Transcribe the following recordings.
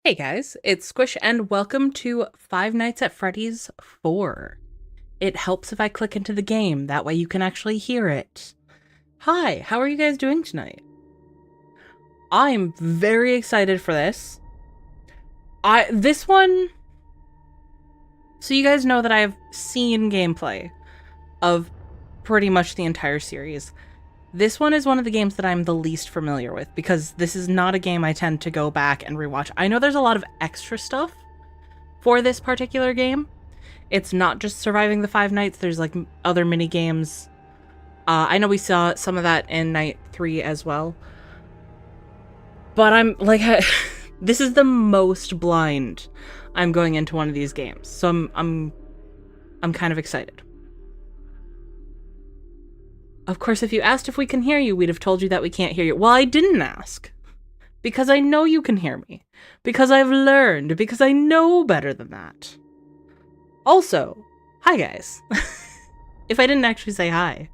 Hey guys, it's Squish and welcome to Five Nights at Freddy's 4. It helps if I click into the game, that way you can actually hear it. Hi, how are you guys doing tonight? I'm very excited for this. This one... So you guys know that I've seen gameplay of pretty much the entire series. This one is one of the games that I'm the least familiar with because this is not a game I tend to go back and rewatch. I know there's a lot of extra stuff for this particular game. It's not just surviving the 5 nights. There's like other mini games. I know we saw some of that in night 3 as well. But I'm like, this is the most blind I'm going into one of these games. So I'm kind of excited. Of course, if you asked if we can hear you, we'd have told you that we can't hear you. Well, I didn't ask. Because I know you can hear me. Because I've learned. Because I know better than that. Also, hi guys. If I didn't actually say hi.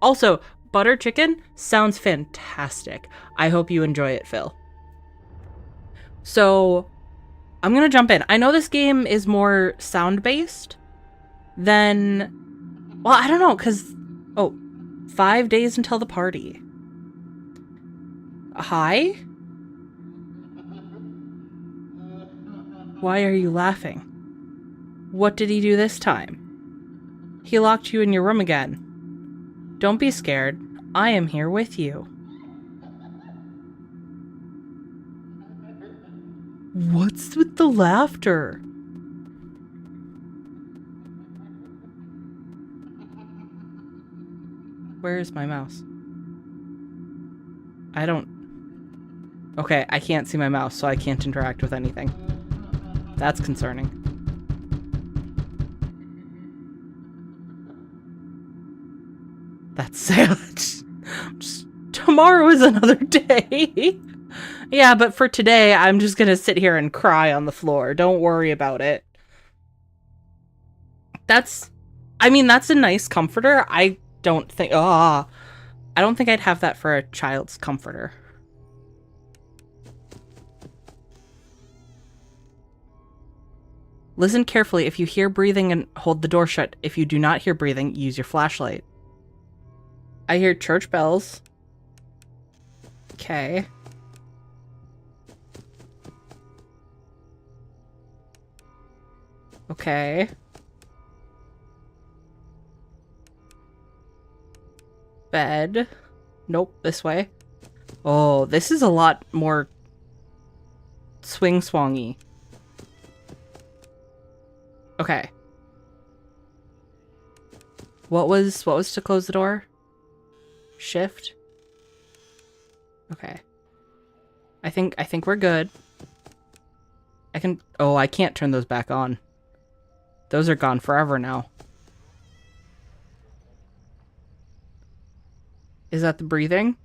Also, butter chicken sounds fantastic. I hope you enjoy it, Phil. So, I'm gonna jump in. I know this game is more sound-based than... Well, I don't know, because... Oh, 5 days until the party. Hi? Why are you laughing? What did he do this time? He locked you in your room again. Don't be scared. I am here with you. What's with the laughter? Where's my mouse? I don't... Okay, I can't see my mouse, so I can't interact with anything. That's concerning. That's sad. Tomorrow is another day. Yeah, but for today, I'm just gonna sit here and cry on the floor. Don't worry about it. I mean, that's a nice comforter. I don't think I'd have that for a child's comforter. Listen carefully. If you hear breathing, and hold the door shut. If you do not hear breathing, use your flashlight. I hear church bells. Okay. Okay. Bed. Nope, this way. Oh, this is a lot more swing-swongy. Okay. What was to close the door? Shift? Okay. I think we're good. I can't turn those back on. Those are gone forever now. Is that the breathing?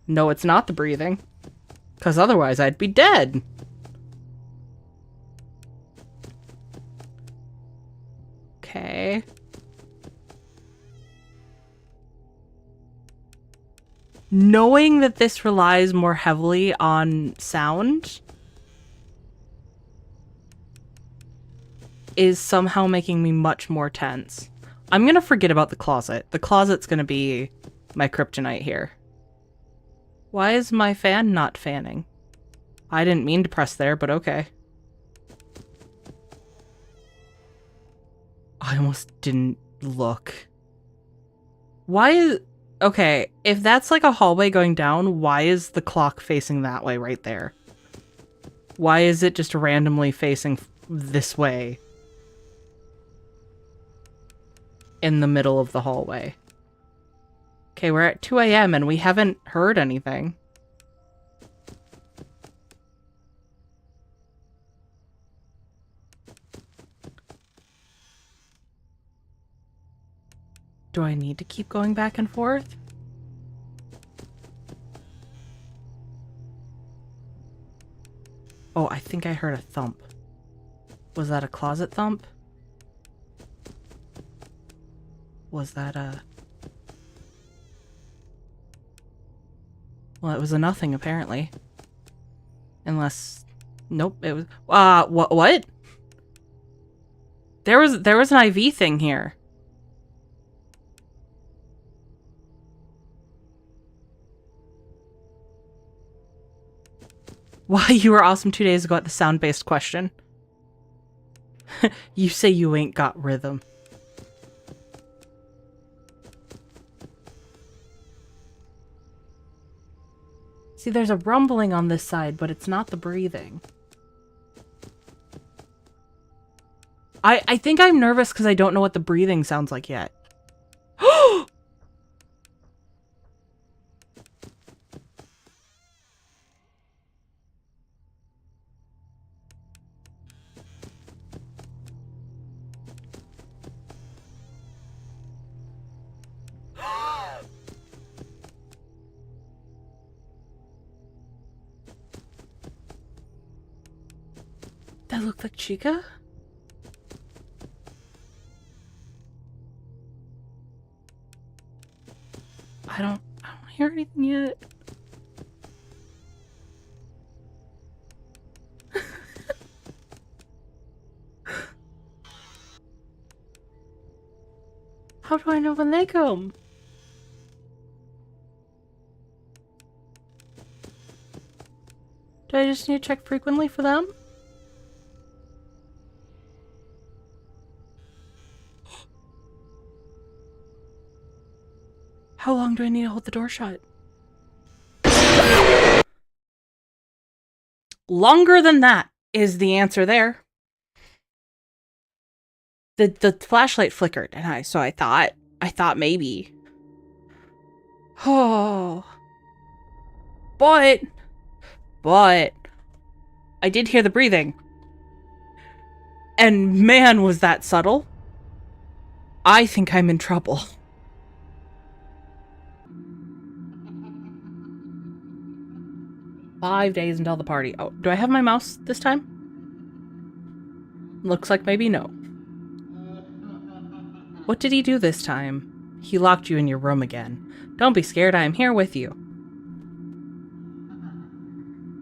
No, it's not the breathing. Because otherwise I'd be dead. Okay. Knowing that this relies more heavily on sound, is somehow making me much more tense. I'm gonna forget about the closet. The closet's gonna be my kryptonite here. Why is my fan not fanning? I didn't mean to press there, but okay. I almost didn't look. Why is... Okay, if that's like a hallway going down, why is the clock facing that way right there? Why is it just randomly facing this way? In the middle of the hallway. Okay, we're at 2 a.m. and we haven't heard anything. Do I need to keep going back and forth? Oh, I think I heard a thump. Was that a closet thump? Was that a... Well, it was a nothing, apparently. Unless... Nope, it was... what? There was an IV thing here. Why you were awesome 2 days ago at the sound-based question. You say you ain't got rhythm. See, there's a rumbling on this side, but it's not the breathing. I think I'm nervous because I don't know what the breathing sounds like yet. That looked like Chica? I don't hear anything yet. How do I know when they come? Do I just need to check frequently for them? How long do I need to hold the door shut? Longer than that is the answer there. The flashlight flickered, and I thought maybe. Oh. But I did hear the breathing. And man, was that subtle. I think I'm in trouble. "5 days until the party." Oh, do I have my mouse this time? Looks like maybe no. What did he do this time? He locked you in your room again. Don't be scared, I am here with you.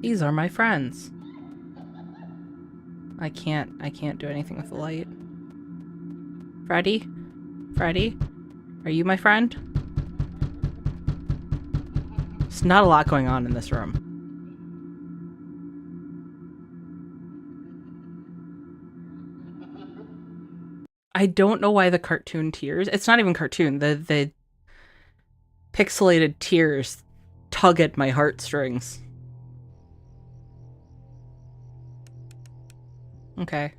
These are my friends. I can't do anything with the light. Freddy? Freddy? Are you my friend? There's not a lot going on in this room. I don't know why the cartoon tears. It's not even cartoon. The pixelated tears tug at my heartstrings. Okay.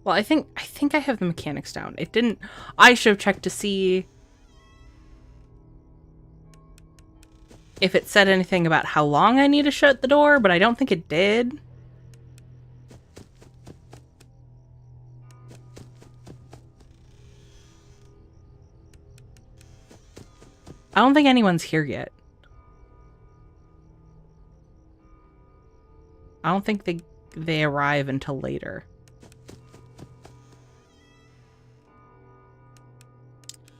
Well, I think I have the mechanics down. It didn't... I should have checked to see if it said anything about how long I need to shut the door, but I don't think it did. I don't think anyone's here yet. I don't think they arrive until later.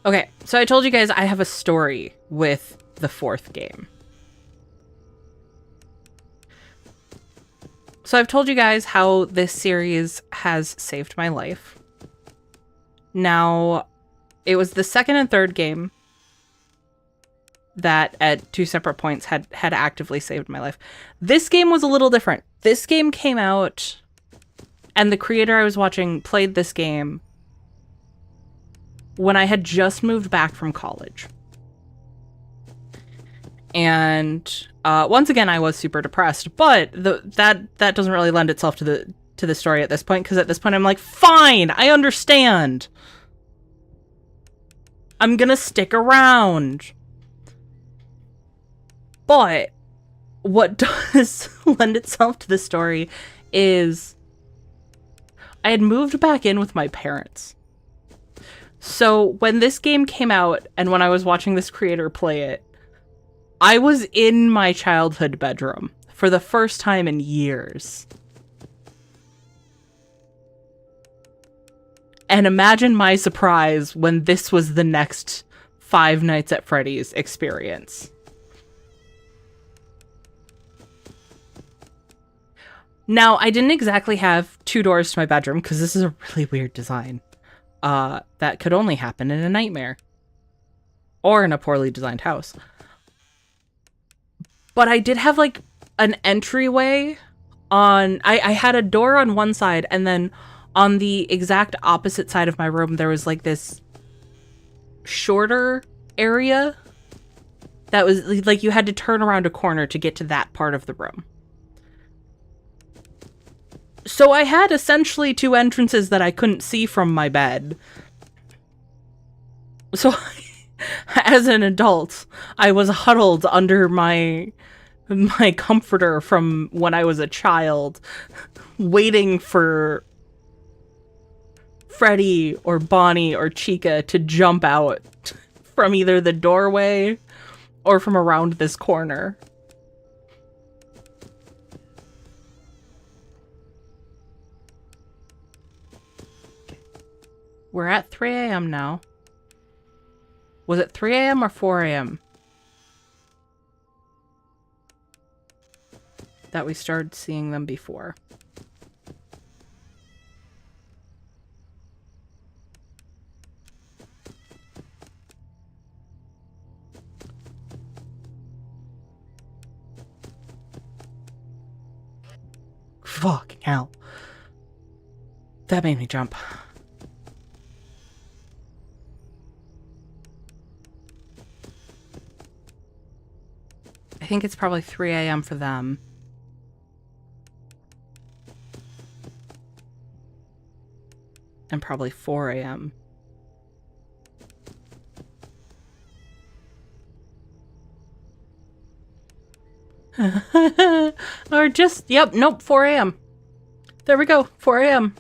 Okay, so I told you guys I have a story with the fourth game. So I've told you guys how this series has saved my life. Now, it was the second and third game that at two separate points had actively saved my life. This game was a little different. This game came out, and the creator I was watching played this game when I had just moved back from college. And once again, I was super depressed, but that doesn't really lend itself to the story at this point, because at this point I'm like, fine, I understand. I'm gonna stick around. But what does lend itself to the story is I had moved back in with my parents. So when this game came out and when I was watching this creator play it, I was in my childhood bedroom for the first time in years. And imagine my surprise when this was the next Five Nights at Freddy's experience. Now, I didn't exactly have two doors to my bedroom, because this is a really weird design. That could only happen in a nightmare. Or in a poorly designed house. But I did have, like, an entryway on... I had a door on one side, and then on the exact opposite side of my room, there was, like, this shorter area that was, like, you had to turn around a corner to get to that part of the room. So I had essentially two entrances that I couldn't see from my bed. So as an adult, I was huddled under my comforter from when I was a child, waiting for Freddy or Bonnie or Chica to jump out from either the doorway or from around this corner. We're at 3 a.m. now. Was it 3 a.m. or 4 a.m. that we started seeing them before? Fucking hell. That made me jump. I think it's probably 3 a.m. for them. And probably 4 a.m. Or just, yep, nope, 4 a.m. There we go, 4 a.m.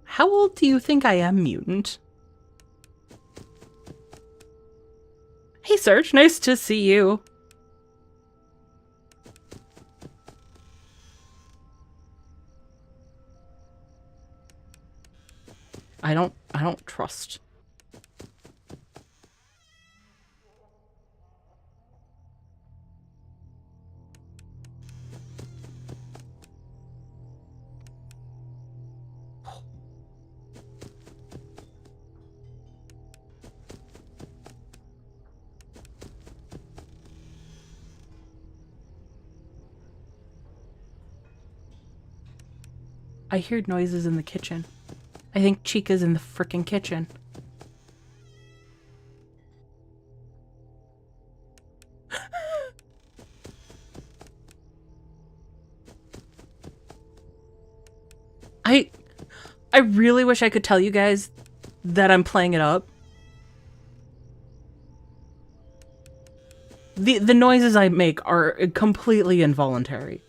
How old do you think I am, mutant? Hey, Serge, nice to see you. I don't trust. I hear noises in the kitchen. I think Chica's in the frickin' kitchen. I really wish I could tell you guys that I'm playing it up. The noises I make are completely involuntary.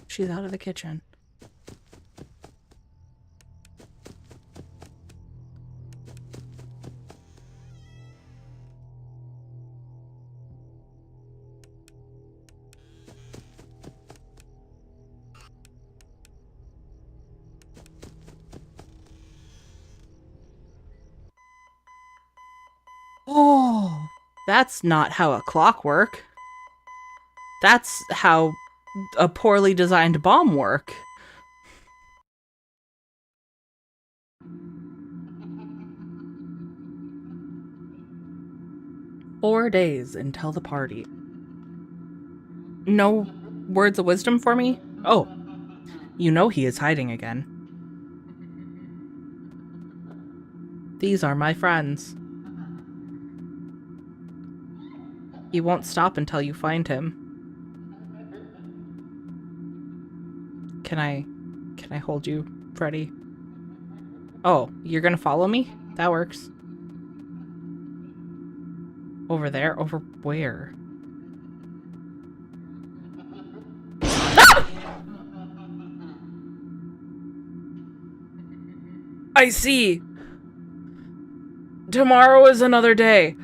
She's out of the kitchen. That's not how a clock works. That's how a poorly designed bomb works. "4 days until the party. No words of wisdom for me? Oh, you know he is hiding again. These are my friends. He won't stop until you find him. Can I hold you, Freddy? Oh, you're gonna follow me? That works. Over there? Over where? I see. Tomorrow is another day.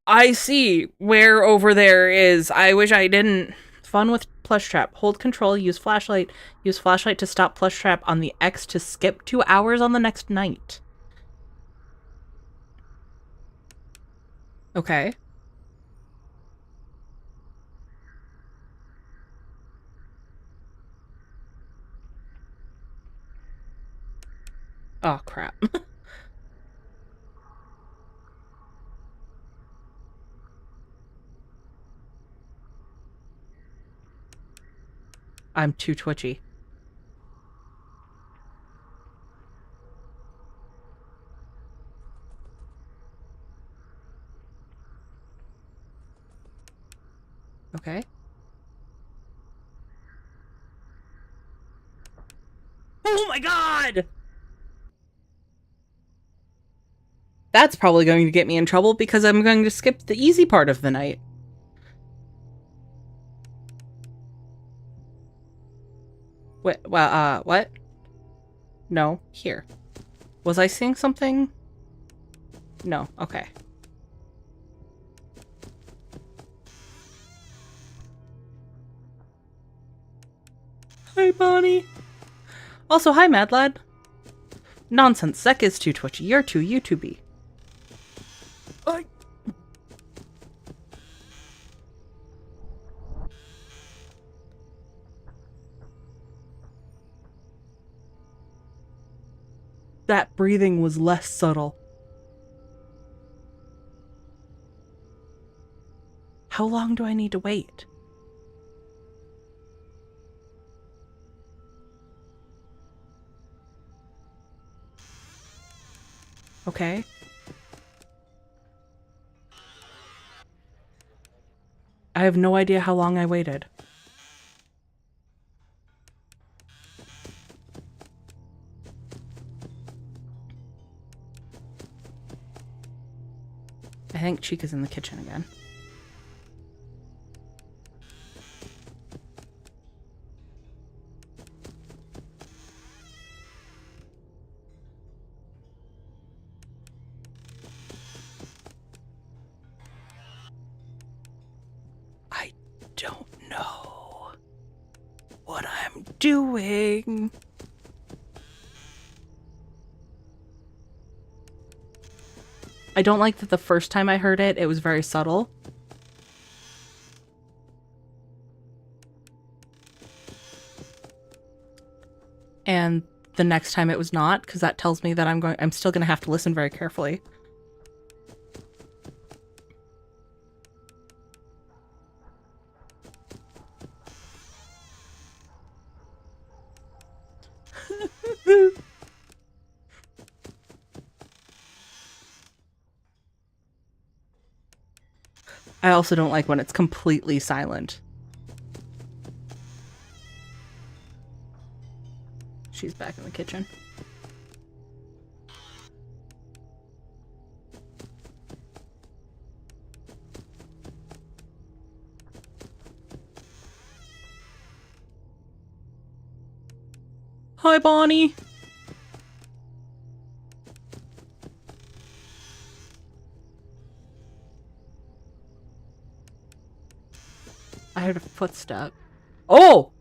I see where over there is. I wish I didn't. Fun with plush trap. Hold control, use flashlight. Use flashlight to stop plush trap on the X to skip 2 hours on the next night. Okay. Oh, crap. I'm too twitchy. Okay. Oh my god! That's probably going to get me in trouble because I'm going to skip the easy part of the night. Wait, well, what? No, here. Was I seeing something? No, okay. Hi, Bonnie. Also, hi, Mad Lad. Nonsense, Zek is too twitchy. You're too YouTubey. That breathing was less subtle. How long do I need to wait? Okay. I have no idea how long I waited. I think Chica's in the kitchen again. I don't know what I'm doing. I don't like that the first time I heard it, it was very subtle. And the next time it was not, because that tells me that I'm still gonna have to listen very carefully. I also don't like when it's completely silent. She's back in the kitchen. Hi, Bonnie. I heard a footstep. Oh!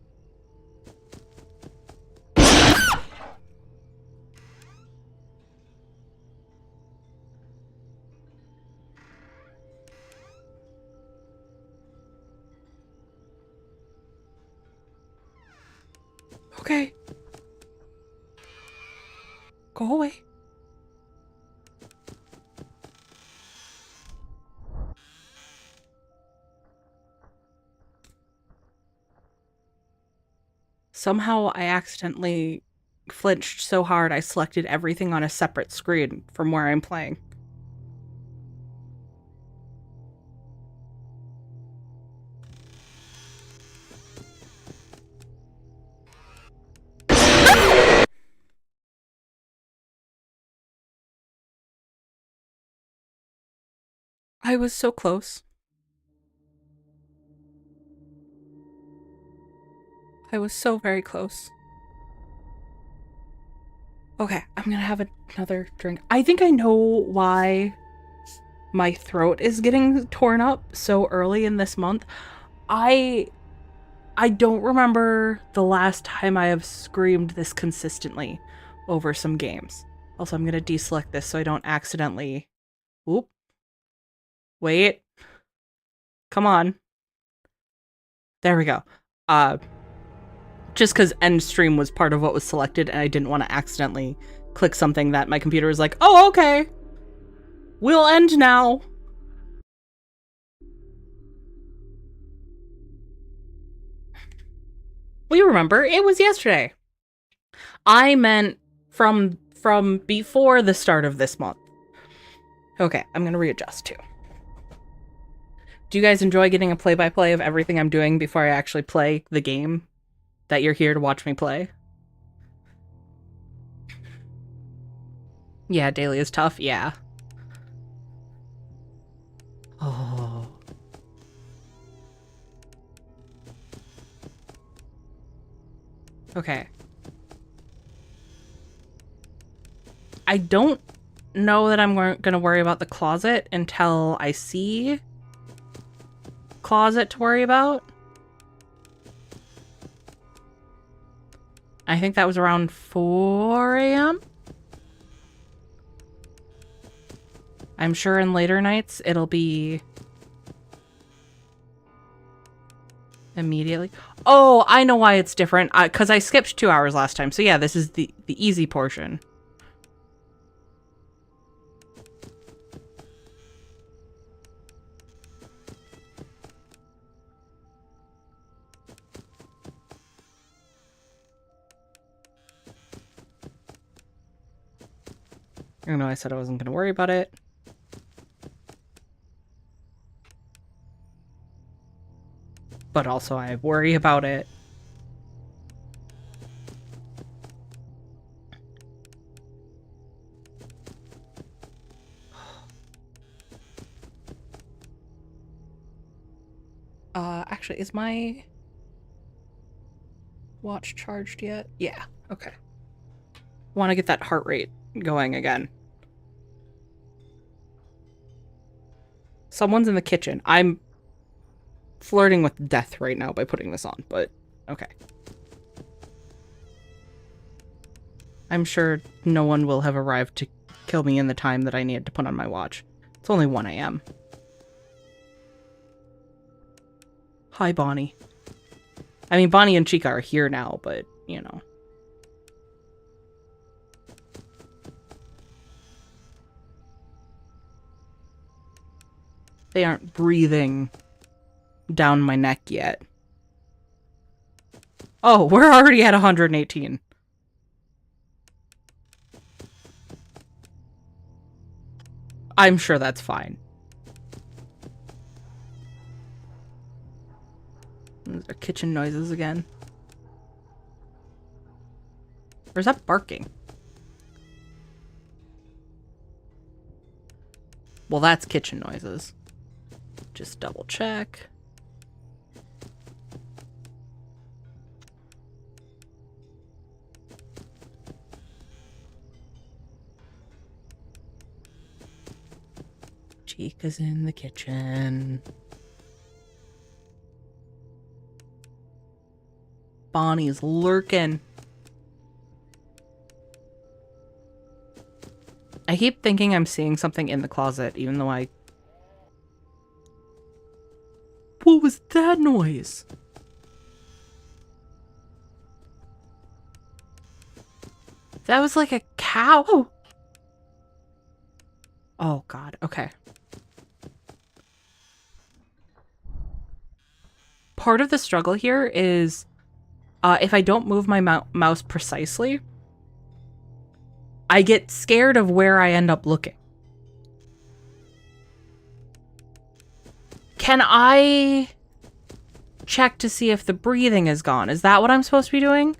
okay. Go away. Somehow I accidentally flinched so hard I selected everything on a separate screen from where I'm playing. I was so close. I was so very close. Okay, I'm gonna have another drink. I think I know why my throat is getting torn up so early in this month. I don't remember the last time I have screamed this consistently over some games. Also, I'm gonna deselect this so I don't accidentally... Oop. Wait. Come on. There we go. Just because end stream was part of what was selected and I didn't want to accidentally click something that my computer was like, oh, okay. We'll end now. We remember, it was yesterday. I meant from before the start of this month. Okay, I'm gonna readjust too. Do you guys enjoy getting a play-by-play of everything I'm doing before I actually play the game that you're here to watch me play? Yeah, daily is tough, yeah. Oh. Okay. I don't know that I'm going to worry about the closet until I see closet to worry about. I think that was around 4 a.m. I'm sure in later nights it'll be immediately. Oh, I know why it's different. Because I skipped 2 hours last time. So yeah, this is the easy portion. I know I said I wasn't going to worry about it. But also I worry about it. Actually, is my watch charged yet? Yeah, okay. Want to get that heart rate going again. Someone's in the kitchen. I'm flirting with death right now by putting this on, but okay. I'm sure no one will have arrived to kill me in the time that I needed to put on my watch. It's only 1 a.m. Hi, Bonnie. I mean, Bonnie and Chica are here now, but, you know. They aren't breathing down my neck yet. Oh, we're already at 118. I'm sure that's fine. Those are kitchen noises again. Or is that barking? Well, that's kitchen noises. Just double check. Chica's in the kitchen. Bonnie's lurking. I keep thinking I'm seeing something in the closet, even though I... What was that noise? That was like a cow. Oh God. Okay. Part of the struggle here is if I don't move my mouse precisely, I get scared of where I end up looking. Can I check to see if the breathing is gone? Is that what I'm supposed to be doing?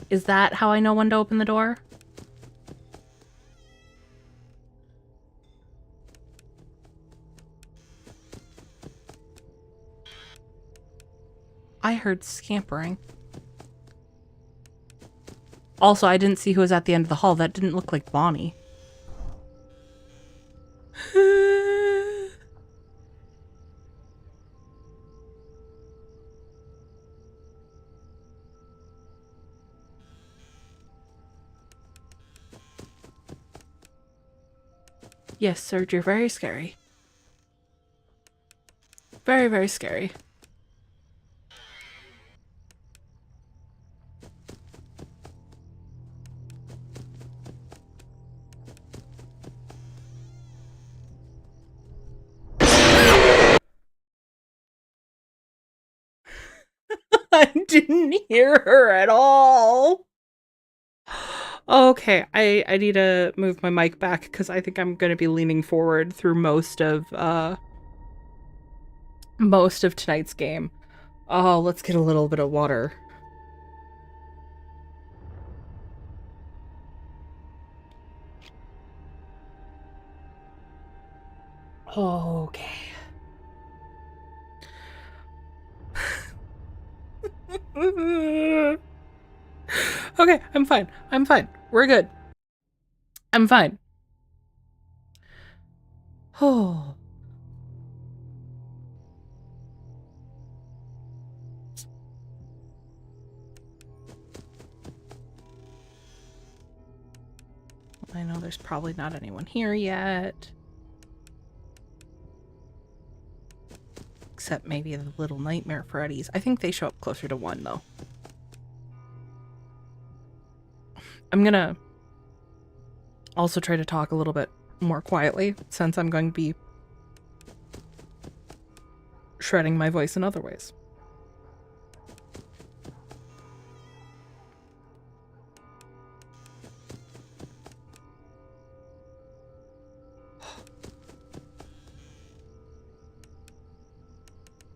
Is that how I know when to open the door? I heard scampering. Also, I didn't see who was at the end of the hall. That didn't look like Bonnie. Yes, Serge, you're very scary. Very, very scary. I didn't hear her at all. Okay, I need to move my mic back because I think I'm going to be leaning forward through most of tonight's game. Oh, let's get a little bit of water. Okay. Okay, I'm fine. I'm fine. We're good. I'm fine. Oh. I know there's probably not anyone here yet. Except maybe the little nightmare Freddy's. I think they show up closer to 1, though. I'm gonna also try to talk a little bit more quietly, since I'm going to be shredding my voice in other ways.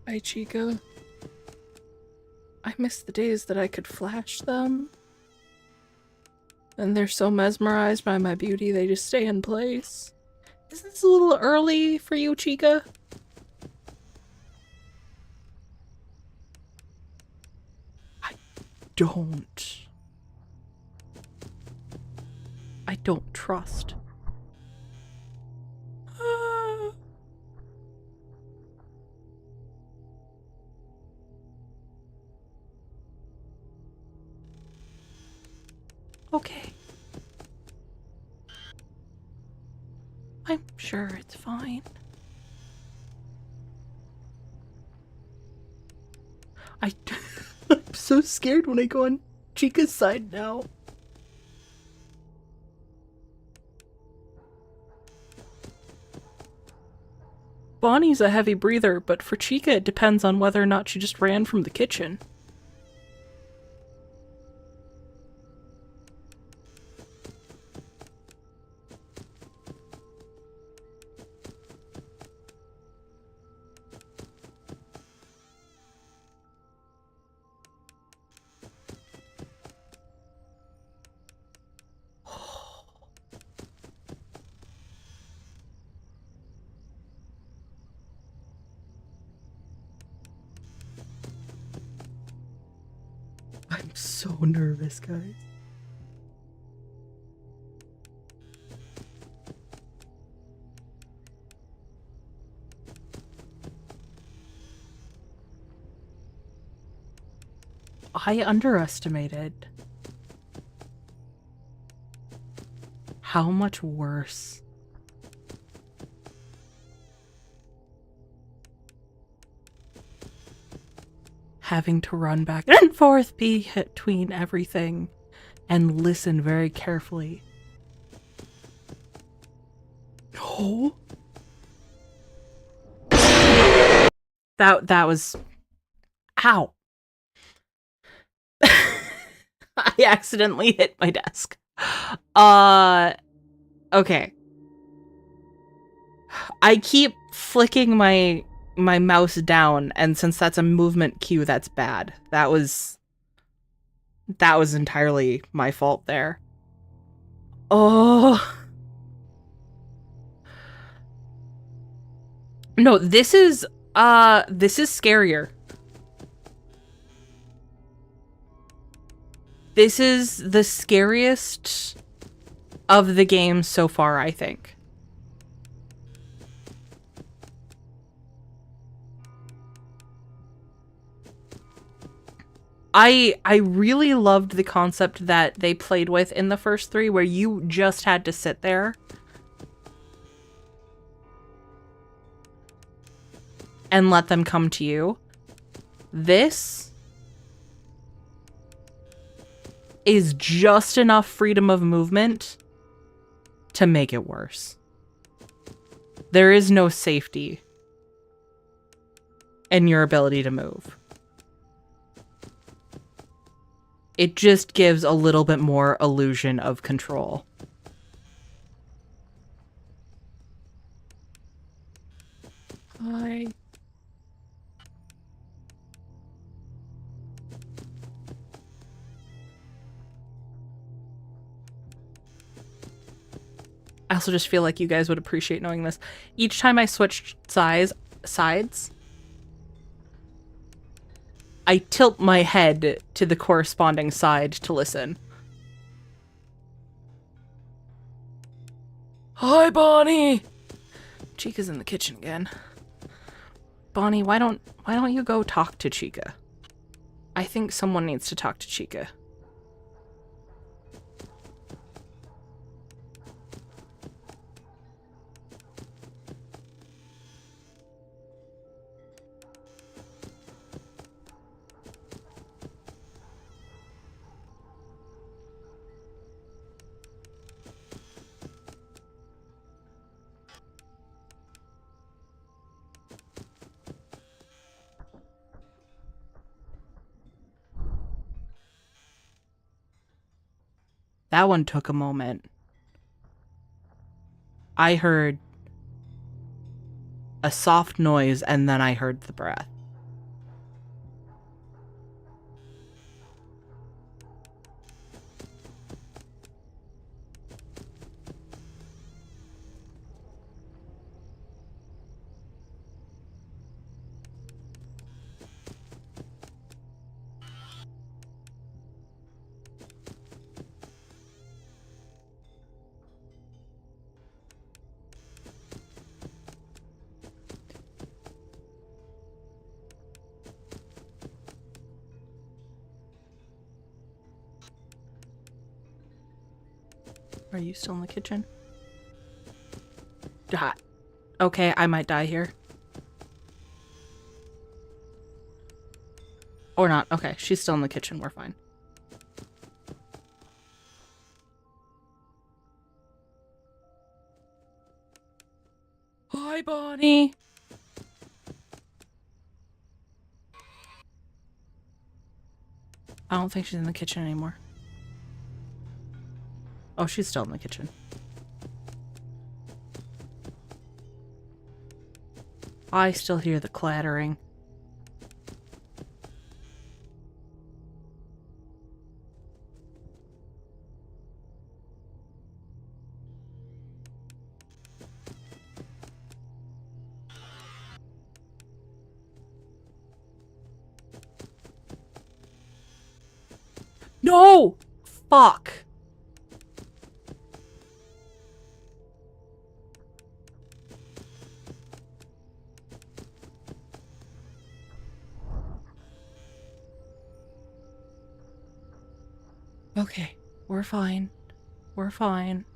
Hi, Chica. I miss the days that I could flash them. And they're so mesmerized by my beauty, they just stay in place. Is this a little early for you, Chica? I don't trust. Okay. I'm sure it's fine. I'm so scared when I go on Chica's side now. Bonnie's a heavy breather, but for Chica it depends on whether or not she just ran from the kitchen. I'm so nervous, guys. I underestimated how much worse having to run back and forth between everything and listen very carefully. No. That was... Ow. I accidentally hit my desk. Okay. I keep flicking my mouse down, and since that's a movement cue, that's bad. That was entirely my fault there. Oh. No, this is scarier. This is the scariest of the games so far, I think. I really loved the concept that they played with in the first 3, where you just had to sit there and let them come to you. This is just enough freedom of movement to make it worse. There is no safety in your ability to move. It just gives a little bit more illusion of control. Hi. I also just feel like you guys would appreciate knowing this. Each time I switched sides, I tilt my head to the corresponding side to listen. Hi, Bonnie! Chica's in the kitchen again. Bonnie, why don't you go talk to Chica? I think someone needs to talk to Chica. That one took a moment. I heard a soft noise and then I heard the breath. Are you still in the kitchen? Okay, I might die here. Or not. Okay, she's still in the kitchen. We're fine. Hi, Bonnie. I don't think she's in the kitchen anymore. Oh, she's still in the kitchen. I still hear the clattering. No! Fuck. Okay, we're fine. We're fine.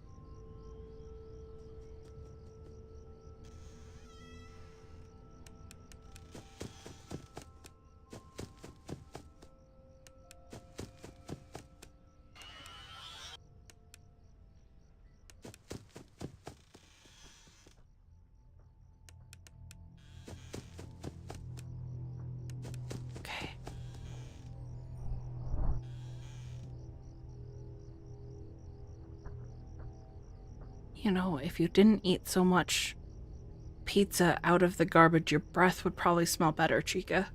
You know, if you didn't eat so much pizza out of the garbage, your breath would probably smell better, Chica.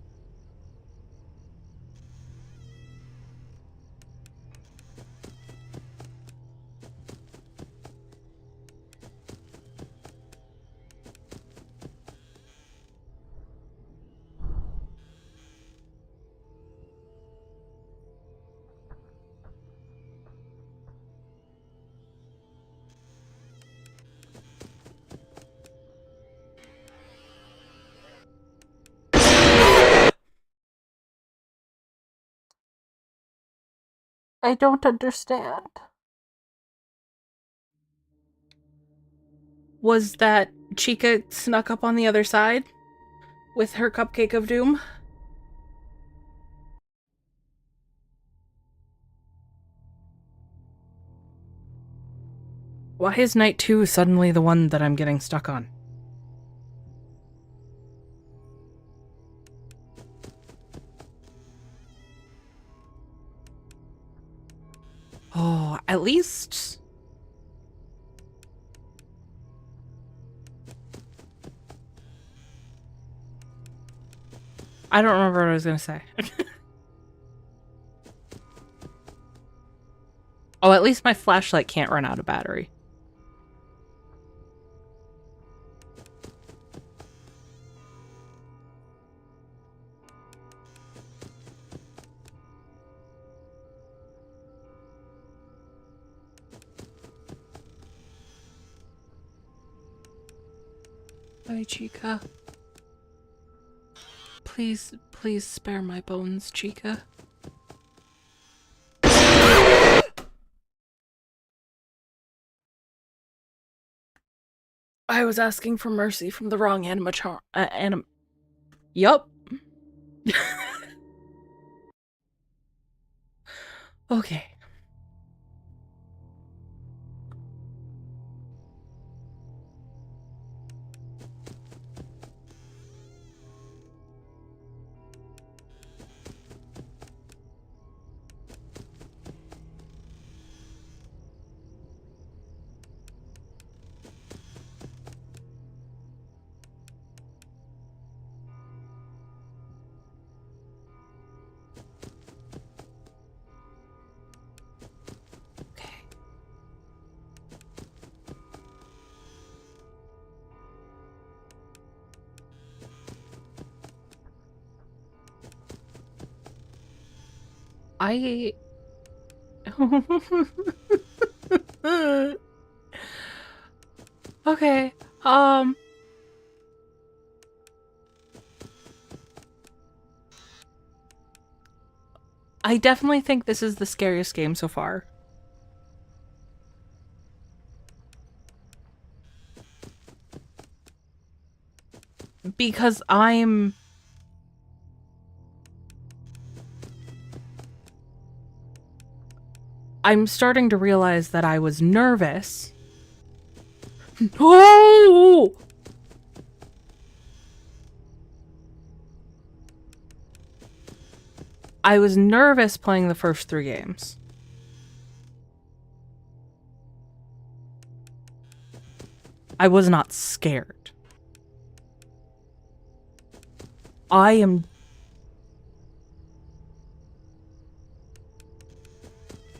I don't understand. Was that Chica snuck up on the other side with her cupcake of doom? Why is night 2 suddenly the one that I'm getting stuck on? Oh, at least... I don't remember what I was gonna say. Oh, at least my flashlight can't run out of battery. Bye, Chica. Please, please spare my bones, Chica. I was asking for mercy from the wrong Yup. Okay. I... Okay, I definitely think this is the scariest game so far. Because I'm starting to realize that I was nervous. Oh! I was nervous playing the first 3 games. I was not scared. I am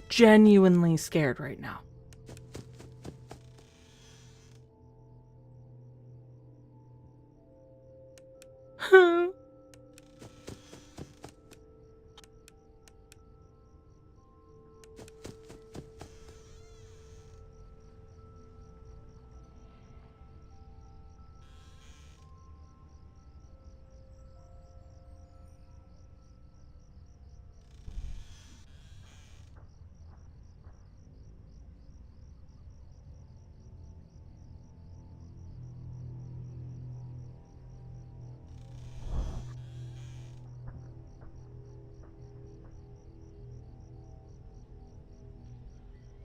genuinely scared right now.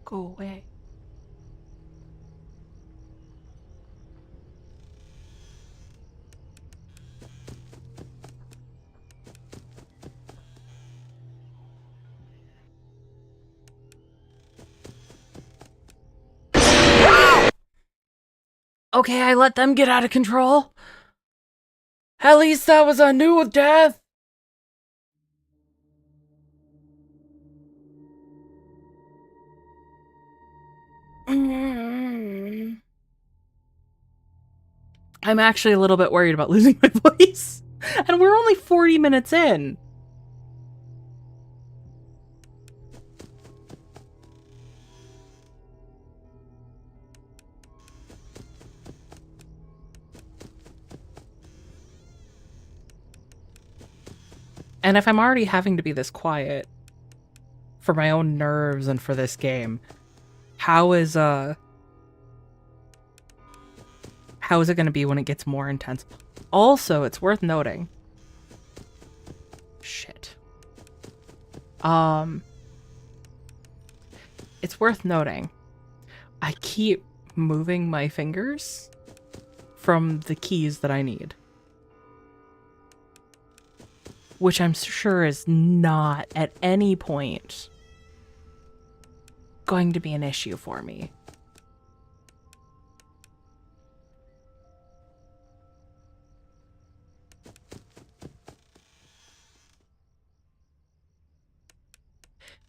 Go away. Okay, I let them get out of control. At least that was a new death. I'm actually a little bit worried about losing my voice. And we're only 40 minutes in. And if I'm already having to be this quiet for my own nerves and for this game, how is it going to be when it gets more intense? Also, it's worth noting. Shit. It's worth noting. I keep moving my fingers from the keys that I need. Which I'm sure is not at any point going to be an issue for me.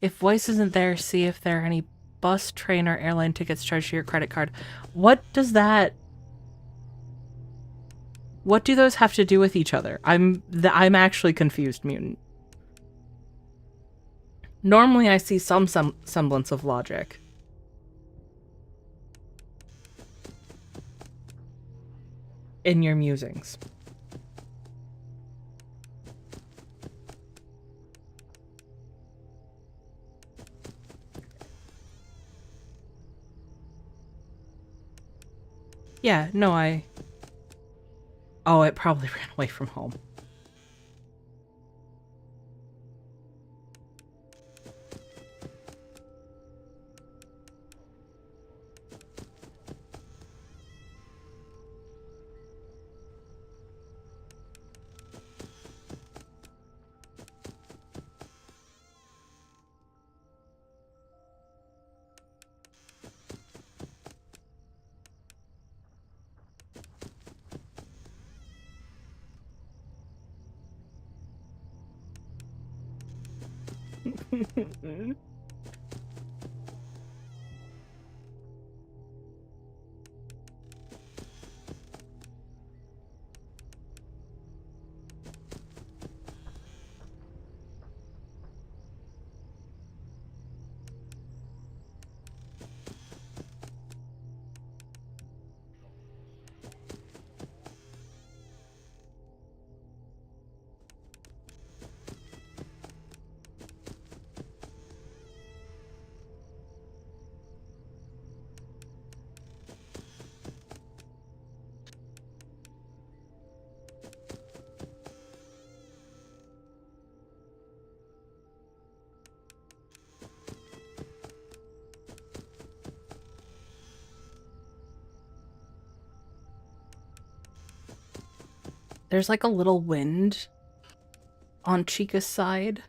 If voice isn't there, see if there are any bus, train, or airline tickets charged to your credit card. What does that... What do those have to do with each other? I'm actually confused, Mutant. Normally I see some semblance of logic. In your musings. Yeah, no, Oh, it probably ran away from home. There's like a little wind on Chica's side.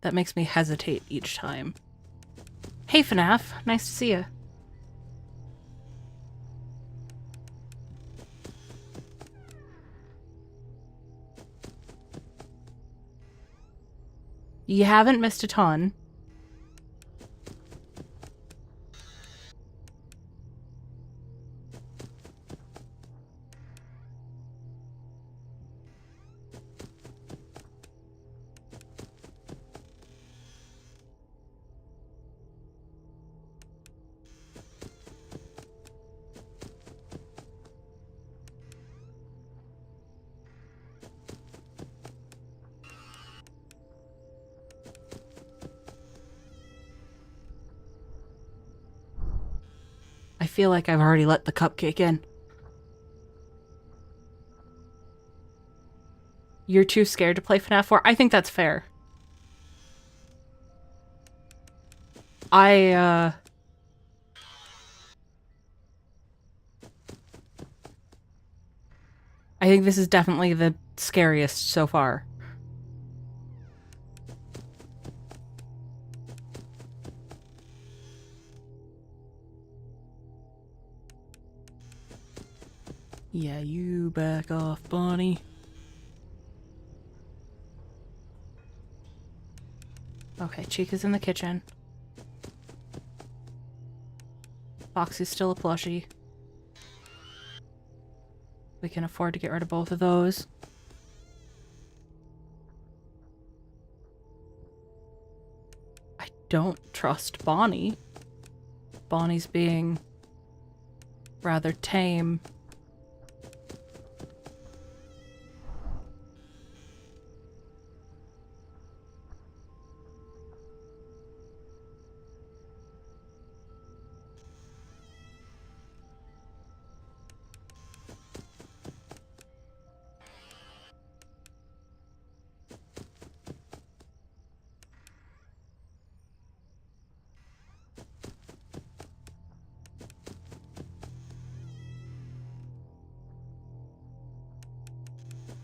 That makes me hesitate each time. Hey, FNAF. Nice to see you. You haven't missed a ton. I feel like I've already let the cupcake in. You're too scared to play FNAF 4? I think that's fair. I think this is definitely the scariest so far. Yeah, you back off, Bonnie. Okay, Chica's in the kitchen. Foxy's still a plushie. We can afford to get rid of both of those. I don't trust Bonnie. Bonnie's being rather tame.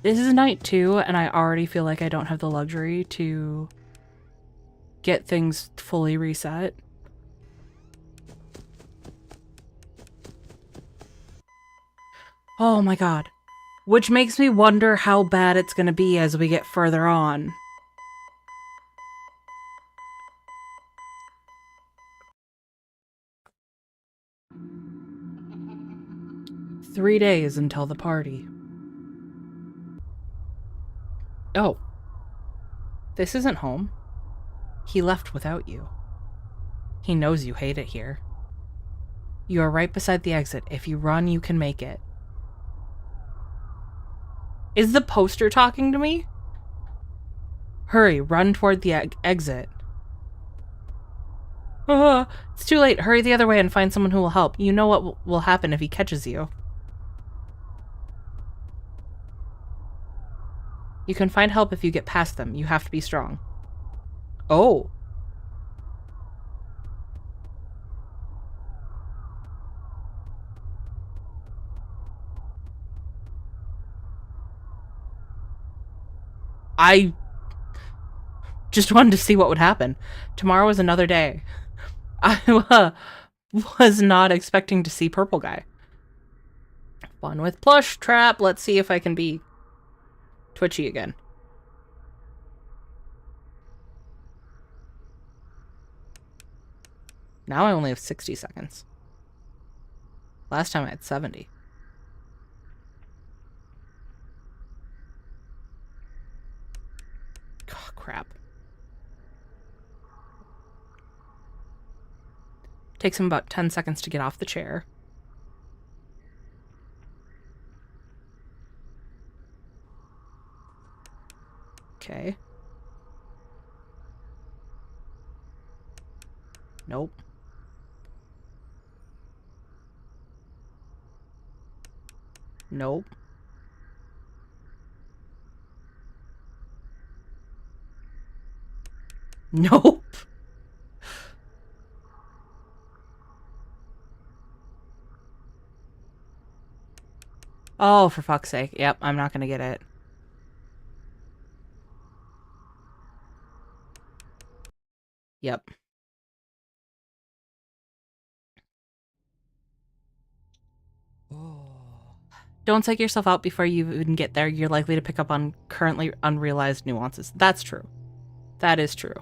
This is night 2, and I already feel like I don't have the luxury to get things fully reset. Oh my god. Which makes me wonder how bad it's gonna be as we get further on. "3 days until the party." Oh. This isn't home. He left without you. He knows you hate it here. You are right beside the exit. If you run, you can make it. Is the poster talking to me? Hurry, run toward the exit. It's too late. Hurry the other way and find someone who will help. You know what will happen if he catches you. You can find help if you get past them. You have to be strong. Oh. I just wanted to see what would happen. Tomorrow is another day. I was not expecting to see Purple Guy. Fun with plush trap. Let's see if I can be twitchy again. Now I only have 60 seconds. Last time I had 70. Oh, crap. Takes him about 10 seconds to get off the chair. Okay. Nope. Nope. Nope. Oh, for fuck's sake. Yep, I'm not gonna get it. Yep. Don't psych yourself out before you even get there. You're likely to pick up on currently unrealized nuances. That's true. That is true.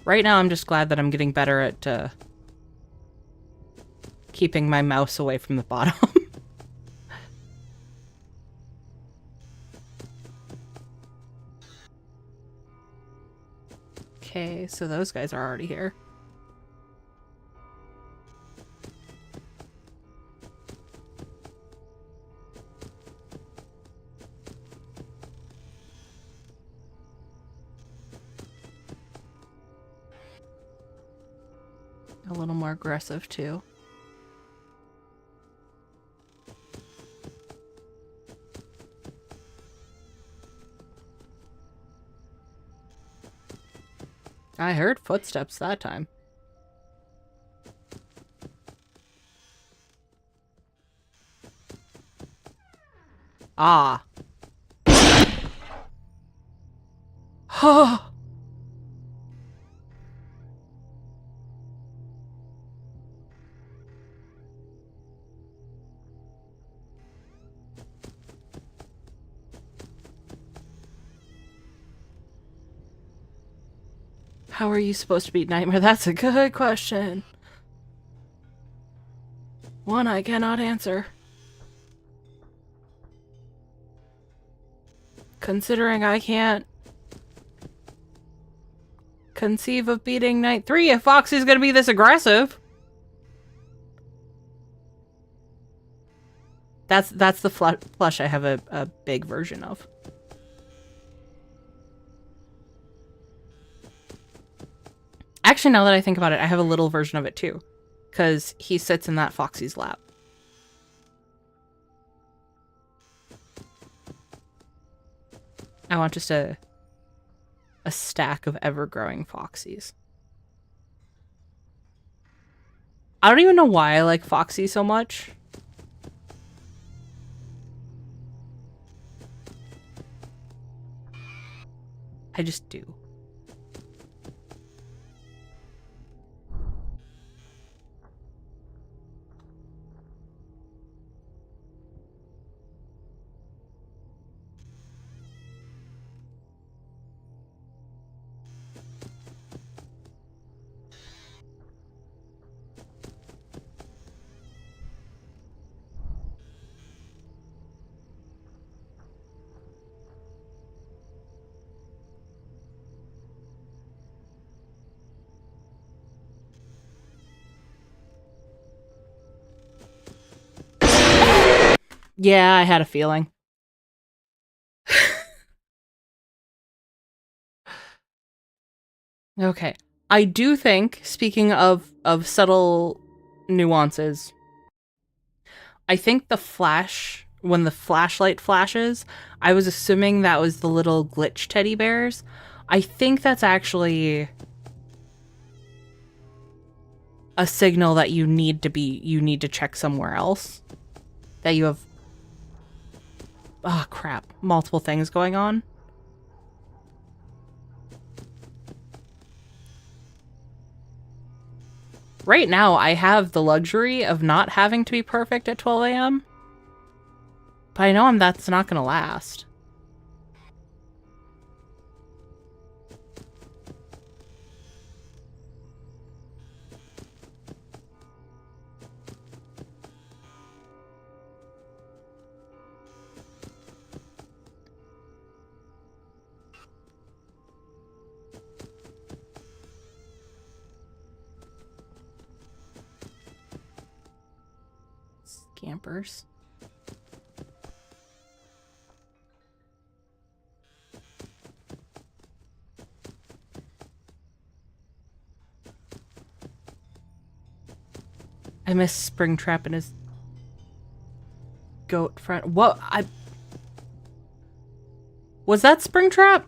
Right now, I'm just glad that I'm getting better at keeping my mouse away from the bottom. Okay, so those guys are already here. A little more aggressive, too. I heard footsteps that time. Ah. How are you supposed to beat Nightmare? That's a good question. One I cannot answer. Considering I can't conceive of beating Night 3 if Foxy's gonna be this aggressive. That's the plush I have a big version of. Actually, now that I think about it, I have a little version of it too. Because he sits in that Foxy's lap. I want just a stack of ever-growing Foxies. I don't even know why I like Foxy so much. I just do. Yeah, I had a feeling. Okay. I do think, speaking of subtle nuances, I think the flash, when the flashlight flashes, I was assuming that was the little glitch teddy bears. I think that's actually a signal that you need to check somewhere else. That you have, oh crap, multiple things going on. Right now, I have the luxury of not having to be perfect at 12 a.m. But I know that's not going to last. Campers. I miss Springtrap and his goat friend. What? Was that Springtrap?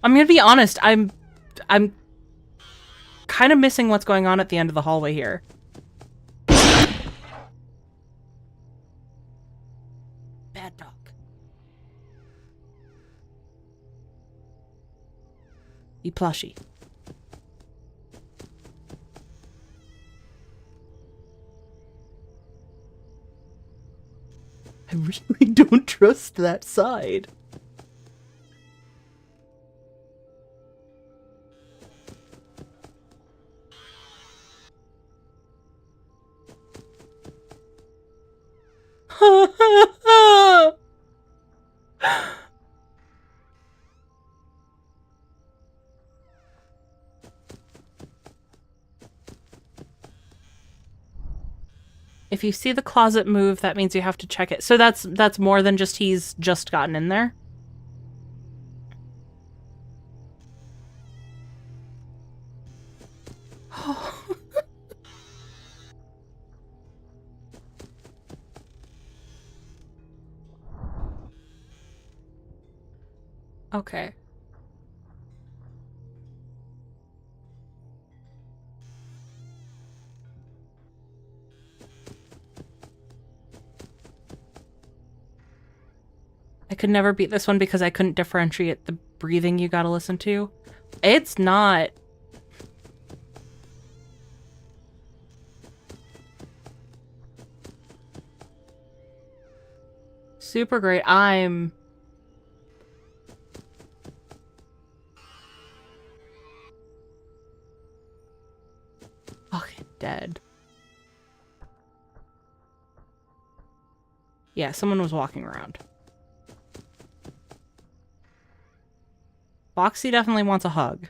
I'm gonna be honest. I'm kind of missing what's going on at the end of the hallway here. Bad dog. Be plushy. I really don't trust that side. If you see the closet move, that means you have to check it. So that's more than just he's just gotten in there. Okay. I could never beat this one because I couldn't differentiate the breathing you gotta listen to. It's not... super great. I'm Yeah, someone was walking around. Foxy definitely wants a hug.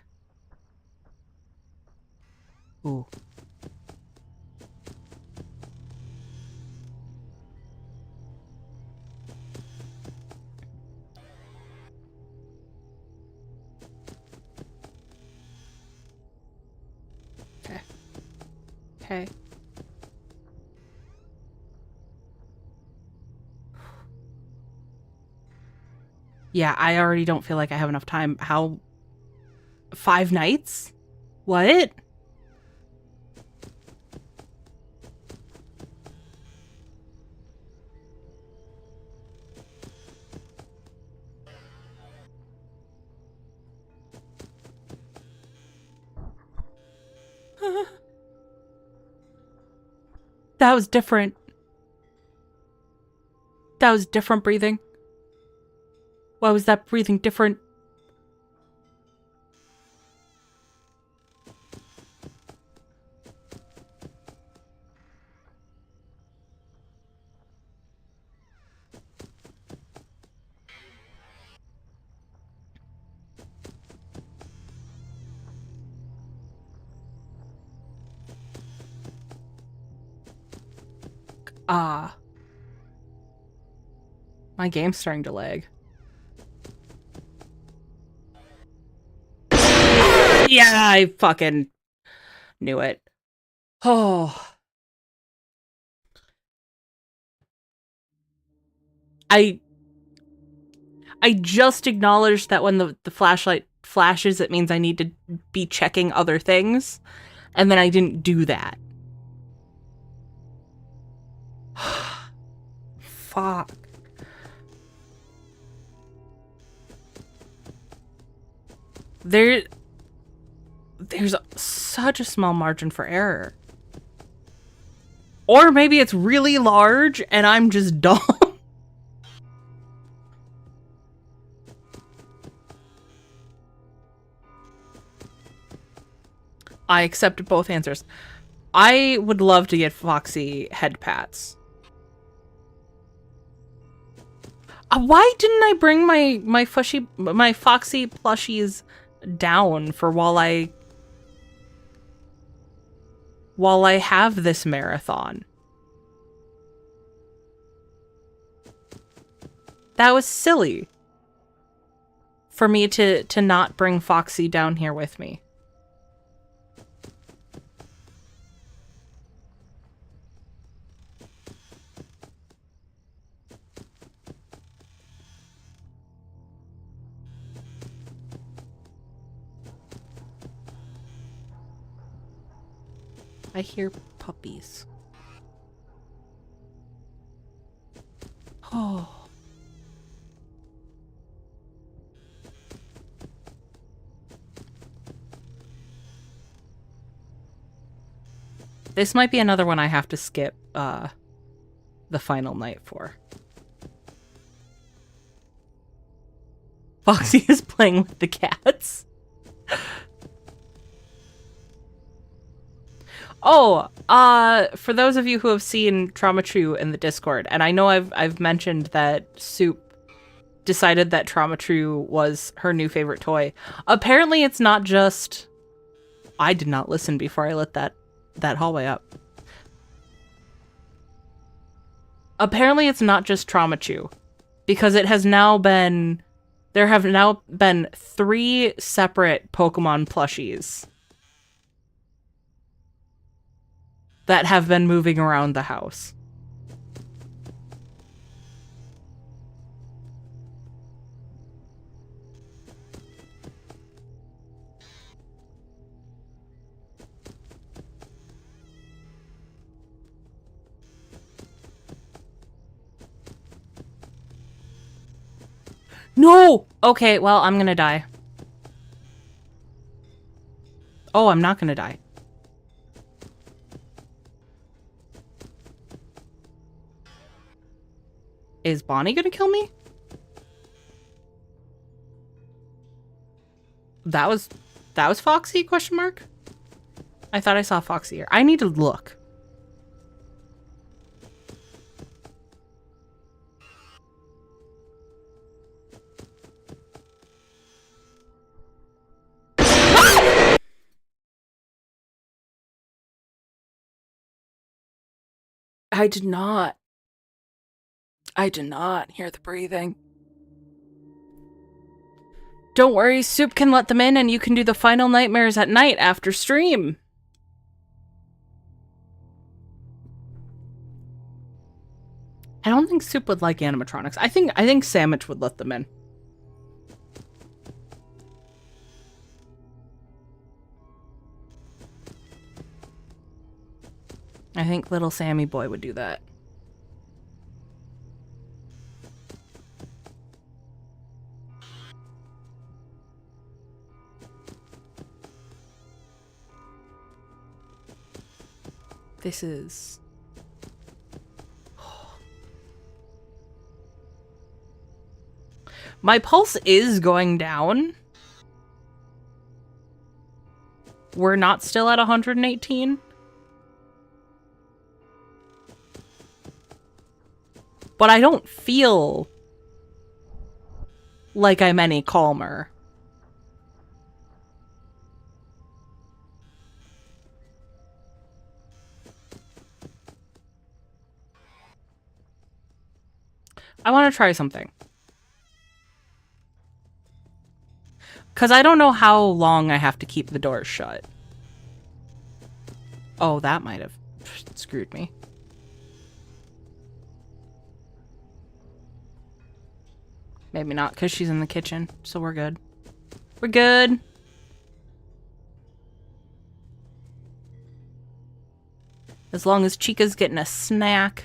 Ooh. Okay. Okay. Yeah, I already don't feel like I have enough time. How? 5 nights? What? That was different. That was different breathing. Why was that breathing different? Ah. My game's starting to lag. Yeah, I fucking knew it. Oh. I just acknowledged that when the flashlight flashes, it means I need to be checking other things. And then I didn't do that. Fuck. There's such a small margin for error. Or maybe it's really large and I'm just dumb. I accept both answers. I would love to get Foxy head pats. Why didn't I bring my Foxy plushies down for while I have this marathon? That was silly for me to not bring Foxy down here with me. I hear puppies. Oh. This might be another one I have to skip the final night for. Foxy is playing with the cats. Oh, for those of you who have seen Trauma True in the Discord, and I know I've mentioned that Soup decided that Trauma True was her new favorite toy. Apparently it's not just... I did not listen before I lit that hallway up. Apparently it's not just Trauma Chew, because it has now been... There have now been 3 separate Pokemon plushies that have been moving around the house. No! Okay, well, I'm gonna die. Oh, I'm not gonna die. Is Bonnie gonna kill me? That was Foxy, question mark? I thought I saw Foxy here. I need to look. I did not. I did not hear the breathing. Don't worry, Soup can let them in and you can do the final nightmares at night after stream. I don't think Soup would like animatronics. I think Sandwich would let them in. I think little Sammy boy would do that. This is... My pulse is going down. We're not still at 118. But I don't feel like I'm any calmer. I want to try something. Because I don't know how long I have to keep the doors shut. Oh, that might have screwed me. Maybe not, because she's in the kitchen, so we're good. We're good. As long as Chica's getting a snack.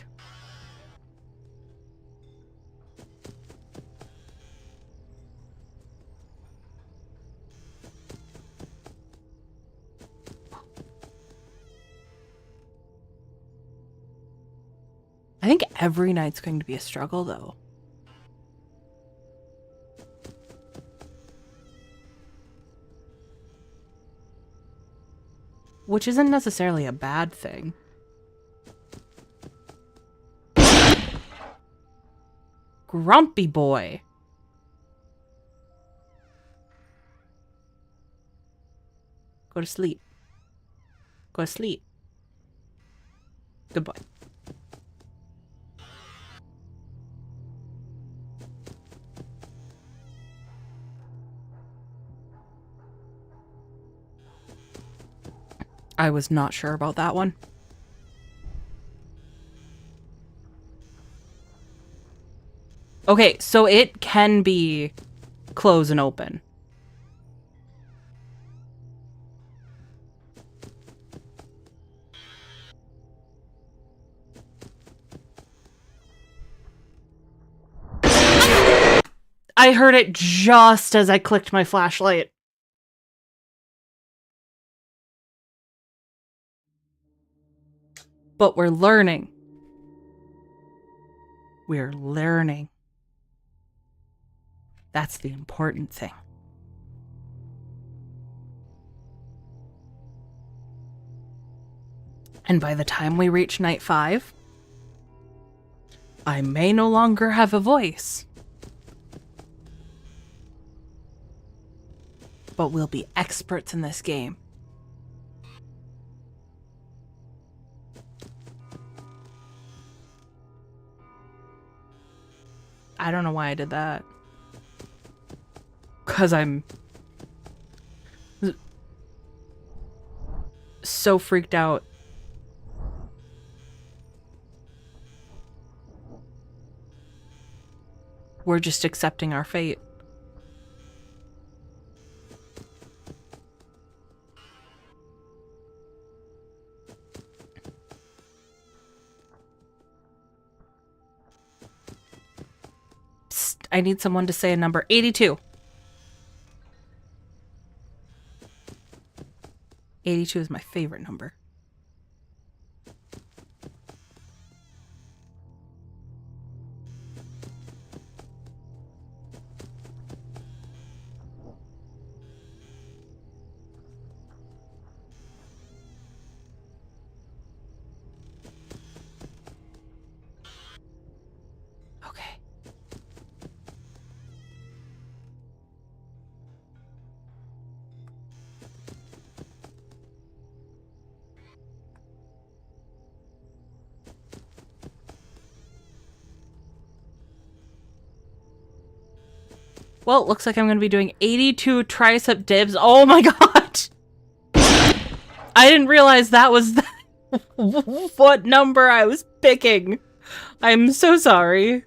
I think every night's going to be a struggle, though. Which isn't necessarily a bad thing. Grumpy boy. Go to sleep. Go to sleep. Good boy. I was not sure about that one. Okay, so it can be close and open. I heard it just as I clicked my flashlight. But we're learning. We're learning. That's the important thing. And by the time we reach night 5, I may no longer have a voice. But we'll be experts in this game. I don't know why I did that. 'Cause I'm so freaked out. We're just accepting our fate. Psst, I need someone to say a number. 82. 82 is my favorite number. Okay. Well, it looks like I'm going to be doing 82 tricep dips. Oh my god! I didn't realize that was what number I was picking. I'm so sorry.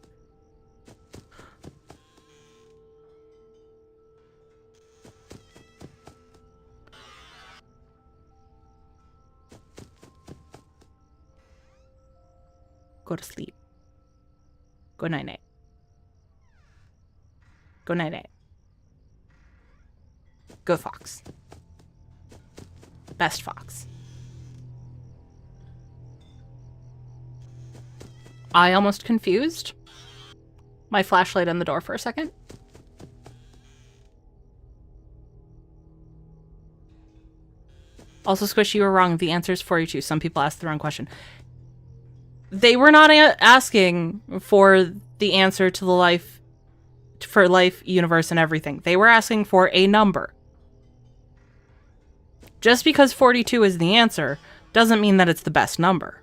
Go to sleep. Go night-night. Go night-night. Go Fox. Best Fox. I almost confused my flashlight on the door for a second. Also, Squish, you were wrong. The answer is 42. Some people asked the wrong question. They were not asking for the answer to the life, universe, and everything. They were asking for a number. Just because 42 is the answer doesn't mean that it's the best number.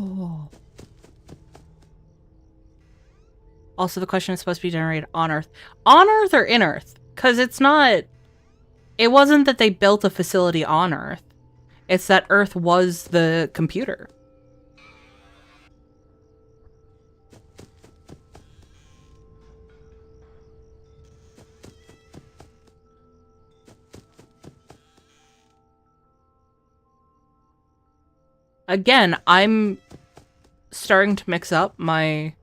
Oh. Also, the question is supposed to be generated on Earth. On Earth or in Earth? Because it's not... It wasn't that they built a facility on Earth. It's that Earth was the computer. Again, I'm starting to mix up my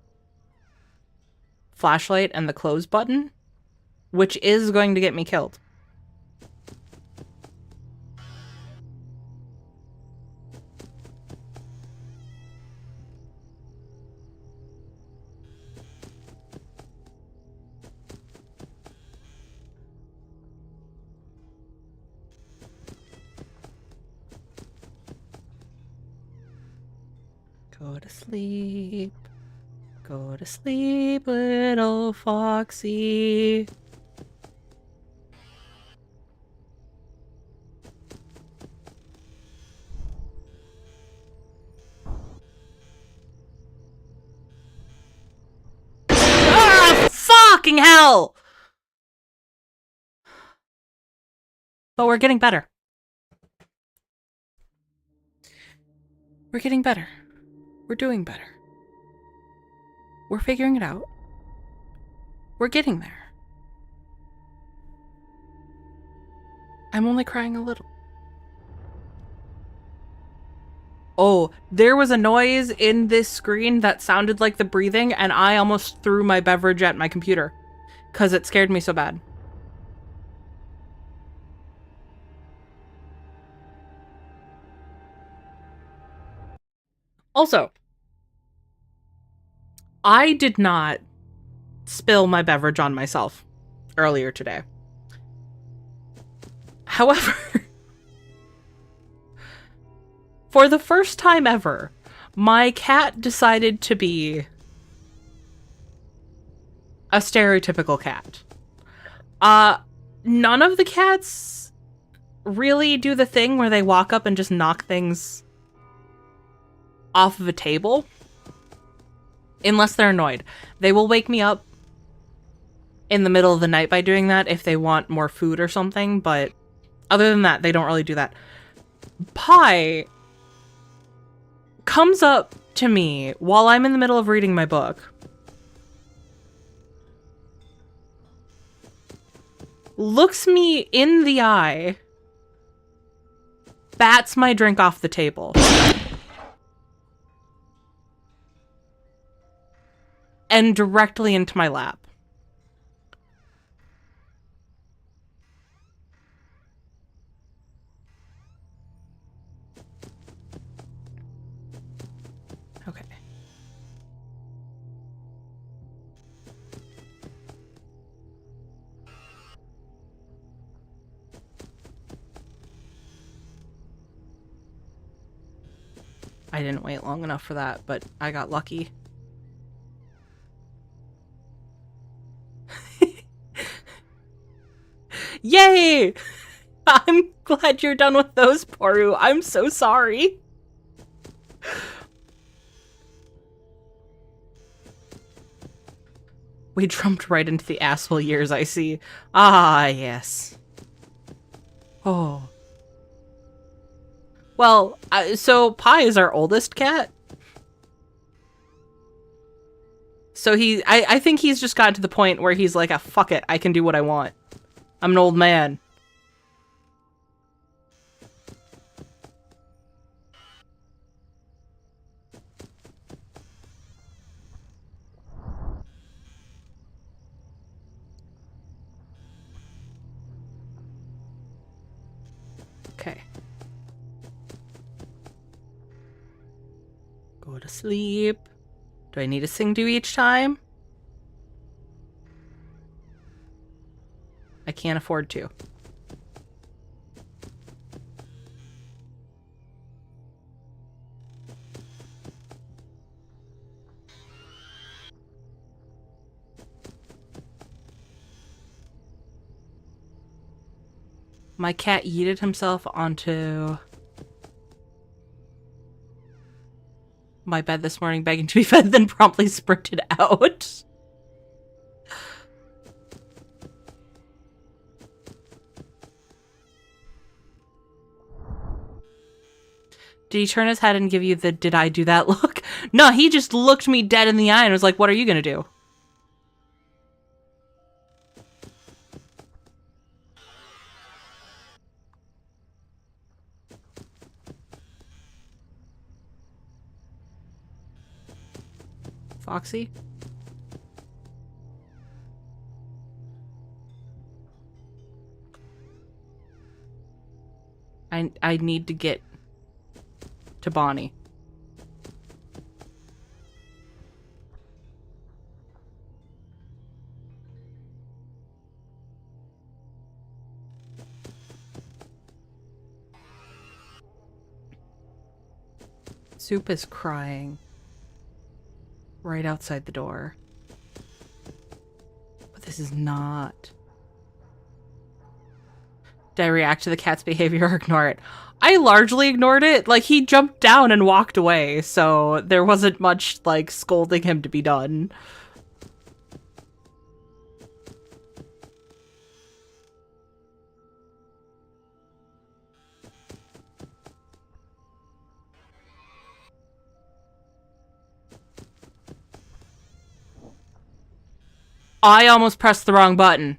flashlight and the close button, which is going to get me killed. Go to sleep. Go to sleep, little foxy. Ah, fucking hell! But we're getting better. We're getting better. We're doing better. We're figuring it out. We're getting there. I'm only crying a little. Oh, there was a noise in this screen that sounded like the breathing, and I almost threw my beverage at my computer because it scared me so bad. Also, I did not spill my beverage on myself earlier today. However, for the first time ever, my cat decided to be a stereotypical cat. None of the cats really do the thing where they walk up and just knock things off of a table. Unless they're annoyed. They will wake me up in the middle of the night by doing that if they want more food or something, but other than that, they don't really do that. Pie comes up to me while I'm in the middle of reading my book. Looks me in the eye. Bats my drink off the table. And directly into my lap. Okay. I didn't wait long enough for that, but I got lucky. Yay! I'm glad you're done with those, Poru. I'm so sorry. We jumped right into the asshole years, I see. Ah, yes. Oh. Well, so Pi is our oldest cat. So I think he's just gotten to the point where he's like, fuck it, I can do what I want. I'm an old man. Okay. Go to sleep. Do I need to sing to each time? I can't afford to. My cat yeeted himself onto my bed this morning begging to be fed, then promptly sprinted out. Did he turn his head and give you the "did I do that" look? No, he just looked me dead in the eye and was like, what are you gonna do? Foxy? I need to get to Bonnie. Soup is crying. Right outside the door. But this is not. Did I react to the cat's behavior or ignore it? I largely ignored it. Like, he jumped down and walked away, so there wasn't much, like, scolding him to be done. I almost pressed the wrong button.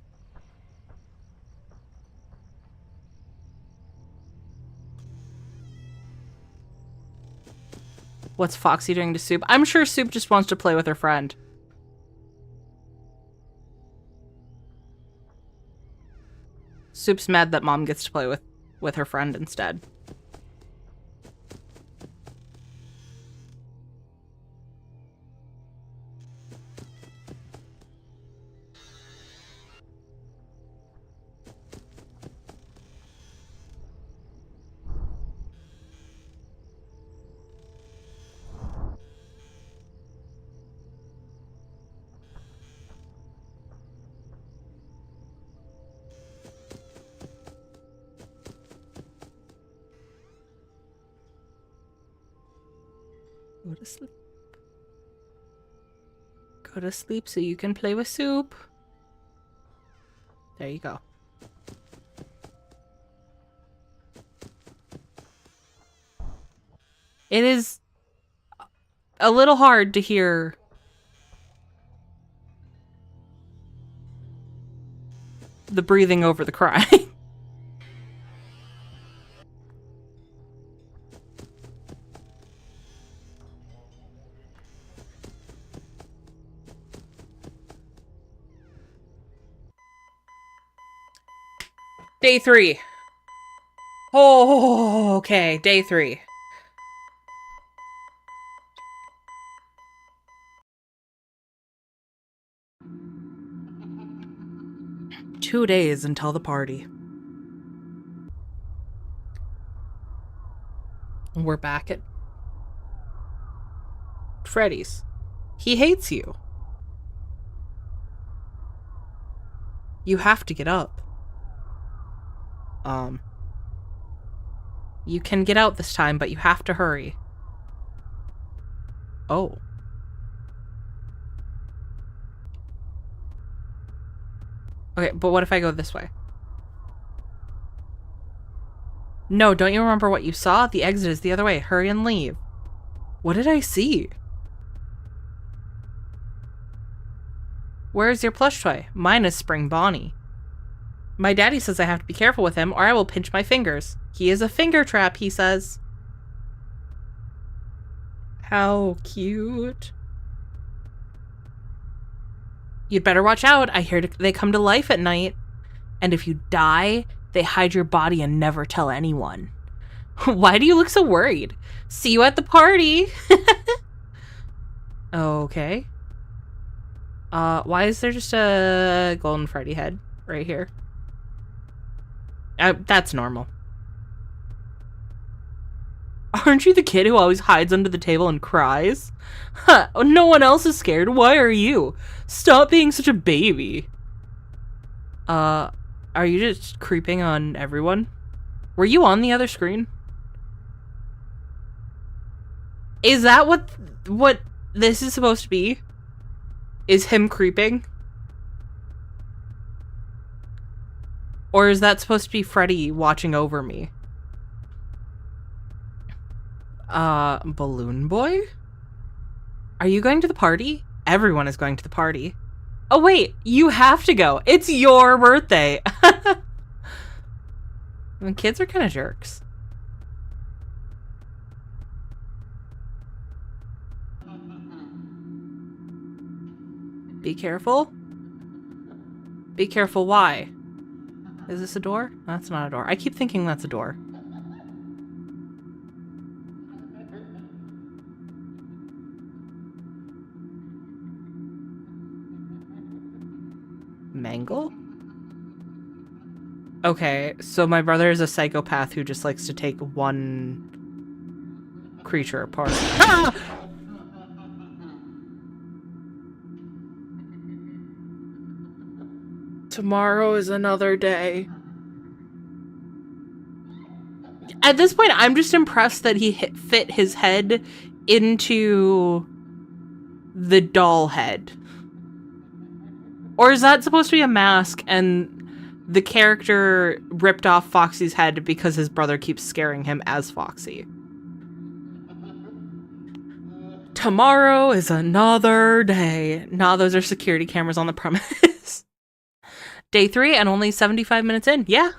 What's Foxy doing to Soup? I'm sure Soup just wants to play with her friend. Soup's mad that Mom gets to play with her friend instead. Go to sleep. Go to sleep so you can play with Soup. There you go. It is a little hard to hear the breathing over the crying. Day 3. Oh, okay. Day 3. Two days until the party. We're back at Freddy's. He hates you. You have to get up. You can get out this time, but you have to hurry. Oh. Okay, but what if I go this way? No, don't you remember what you saw? The exit is the other way. Hurry and leave. What did I see? Where's your plush toy? Mine is Spring Bonnie. My daddy says I have to be careful with him or I will pinch my fingers. He is a finger trap, he says. How cute. You'd better watch out. I hear they come to life at night. And if you die, they hide your body and never tell anyone. Why do you look so worried? See you at the party. Okay. Why is there just a golden Freddy head right here? That's normal. Aren't you the kid who always hides under the table and cries? Huh, no one else is scared. Why are you? Stop being such a baby. Are you just creeping on everyone? Were you on the other screen? Is that what this is supposed to be? Is him creeping? Or is that supposed to be Freddy watching over me? Balloon Boy? Are you going to the party? Everyone is going to the party. Oh wait, you have to go. It's your birthday. The kids are kind of jerks. Be careful. Be careful, why? Is this a door? That's not a door. I keep thinking that's a door. Mangle? Okay, so my brother is a psychopath who just likes to take one creature apart. Ah! Tomorrow is another day. At this point, I'm just impressed that he fit his head into the doll head. Or is that supposed to be a mask and the character ripped off Foxy's head because his brother keeps scaring him as Foxy? Tomorrow is another day. Nah, those are security cameras on the premise. Day 3 and only 75 minutes in. Yeah.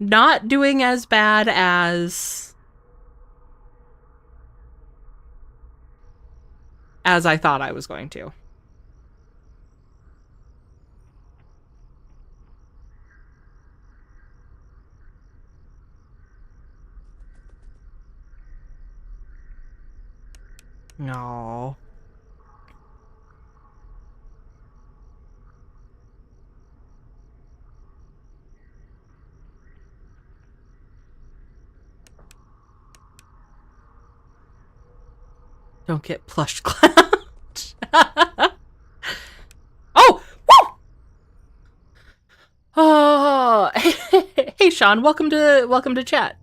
Not doing as bad as I thought I was going to. No. Don't get plush clown. Oh! Woo! Oh! Hey, Sean, welcome to chat.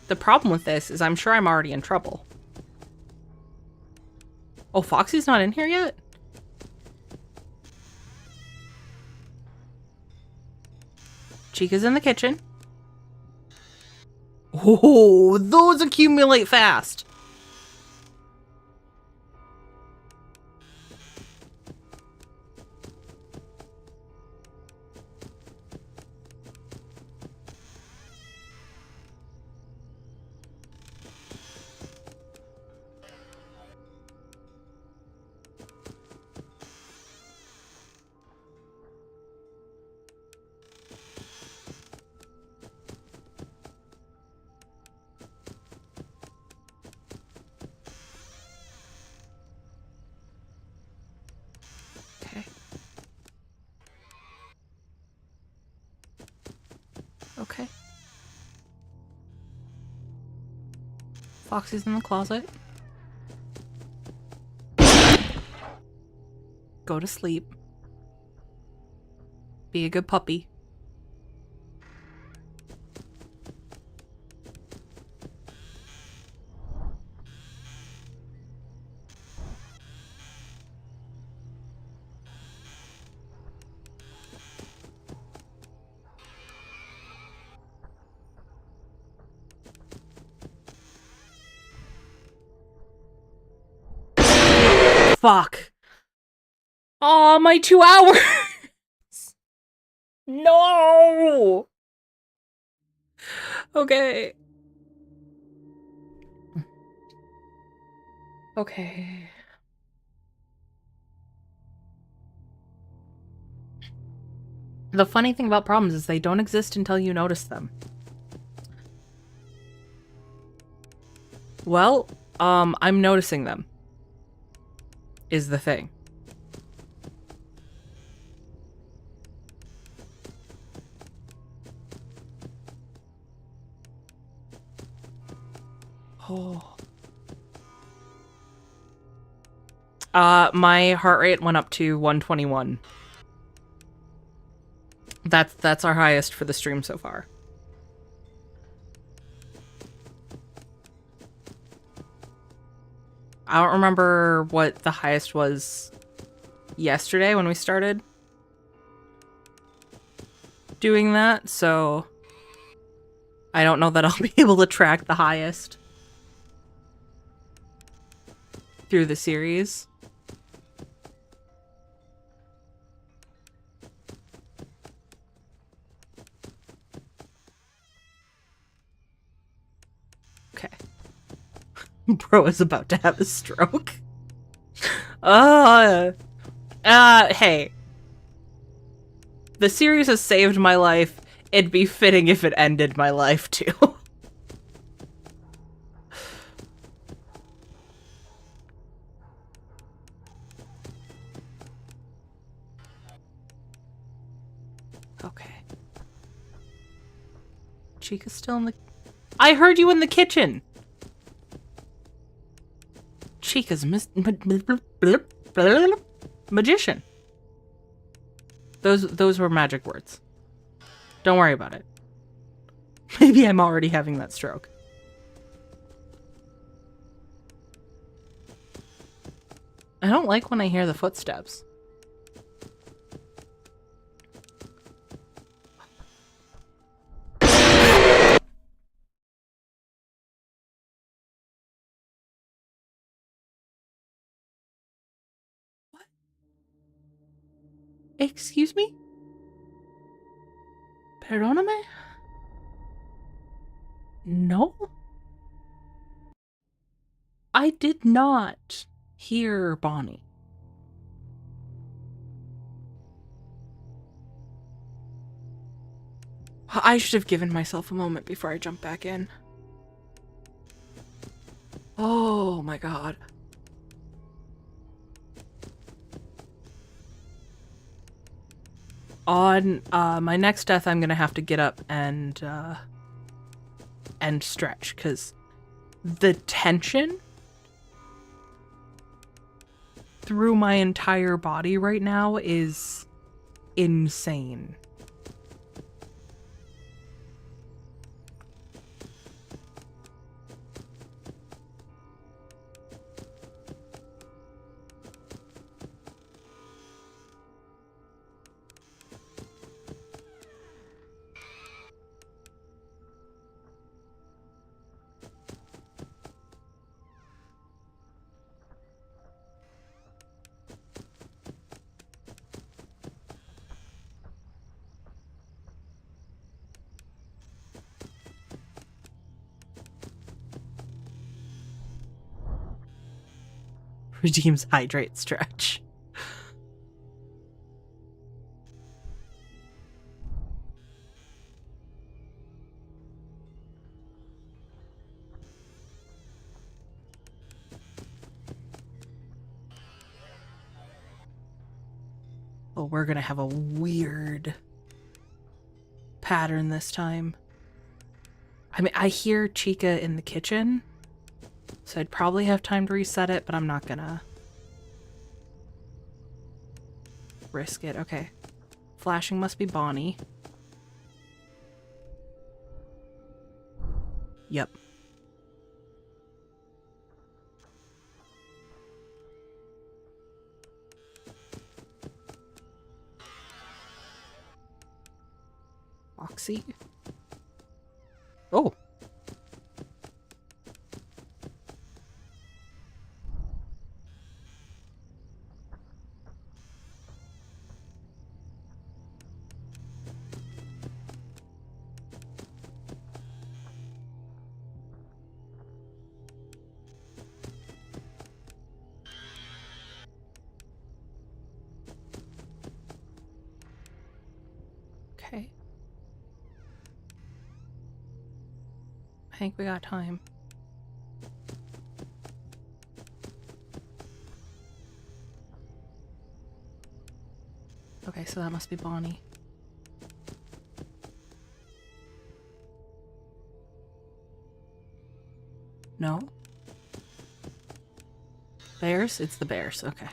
The problem with this is I'm sure I'm already in trouble. Oh, Foxy's not in here yet? Chica's in the kitchen. Oh, those accumulate fast. Okay. Foxy's in the closet. Go to sleep. Be a good puppy. Fuck. Aw, my 2 hours! No! Okay. Okay. The funny thing about problems is they don't exist until you notice them. Well, I'm noticing them. Is the thing. Oh. My heart rate went up to 121. That's our highest for the stream so far. I don't remember what the highest was yesterday when we started doing that, so I don't know that I'll be able to track the highest through the series. Okay. Bro is about to have a stroke. Hey. The series has saved my life. It'd be fitting if it ended my life, too. Okay. Chica's still in the... I heard you in the kitchen! Chica's magician. Those were magic words. Don't worry about it. Maybe I'm already having that stroke. I don't like when I hear the footsteps. What? Excuse me? Perdóname? No? I did not hear Bonnie. I should have given myself a moment before I jump back in. Oh my god. On my next death, I'm gonna have to get up and stretch, because the tension through my entire body right now is insane. redeems hydrate stretch. Well, we're gonna have a weird pattern this time. I mean, I hear Chica in the kitchen, so I'd probably have time to reset it, but I'm not gonna risk it. Okay. Flashing must be Bonnie. Yep. Foxy. Oh. Okay. I think we got time. Okay, so that must be Bonnie. No? Bears? It's the bears, okay.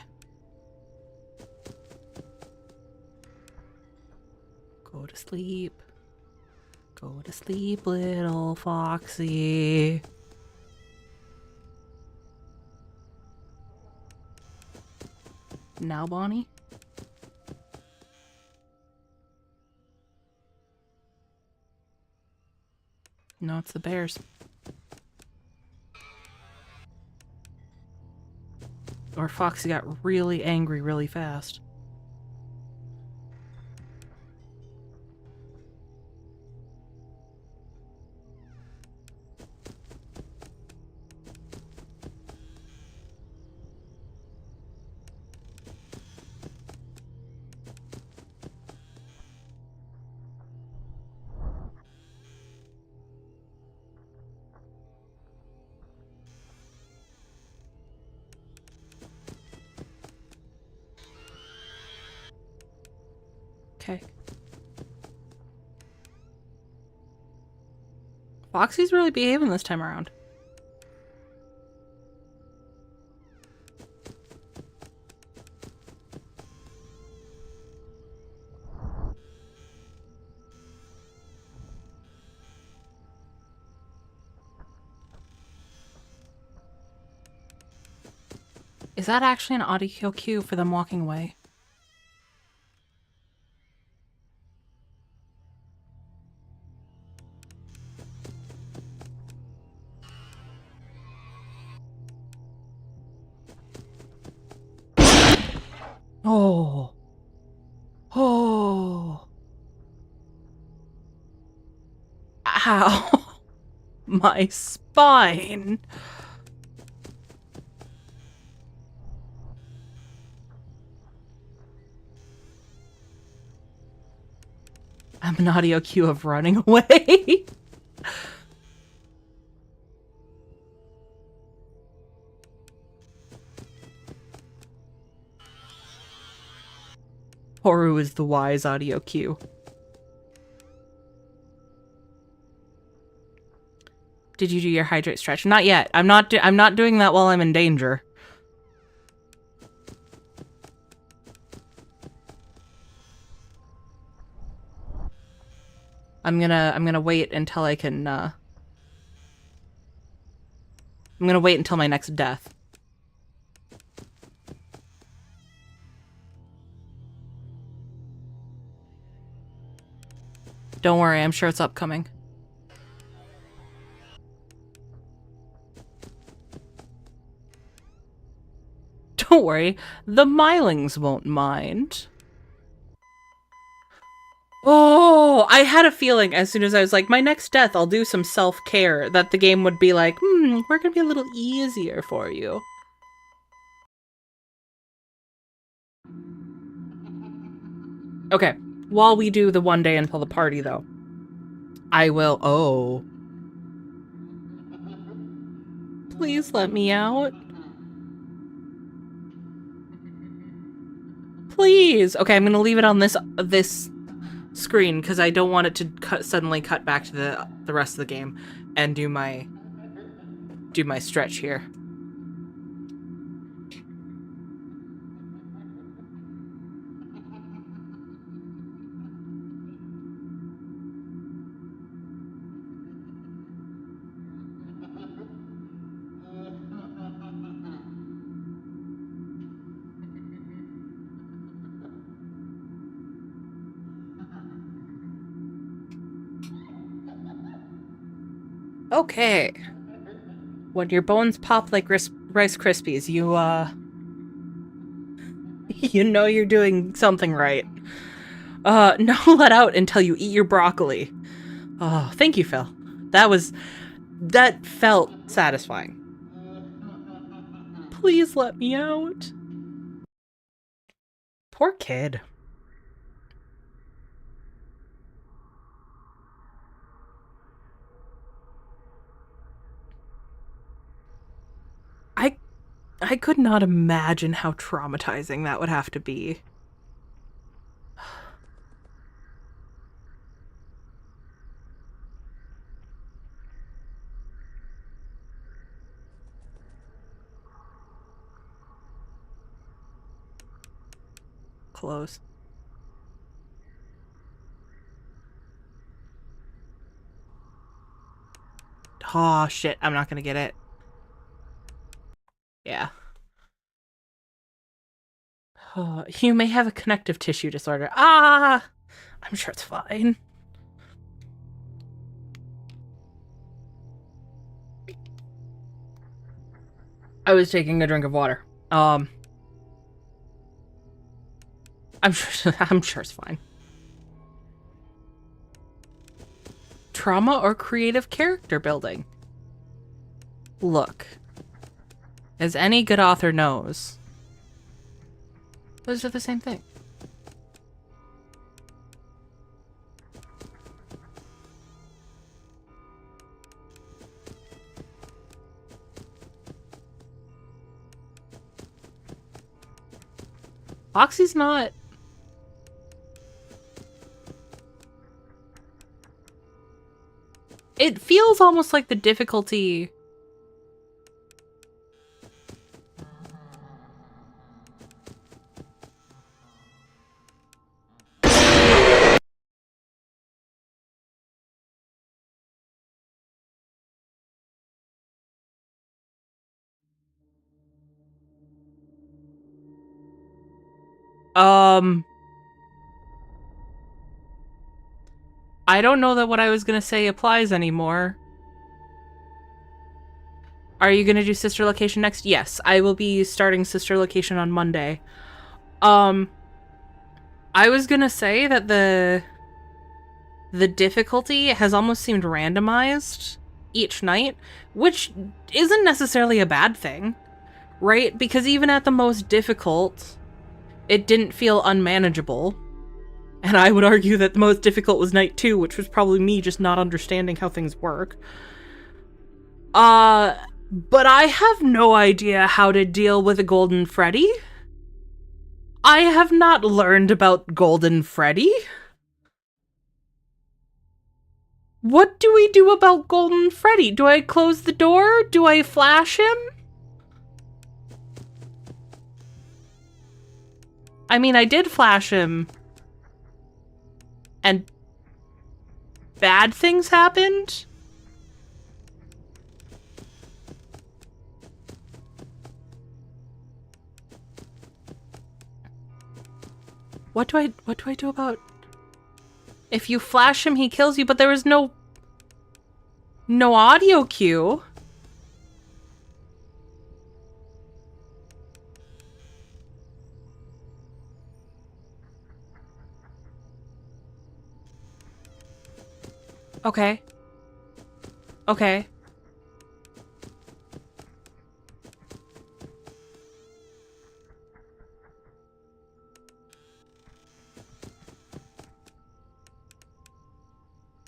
Go to sleep. Go to sleep, little Foxy. Now, Bonnie? No, it's the bears. Or Foxy got really angry really fast. Okay. Foxy's really behaving this time around. Is that actually an audio cue for them walking away? Oh. Oh. Ow. My spine. I'm an audio cue of running away. Horu is the wise audio cue. Did you do your hydrate stretch? Not yet. I'm not doing that while I'm in danger. I'm gonna wait until I can I'm gonna wait until my next death. Don't worry, I'm sure it's upcoming. Don't worry, the Mylings won't mind. Oh, I had a feeling as soon as I was like, my next death, I'll do some self-care, that the game would be like, we're gonna be a little easier for you. Okay. While we do the one day until the party, though, I will... Oh. Please let me out. Please. Okay, I'm gonna leave it on this screen because I don't want it to suddenly cut back to the rest of the game and do my stretch here. Okay. When your bones pop like Rice Krispies, you you know you're doing something right. No let out until you eat your broccoli. Oh, thank you, Phil. That felt satisfying. Please let me out. Poor kid. I could not imagine how traumatizing that would have to be. Close. Oh, shit. I'm not gonna get it. Yeah. Oh, you may have a connective tissue disorder. Ah! I'm sure it's fine. I was taking a drink of water. I'm sure it's fine. Trauma or creative character building? Look, as any good author knows, those are the same thing. Oxy's not... It feels almost like the difficulty... I don't know that what I was gonna say applies anymore. Are you gonna do Sister Location next? Yes, I will be starting Sister Location on Monday. I was gonna say that the difficulty has almost seemed randomized each night, which isn't necessarily a bad thing, right? Because even at the most difficult, it didn't feel unmanageable. And I would argue that the most difficult was night 2, which was probably me just not understanding how things work. But I have no idea how to deal with a Golden Freddy. I have not learned about Golden Freddy. What do we do about Golden Freddy? Do I close the door? Do I flash him? I mean, I did flash him. And bad things happened? What do I do about... If you flash him, he kills you, but there was no audio cue. Okay. Okay.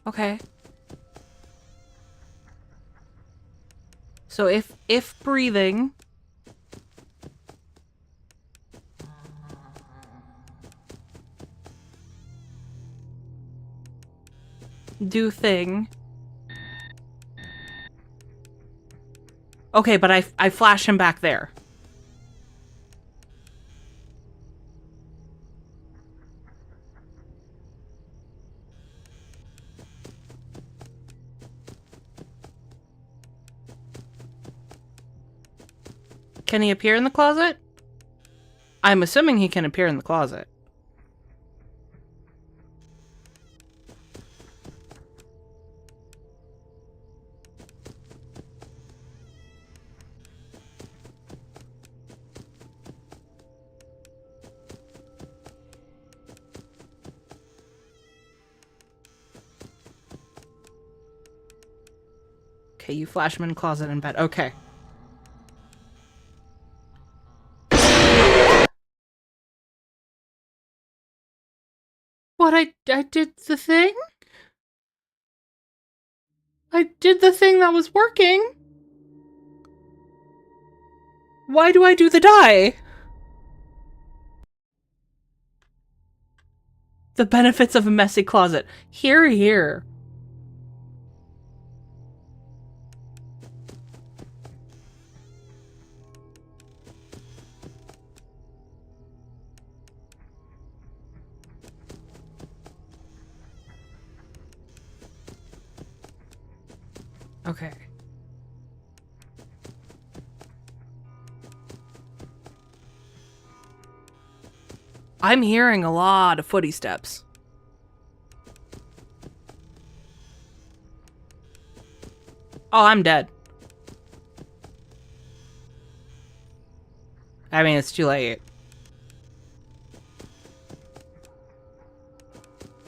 Okay. So if breathing... Do thing. Okay, but I flash him back there. Can he appear in the closet? I'm assuming he can appear in the closet. Okay, you flash him in the closet and bed. Okay. What, I did the thing? I did the thing that was working. Why do I do the die? The benefits of a messy closet. Here, here. Okay. I'm hearing a lot of footy steps. Oh, I'm dead. I mean, it's too late.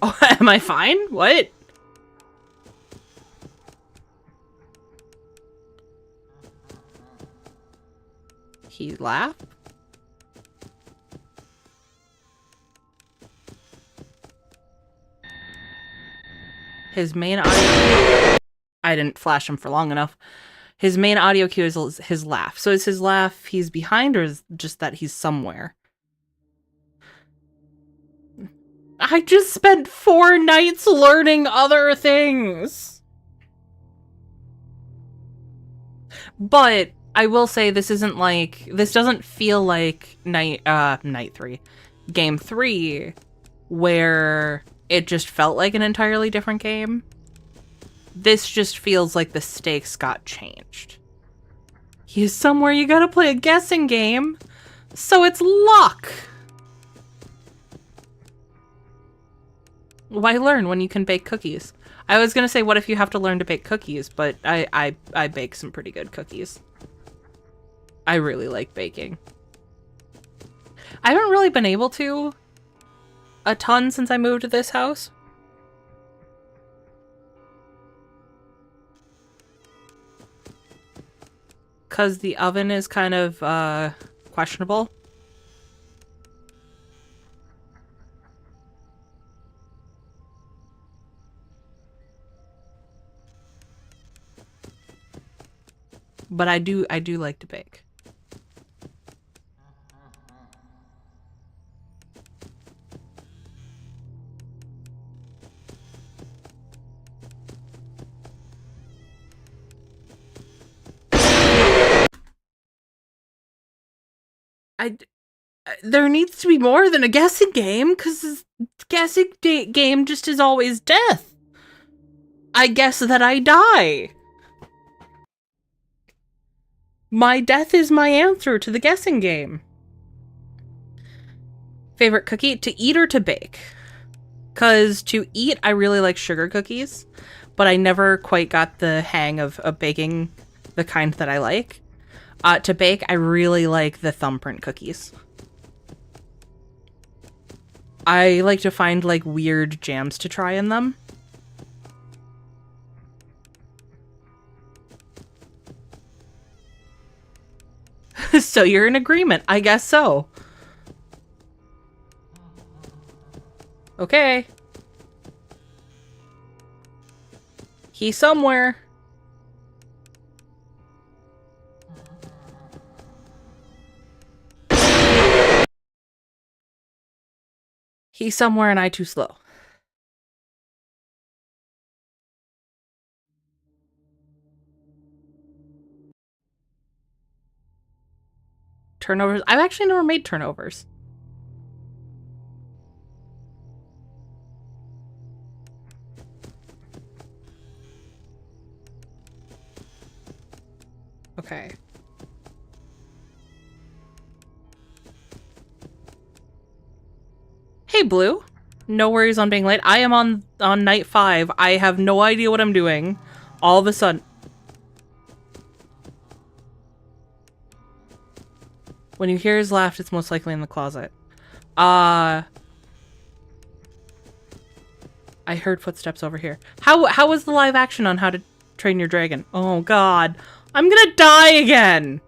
Oh, am I fine? What? He laughed? His main audio... I didn't flash him for long enough. His main audio cue is his laugh. So is his laugh he's behind, or is just that he's somewhere? I just spent 4 nights learning other things! But I will say this isn't like... This doesn't feel like Game 3, where it just felt like an entirely different game. This just feels like the stakes got changed. He's somewhere you gotta play a guessing game, so it's luck! Why learn when you can bake cookies? I was gonna say, what if you have to learn to bake cookies, but I bake some pretty good cookies. I really like baking. I haven't really been able to a ton since I moved to this house. Because the oven is kind of questionable. But I do like to bake. There needs to be more than a guessing game, because this guessing game just is always death. I guess that I die. My death is my answer to the guessing game. Favorite cookie? To eat or to bake? Because to eat, I really like sugar cookies, but I never quite got the hang of baking the kind that I like. To bake, I really like the thumbprint cookies. I like to find, like, weird jams to try in them. So you're in agreement. I guess so. Okay. He's somewhere. He's somewhere and I too slow. Turnovers. I've actually never made turnovers. Okay. Hey, Blue. No worries on being late. I am on night 5. I have no idea what I'm doing. All of a sudden. When you hear his laugh, it's most likely in the closet. I heard footsteps over here. How was the live action on How to Train Your Dragon? Oh, God. I'm gonna die again!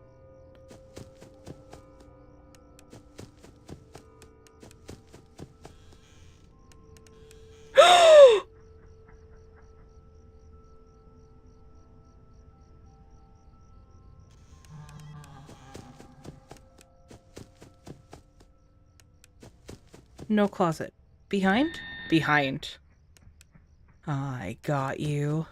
No closet. Behind? Behind. I got you.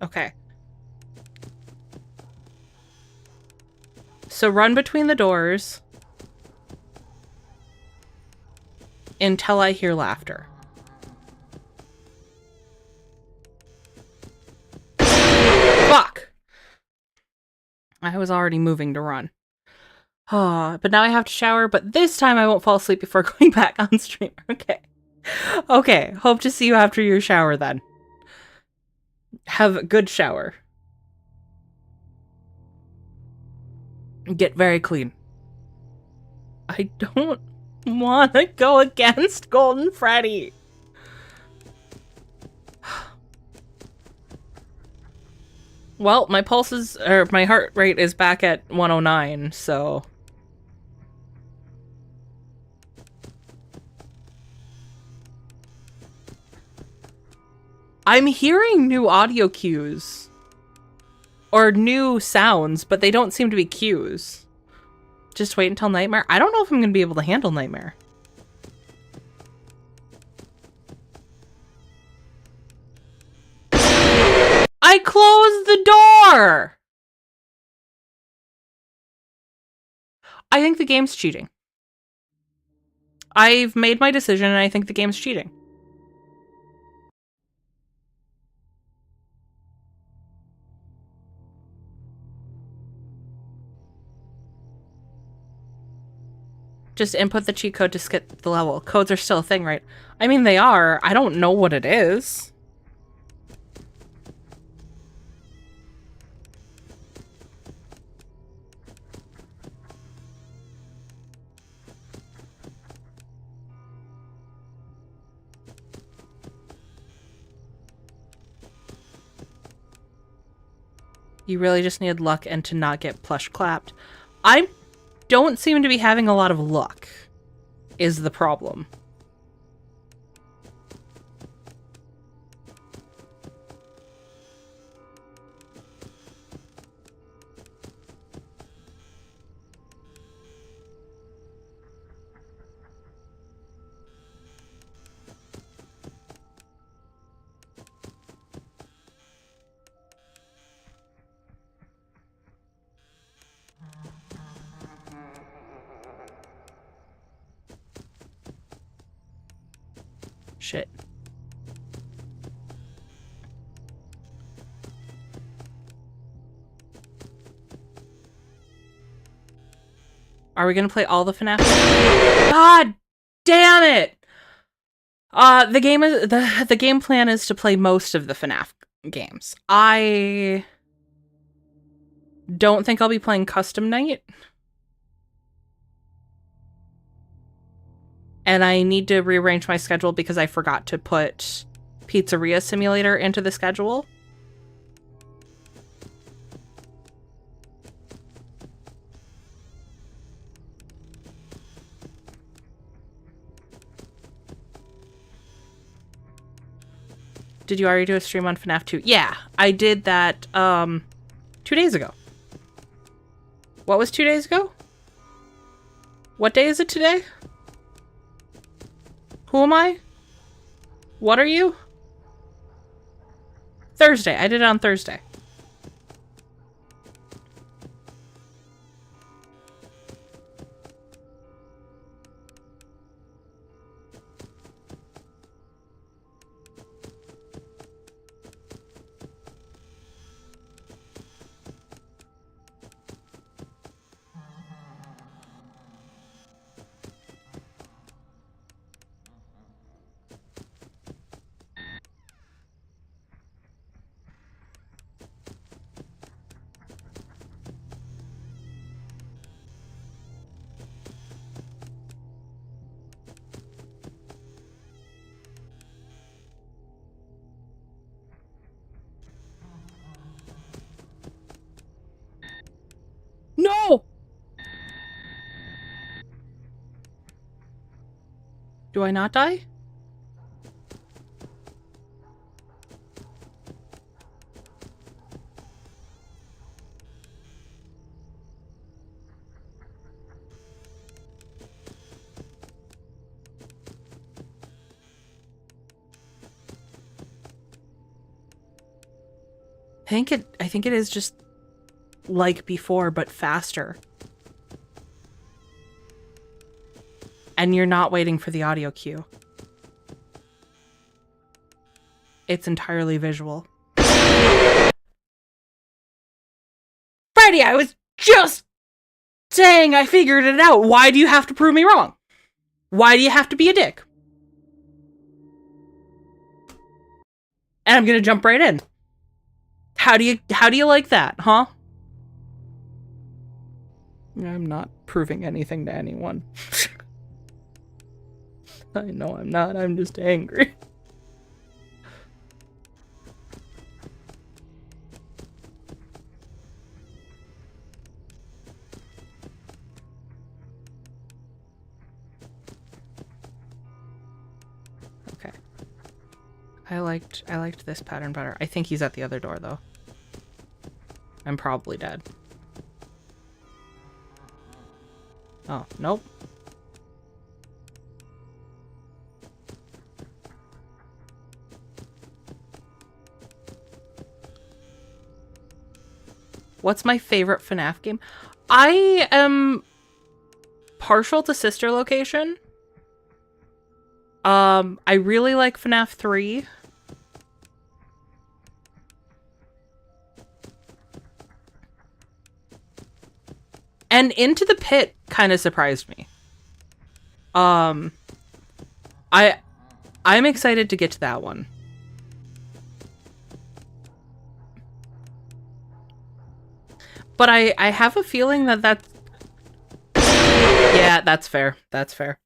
Okay. So run between the doors until I hear laughter. Fuck! I was already moving to run. But now I have to shower, but this time I won't fall asleep before going back on stream. Okay. Okay, hope to see you after your shower then. Have a good shower. Get very clean. I don't want to go against Golden Freddy. Well, my pulses, or my heart rate is back at 109, so... I'm hearing new audio cues. Or new sounds, but they don't seem to be cues. Just wait until Nightmare? I don't know if I'm going to be able to handle Nightmare. I closed the door! I think the game's cheating. I've made my decision and I think the game's cheating. Just input the cheat code to skip the level. Codes are still a thing, right? I mean, they are. I don't know what it is. You really just need luck and to not get plush clapped. I don't seem to be having a lot of luck, is the problem. Shit. Are we gonna play all the FNAF? God damn it! The game plan is to play most of the FNAF games. I don't think I'll be playing Custom Night. And I need to rearrange my schedule because I forgot to put Pizzeria Simulator into the schedule. Did you already do a stream on FNAF 2? Yeah, I did that 2 days ago. What was 2 days ago? What day is it today? Who am I? What are you? Thursday. I did it on Thursday. No! Do I not die? I think it is just like before, but faster. And you're not waiting for the audio cue. It's entirely visual. Freddy, I was just saying I figured it out. Why do you have to prove me wrong? Why do you have to be a dick? And I'm gonna jump right in. How do you like that, huh? I'm not proving anything to anyone. I know I'm not. I'm just angry. Okay. I liked this pattern better. I think he's at the other door though. I'm probably dead. Oh, nope. What's my favorite FNAF game? I am partial to Sister Location. I really like FNAF 3. And Into the Pit kind of surprised me. I'm excited to get to that one. But I have a feeling that that's... Yeah, that's fair. That's fair.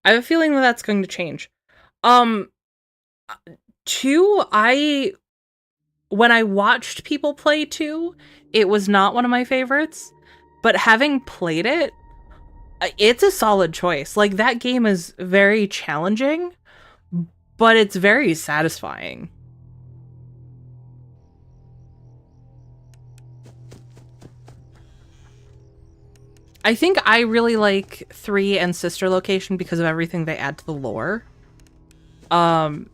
I have a feeling that that's going to change. 2, when I watched people play 2, it was not one of my favorites. But having played it, it's a solid choice. Like, that game is very challenging, but it's very satisfying. I think I really like 3 and Sister Location because of everything they add to the lore. And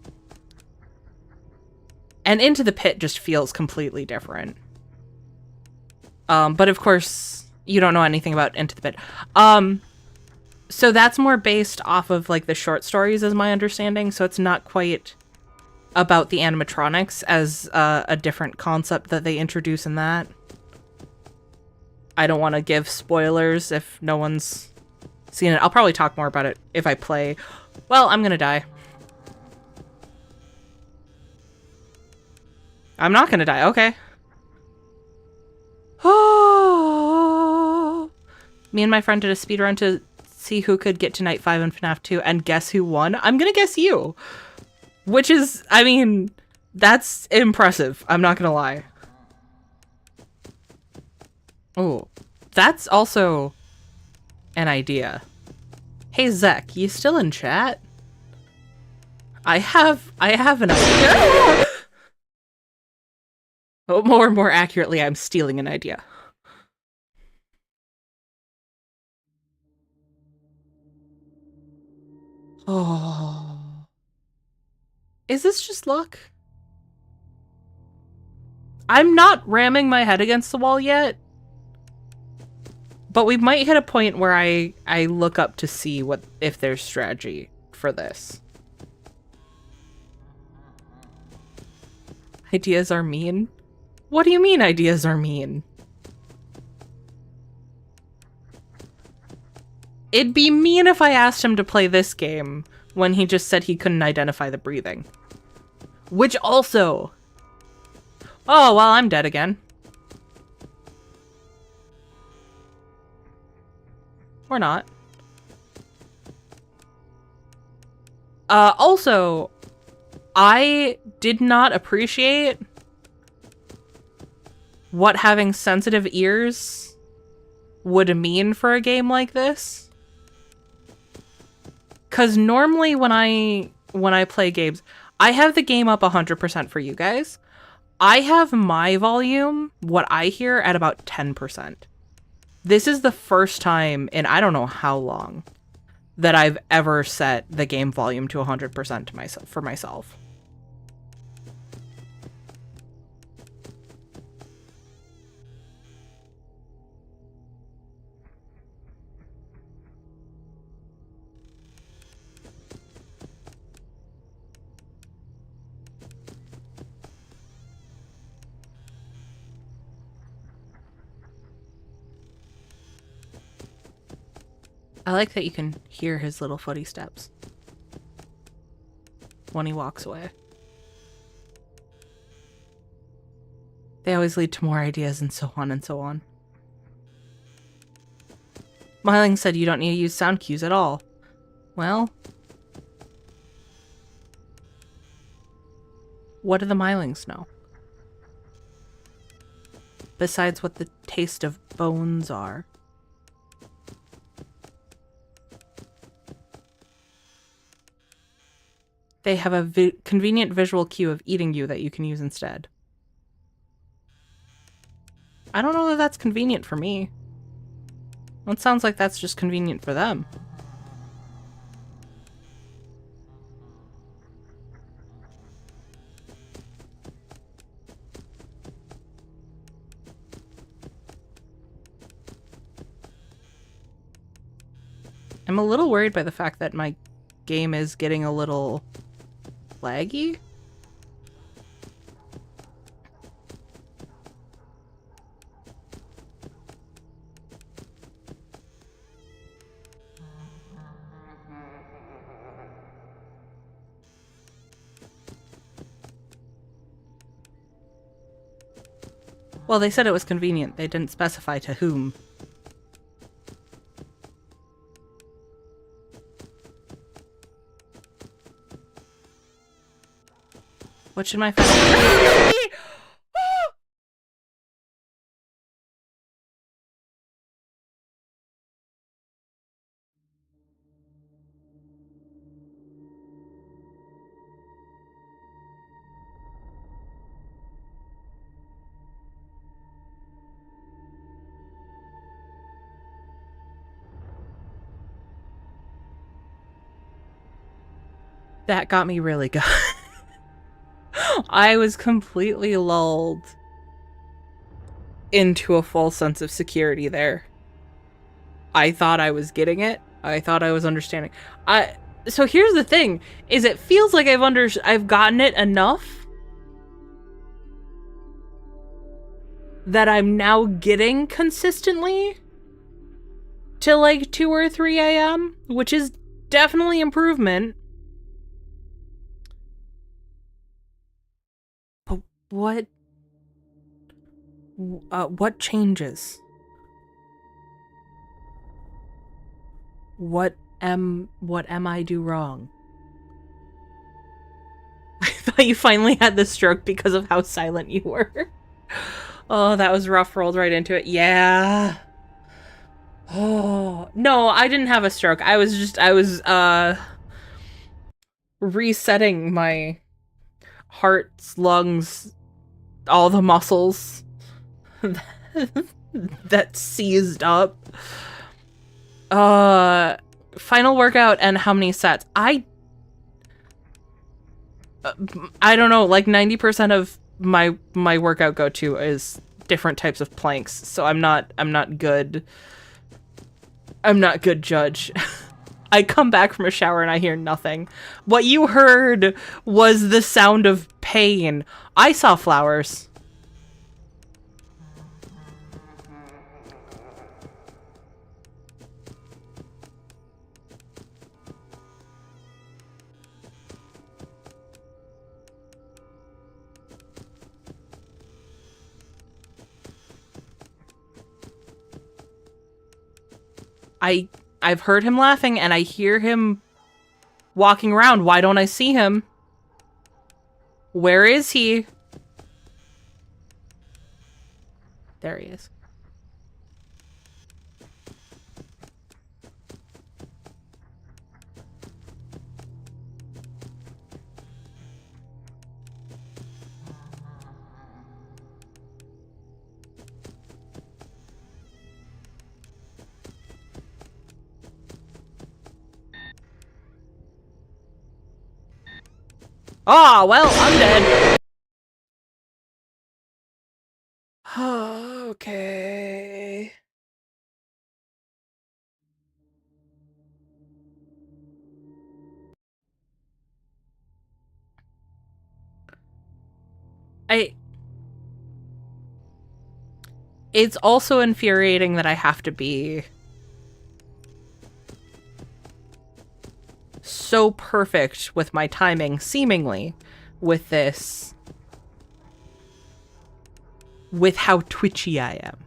Into the Pit just feels completely different. But of course, you don't know anything about Into the Pit. So that's more based off of like the short stories is my understanding. So it's not quite about the animatronics as a different concept that they introduce in that. I don't want to give spoilers if no one's seen it. I'll probably talk more about it if I play. Well, I'm gonna die. I'm not gonna die. Okay. Me and my friend did a speedrun to see who could get to night 5 in FNAF 2 and guess who won. I'm gonna guess you. Which is, I mean, that's impressive. I'm not gonna lie. Oh, that's also an idea. Hey, Zek, you still in chat? I have an idea. Oh, more accurately, I'm stealing an idea. Oh. Is this just luck? I'm not ramming my head against the wall yet. But we might hit a point where I look up to see if there's strategy for this. Ideas are mean? What do you mean ideas are mean? It'd be mean if I asked him to play this game when he just said he couldn't identify the breathing. Which also... Oh, well, I'm dead again. Or not. Also, I did not appreciate what having sensitive ears would mean for a game like this. 'Cause normally when I play games, I have the game up 100% for you guys. I have my volume, what I hear, at about 10%. This is the first time in I don't know how long that I've ever set the game volume to 100% to myself for myself. I like that you can hear his little footy steps when he walks away. They always lead to more ideas and so on and so on. Myling said you don't need to use sound cues at all. Well, what do the Mylings know? Besides what the taste of bones are. They have a convenient visual cue of eating you that you can use instead. I don't know that that's convenient for me. Well, it sounds like that's just convenient for them. I'm a little worried by the fact that my game is getting a little laggy. Well, they said it was convenient. They didn't specify to whom. What should my family... That got me really good. I was completely lulled into a false sense of security there. I thought I was getting it. I thought I was understanding. So here's the thing, is it feels like I've gotten it enough that I'm now getting consistently to like 2 or 3 a.m., which is definitely improvement. But what changes? What am I do wrong? I thought you finally had the stroke because of how silent you were. Oh, that was rough. Rolled right into it. Yeah. Oh, no, I didn't have a stroke. I was resetting my heart's lungs, all the muscles that seized up. Final workout and how many sets? I don't know, like 90% of my workout go-to is different types of planks, so I'm not good judge. I come back from a shower and I hear nothing. What you heard was the sound of pain. I saw flowers. I've heard him laughing and I hear him walking around. Why don't I see him? Where is he? There he is. Ah, well, I'm dead. Okay. It's also infuriating that I have to be so perfect with my timing, seemingly, with this. With how twitchy I am.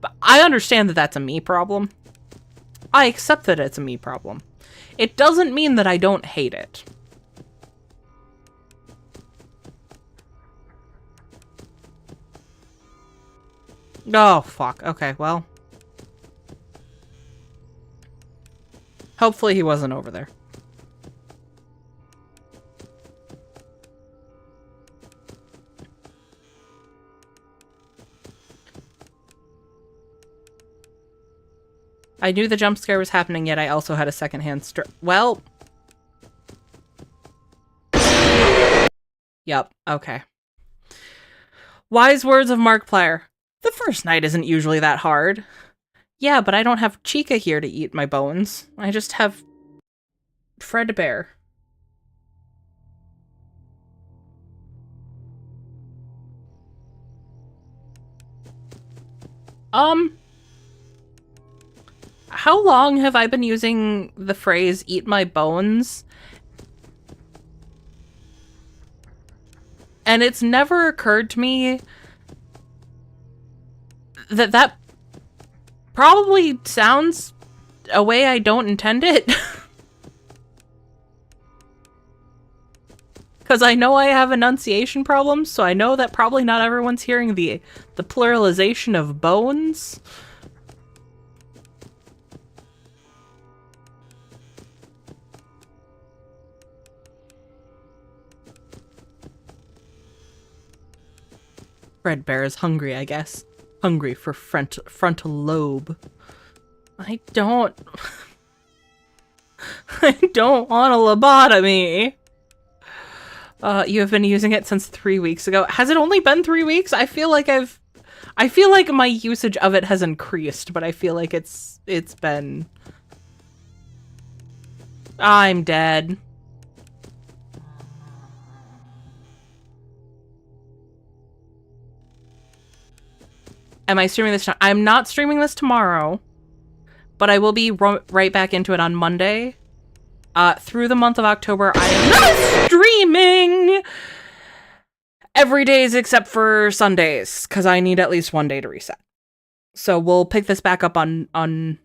But I understand that that's a me problem. I accept that it's a me problem. It doesn't mean that I don't hate it. Oh, fuck. Okay, well. Hopefully he wasn't over there. I knew the jump scare was happening, yet I also had a secondhand well. Yep, okay. Wise words of Markiplier. The first night isn't usually that hard. Yeah, but I don't have Chica here to eat my bones. I just have Fred Bear. How long have I been using the phrase eat my bones? And it's never occurred to me that that probably sounds a way I don't intend it. Because I know I have enunciation problems, so I know that probably not everyone's hearing the pluralization of bones. Fred Bear is hungry, I guess. Hungry for frontal lobe. I don't want a lobotomy. You have been using it since 3 weeks ago. Has it only been 3 weeks? I feel like my usage of it has increased, but I feel like it's been... I'm dead. Am I streaming this? I'm not streaming this tomorrow, but I will be right back into it on Monday. Through the month of October, I am not streaming every days except for Sundays, because I need at least one day to reset. So we'll pick this back up on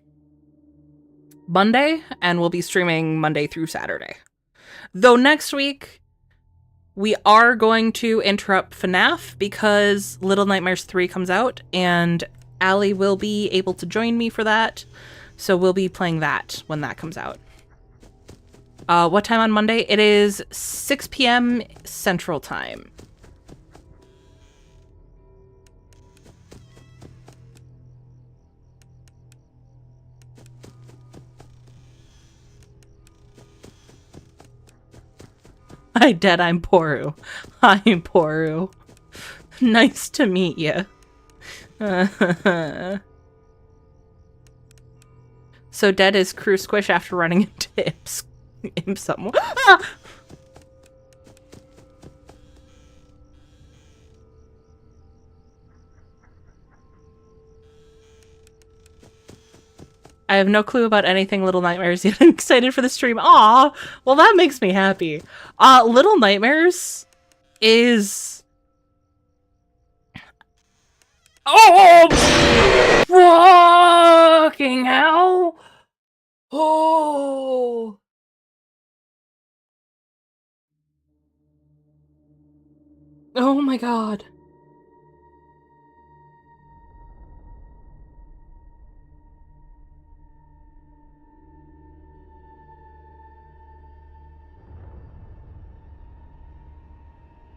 Monday, and we'll be streaming Monday through Saturday. Though next week, we are going to interrupt FNAF because Little Nightmares 3 comes out, and Allie will be able to join me for that. So we'll be playing that when that comes out. What time on Monday? It is 6 p.m. Central Time. Hi, Dad. I'm Poru. I'm Poru. Nice to meet you. So Dead is Crew Squish after running into him somewhere. I have no clue about anything Little Nightmares yet. I'm excited for the stream. Aw, well that makes me happy. Little Nightmares is... Oh! Fucking hell! Oh! Oh my god.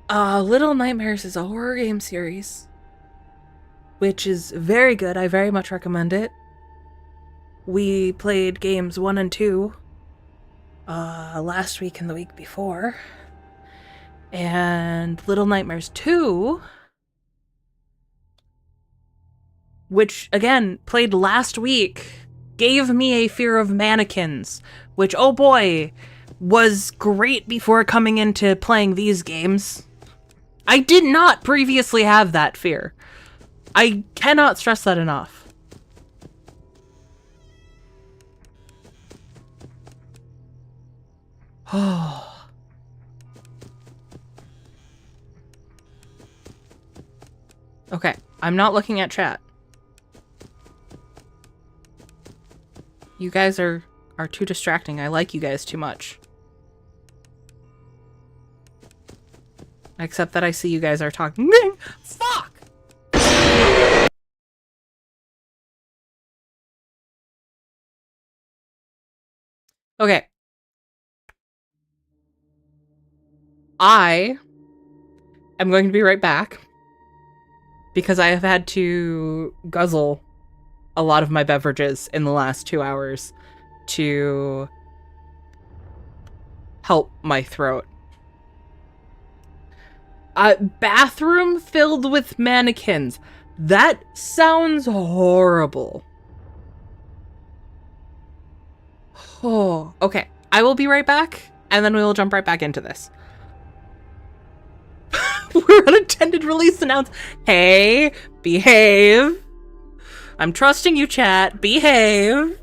Little Nightmares is a horror game series, which is very good. I very much recommend it. We played games 1 and 2 last week and the week before. And Little Nightmares 2, which, again, played last week, gave me a fear of mannequins, which, oh boy, was great before coming into playing these games. I did not previously have that fear. I cannot stress that enough. Oh. Okay, I'm not looking at chat. You guys are too distracting. I like you guys too much. Except that I see you guys are talking. Fuck! Okay. I am going to be right back because I have had to guzzle a lot of my beverages in the last 2 hours to help my throat. A bathroom filled with mannequins. That sounds horrible. Oh, okay. I will be right back, and then we will jump right back into this. We're unattended release announced. Hey, behave. I'm trusting you, chat. Behave.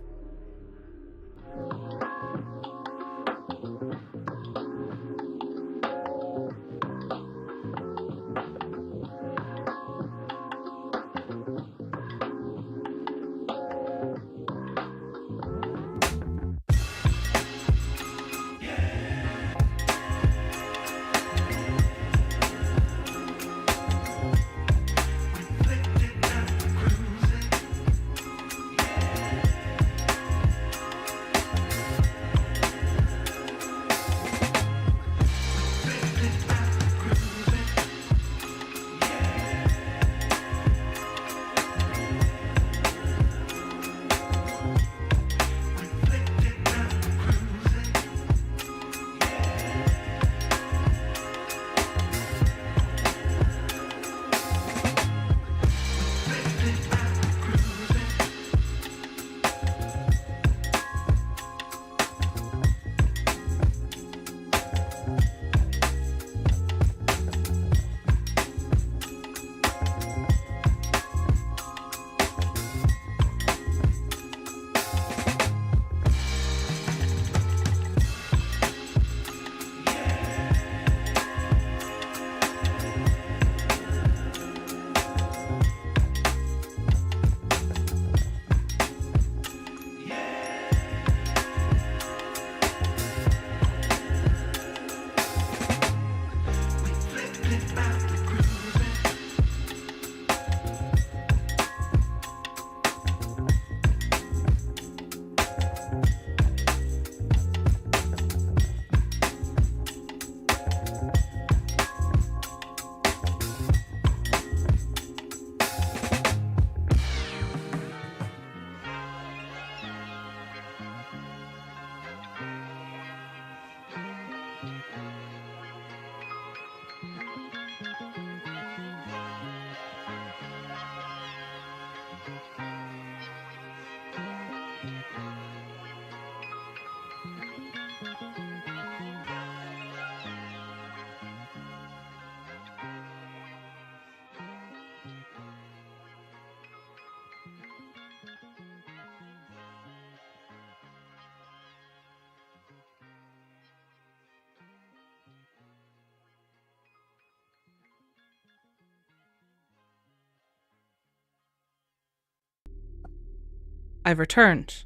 I've returned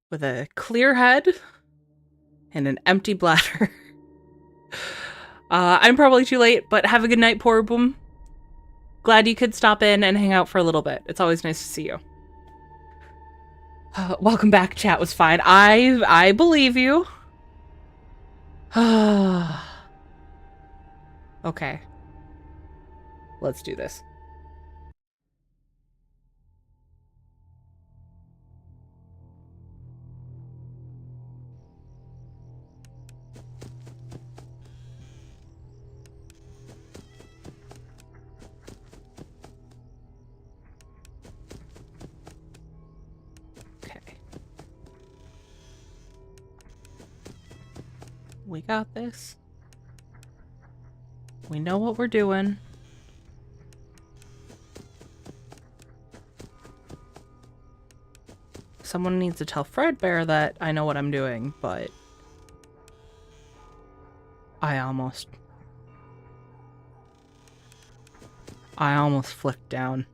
with a clear head and an empty bladder. I'm probably too late, but have a good night, Poor Boom. Glad you could stop in and hang out for a little bit. It's always nice to see you. Welcome back. Chat was fine. I believe you. Okay. Let's do this. Okay. We got this. We know what we're doing. Someone needs to tell Fredbear that I know what I'm doing, but I almost flicked down.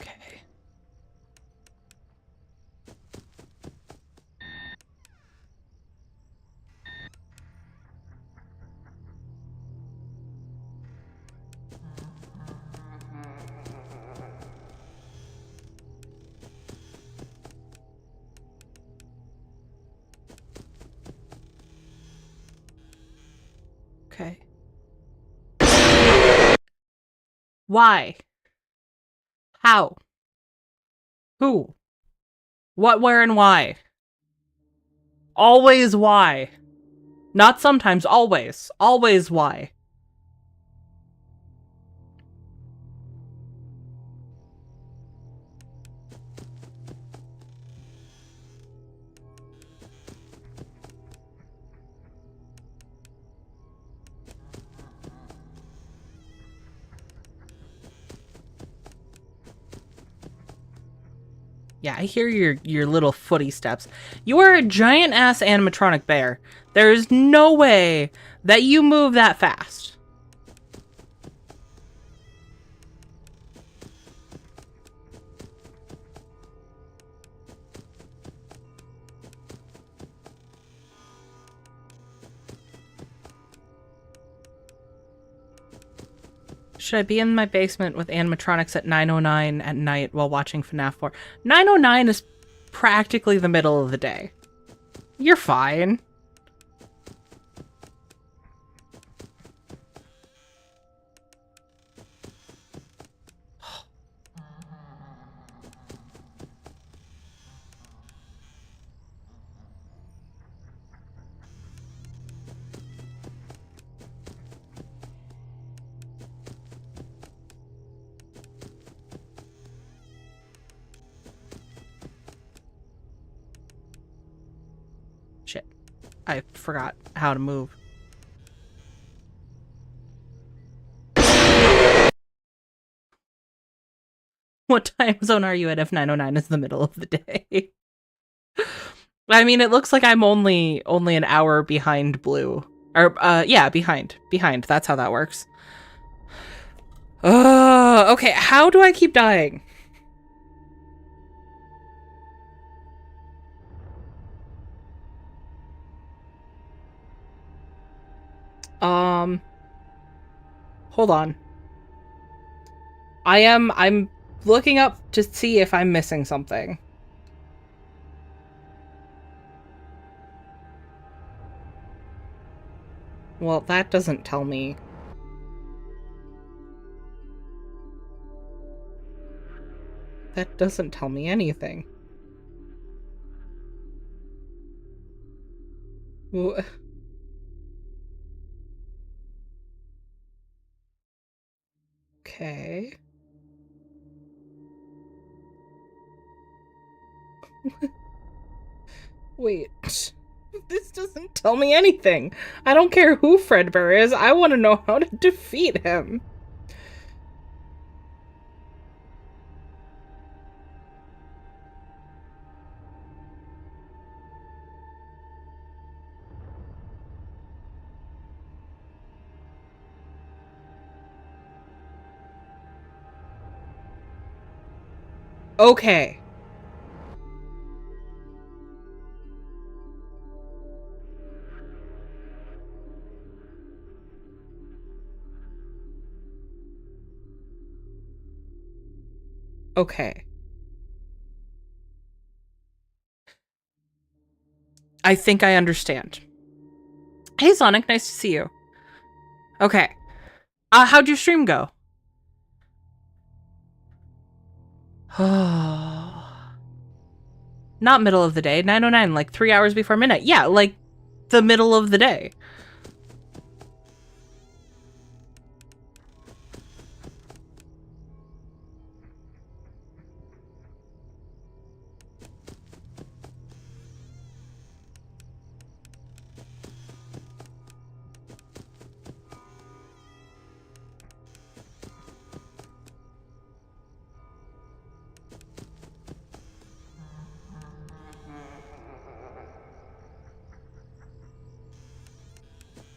Okay. Okay. Why? How? Who? What, where, and why? Always why? Not sometimes, always. Always why? Yeah, I hear your little footy steps. You are a giant-ass animatronic bear. There's no way that you move that fast. Should I be in my basement with animatronics at 9:09 at night while watching FNAF 4? 9:09 is practically the middle of the day. You're fine. Shit. I forgot how to move. What time zone are you at if 9:09 is the middle of the day? I mean, it looks like I'm only an hour behind Blue. Or, yeah, behind. Behind. That's how that works. Okay, how do I keep dying? Hold on. I'm looking up to see if I'm missing something. Well, that doesn't tell me. That doesn't tell me anything. Okay. Wait. This doesn't tell me anything. I don't care who Fredbear is. I want to know how to defeat him. Okay. Okay. I think I understand. Hey, Sonic, nice to see you. Okay. How'd your stream go? Not middle of the day, 9:09, like 3 hours before midnight. Yeah, like the middle of the day.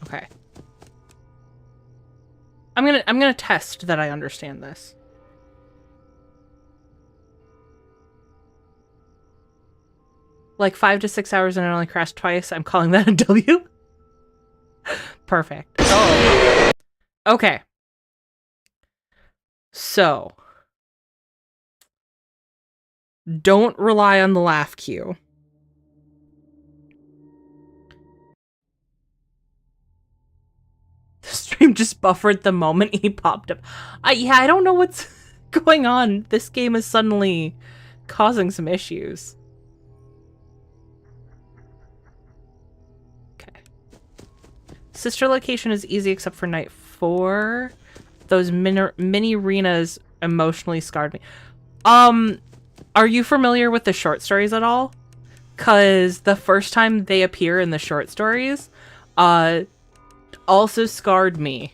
Okay. I'm gonna test that I understand this. Like 5 to 6 hours and it only crashed twice. I'm calling that a W. Perfect. Oh. Okay. So. Don't rely on the laugh cue. The stream just buffered the moment he popped up. Yeah, I don't know what's going on. This game is suddenly causing some issues. Okay. Sister location is easy except for night 4. Those mini arenas emotionally scarred me. Are you familiar with the short stories at all? Cause the first time they appear in the short stories, also scarred me.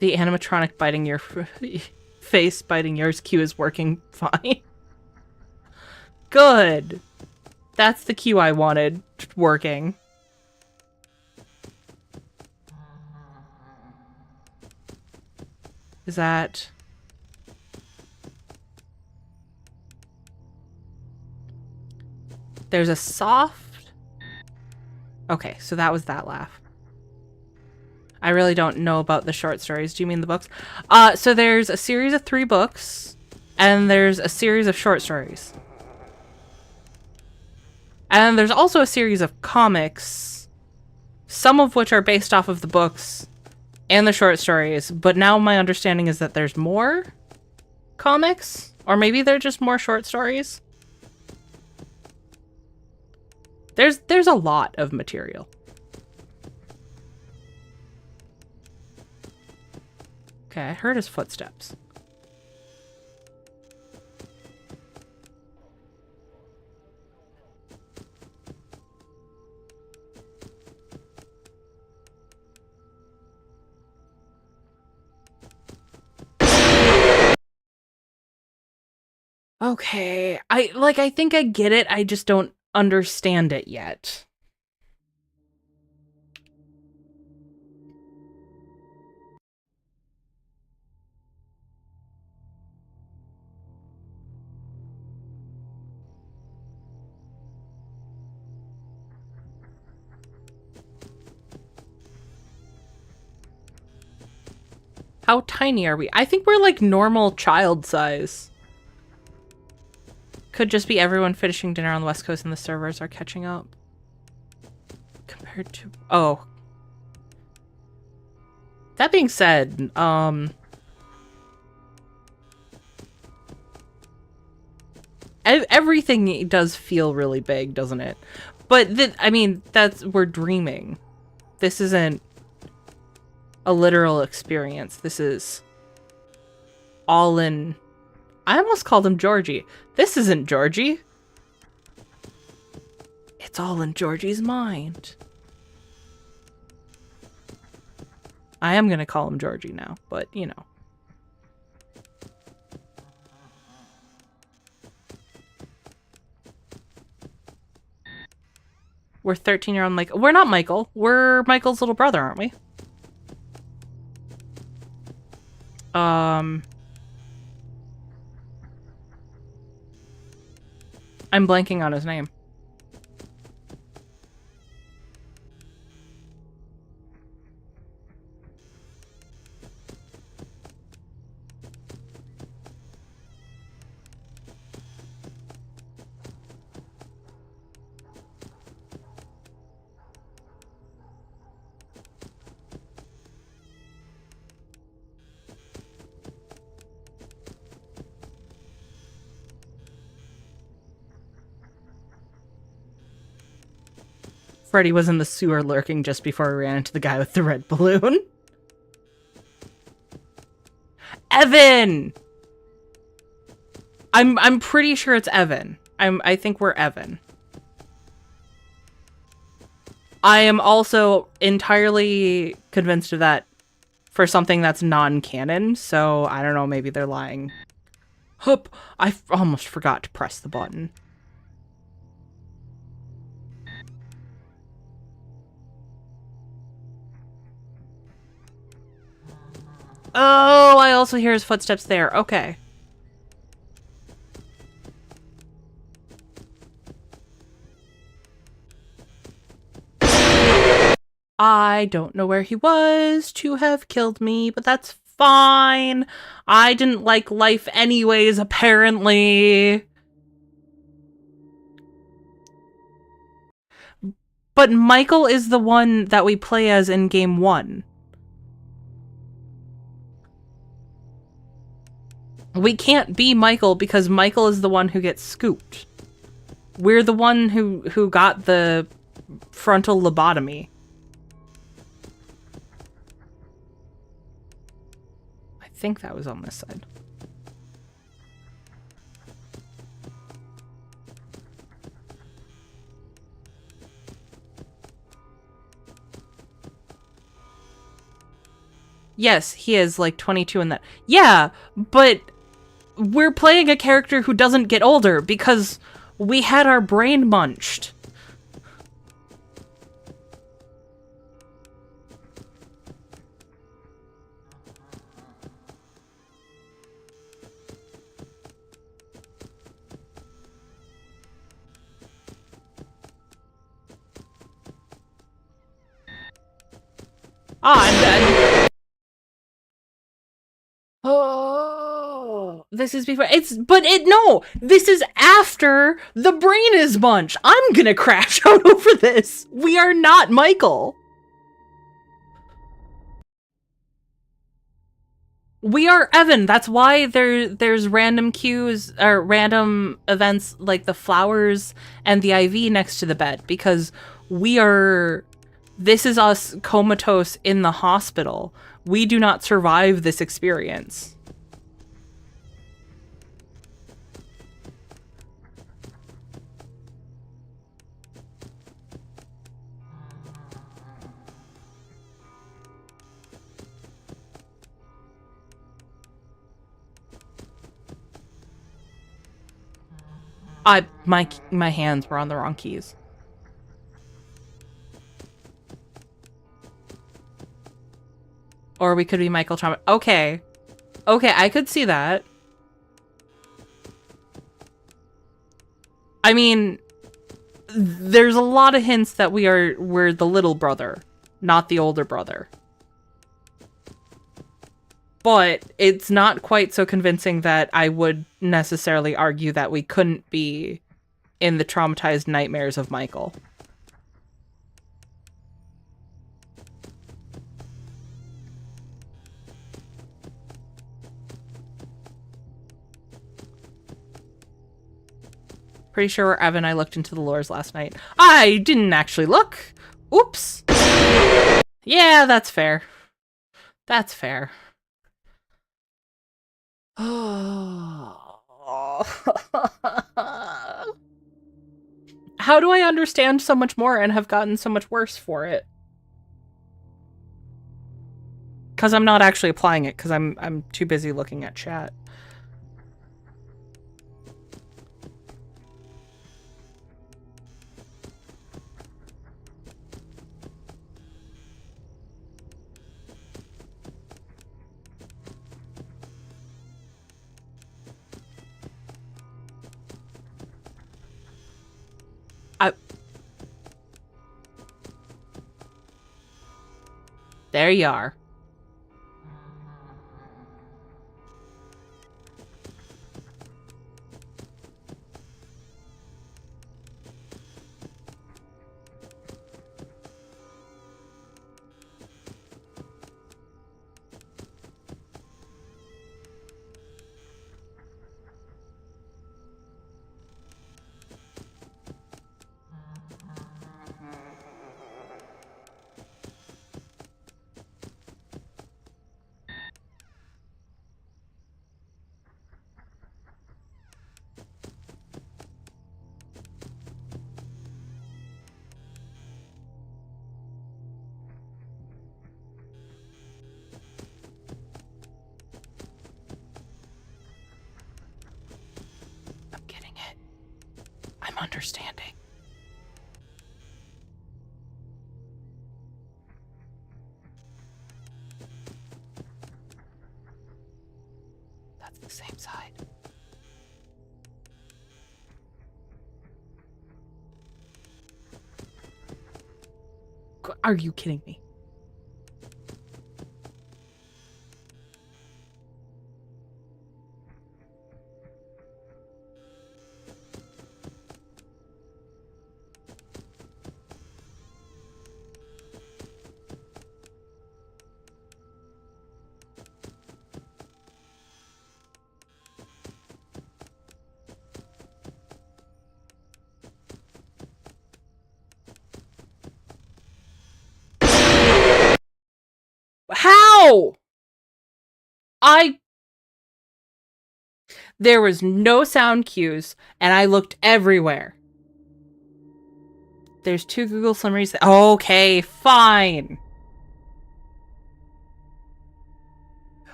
The animatronic biting your face, biting yours cue is working fine. Good. That's the cue I wanted working. Is that... There's a soft... Okay, so that was that laugh. I really don't know about the short stories. Do you mean the books? So there's a series of 3 books, and there's a series of short stories. And there's also a series of comics, some of which are based off of the books and the short stories, but now my understanding is that there's more comics, or maybe they're just more short stories. There's a lot of material. Okay, I heard his footsteps. Okay, I think I get it, I just don't understand it yet. How tiny are we? I think we're like normal child size. Could just be everyone finishing dinner on the West Coast and the servers are catching up. Compared to... Oh. That being said, everything does feel really big, doesn't it? But, I mean, we're dreaming. This isn't a literal experience. This is all in... I almost called him Georgie. This isn't Georgie. It's all in Georgie's mind. I am gonna call him Georgie now, but, you know. We're 13-year-old Michael. We're not Michael. We're Michael's little brother, aren't we? I'm blanking on his name. Freddy was in the sewer lurking just before we ran into the guy with the red balloon. Evan! I'm pretty sure it's Evan. I think we're Evan. I am also entirely convinced of that for something that's non-canon, so I don't know, maybe they're lying. Hup! I almost forgot to press the button. Oh, I also hear his footsteps there. Okay. I don't know where he was to have killed me, but that's fine. I didn't like life anyways, apparently. But Michael is the one that we play as in game 1. We can't be Michael because Michael is the one who gets scooped. We're the one who got the frontal lobotomy. I think that was on this side. Yes, he is like 22 in that. Yeah, but we're playing a character who doesn't get older because we had our brain munched. Ah, I'm dead. Oh, this is before no, this is after the brain is munched. I'm gonna crash out over this. We are not Michael. We are Evan. That's why there's random cues or random events like the flowers and the IV next to the bed because this is us comatose in the hospital. We do not survive this experience. My hands were on the wrong keys. Or we could be Michael Trauma. Okay. Okay, I could see that. I mean, there's a lot of hints that we're the little brother, not the older brother. but it's not quite so convincing that I would necessarily argue that we couldn't be in the traumatized nightmares of Michael. Pretty sure Evan and I looked into the lures last night. I didn't actually look. Oops. Yeah, that's fair. That's fair. How do I understand so much more and have gotten so much worse for it? Because I'm not actually applying it, because I'm too busy looking at chat. There you are. I'm understanding. That's the same side. Are you kidding me? How? There was no sound cues, and I looked everywhere. There's 2 Google summaries. Okay, fine.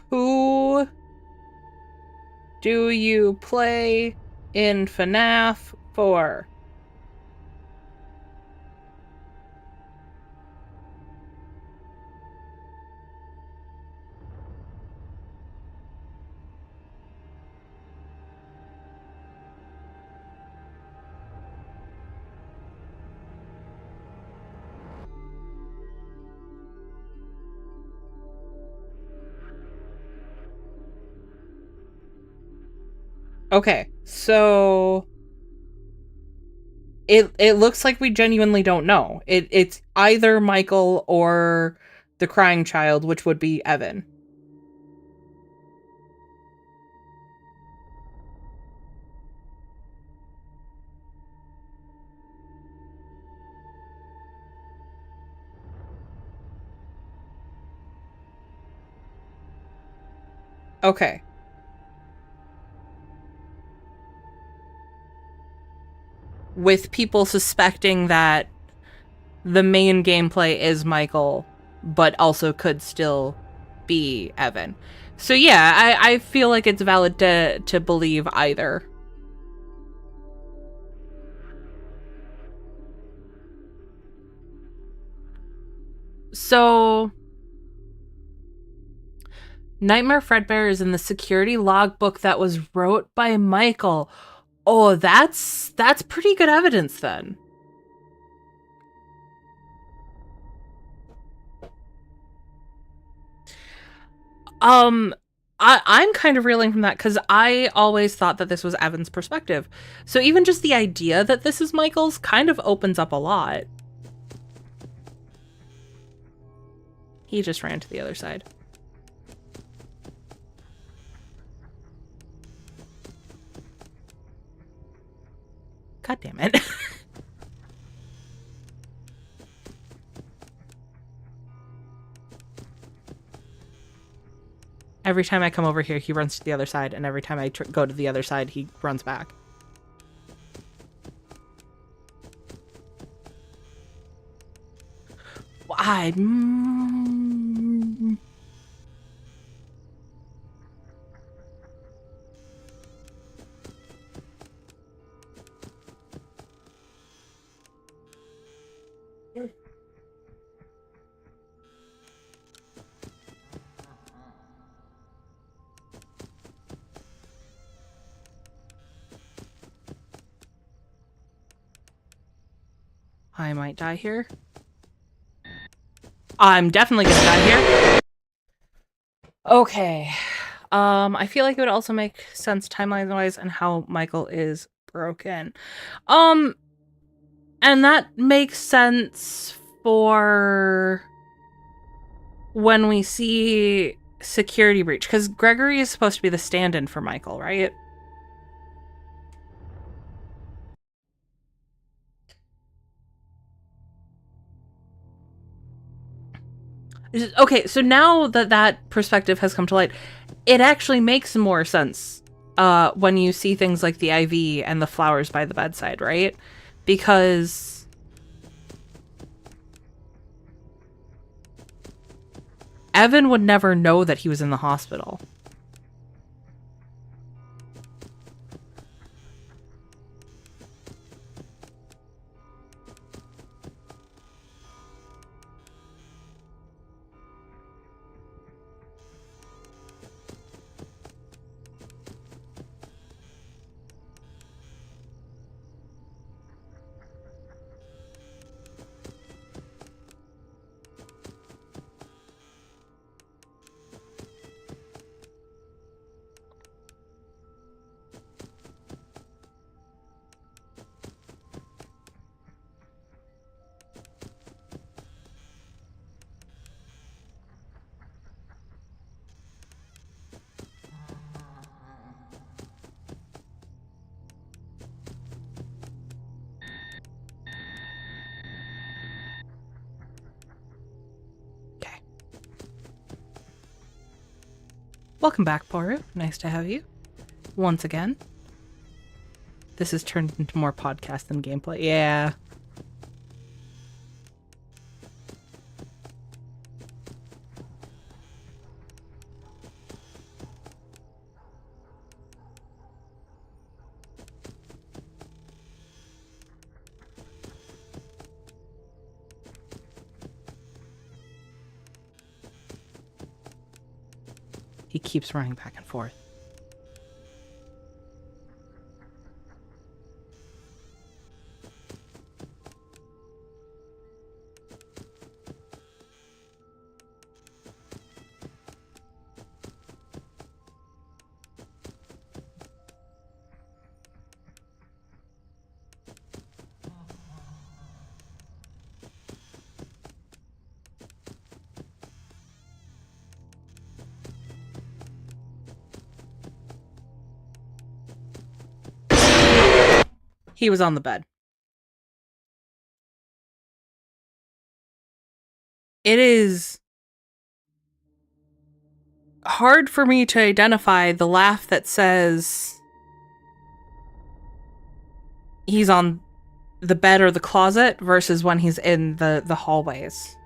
Who do you play in FNAF 4? Okay, so it looks like we genuinely don't know. It's either Michael or the crying child, which would be Evan. Okay. With people suspecting that the main gameplay is Michael, but also could still be Evan. So yeah, I feel like it's valid to believe either. So Nightmare Fredbear is in the security logbook that was wrote by Michael. Oh, that's pretty good evidence then. I'm kind of reeling from that because I always thought that this was Evan's perspective. So even just the idea that this is Michael's kind of opens up a lot. He just ran to the other side. God damn it. Every time I come over here, he runs to the other side, and every time I go to the other side, he runs back. I might die here. I'm definitely gonna die here. Okay. I feel like it would also make sense timeline-wise and how Michael is broken. And that makes sense for when we see security breach, because Gregory is supposed to be the stand-in for Michael, right? Okay, so now that that perspective has come to light, it actually makes more sense when you see things like the IV and the flowers by the bedside, right? Because Evan would never know that he was in the hospital. Welcome back, Poru. Nice to have you. Once again. This has turned into more podcast than gameplay. Yeah. He keeps running back and forth. He was on the bed. It is hard for me to identify the laugh that says he's on the bed or the closet versus when he's in the hallways.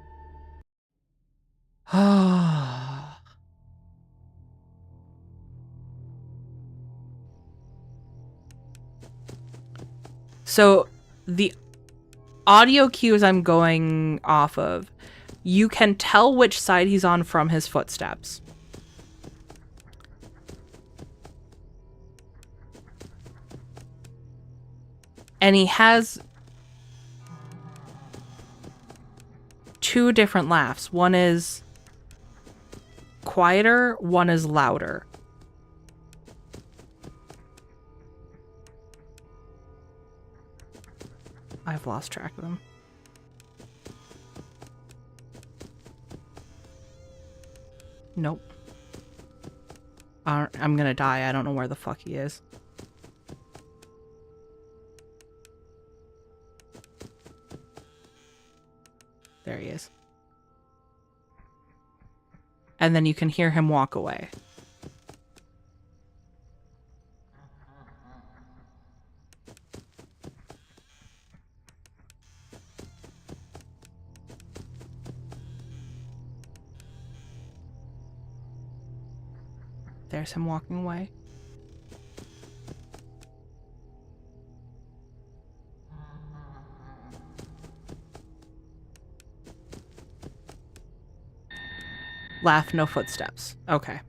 So the audio cues I'm going off of, you can tell which side he's on from his footsteps. And he has two different laughs. One is quieter, one is louder. I've lost track of them. Nope. I'm gonna die. I don't know where the fuck he is. There he is. And then you can hear him walk away. There's him walking away. Laugh, no footsteps. Okay.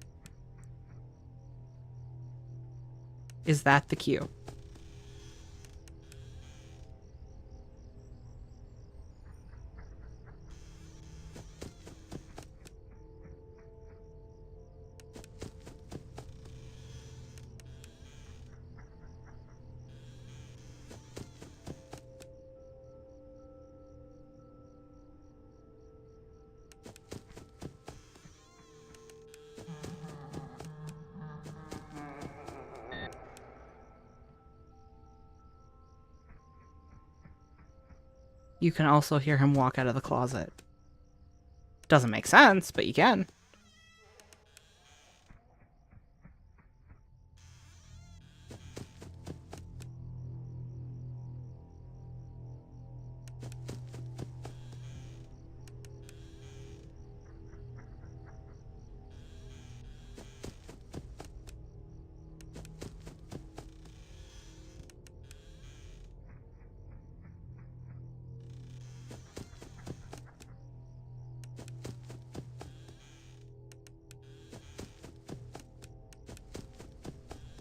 Is that the cue? You can also hear him walk out of the closet. Doesn't make sense, but you can.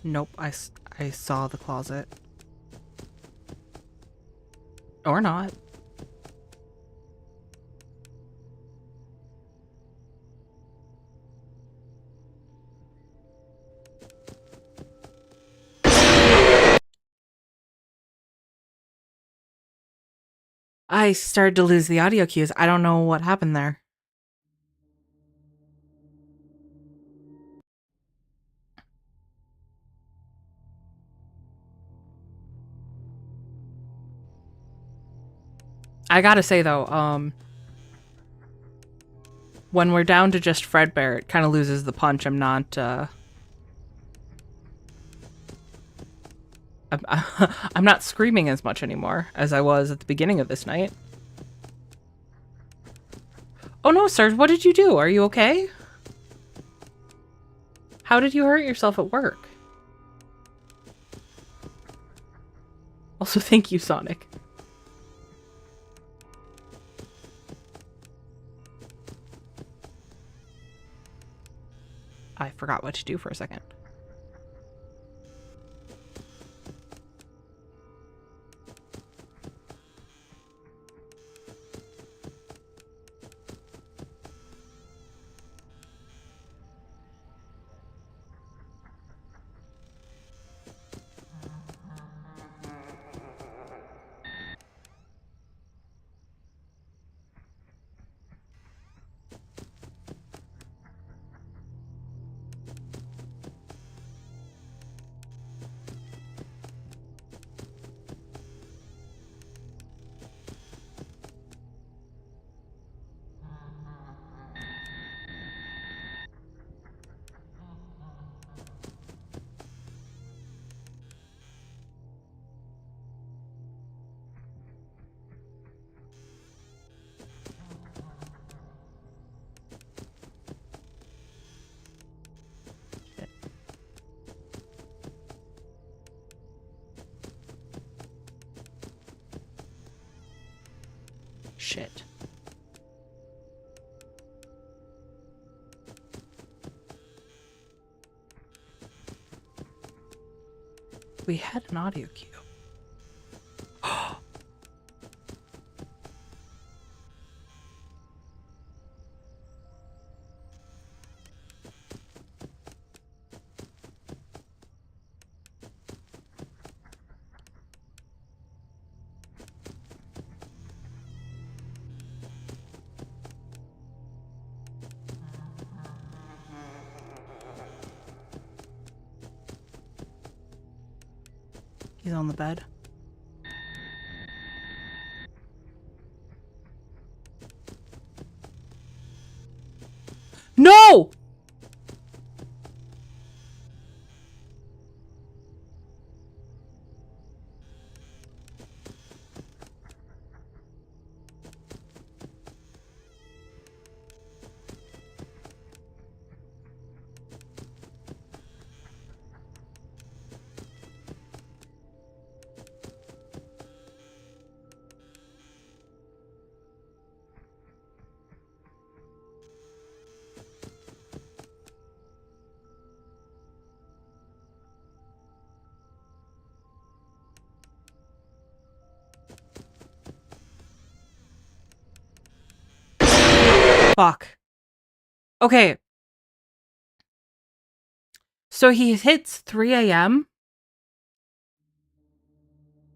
Nope, I saw the closet. Or not. I started to lose the audio cues. I don't know what happened there. I gotta say though, when we're down to just Fredbear, it kind of loses the punch. I'm not, I'm not screaming as much anymore as I was at the beginning of this night. Oh no, sir, what did you do? Are you okay? How did you hurt yourself at work? Also, thank you, Sonic. I forgot what to do for a second. Shit. We had an audio cue. He's on the bed. No! Fuck. Okay. So he hits 3 a.m.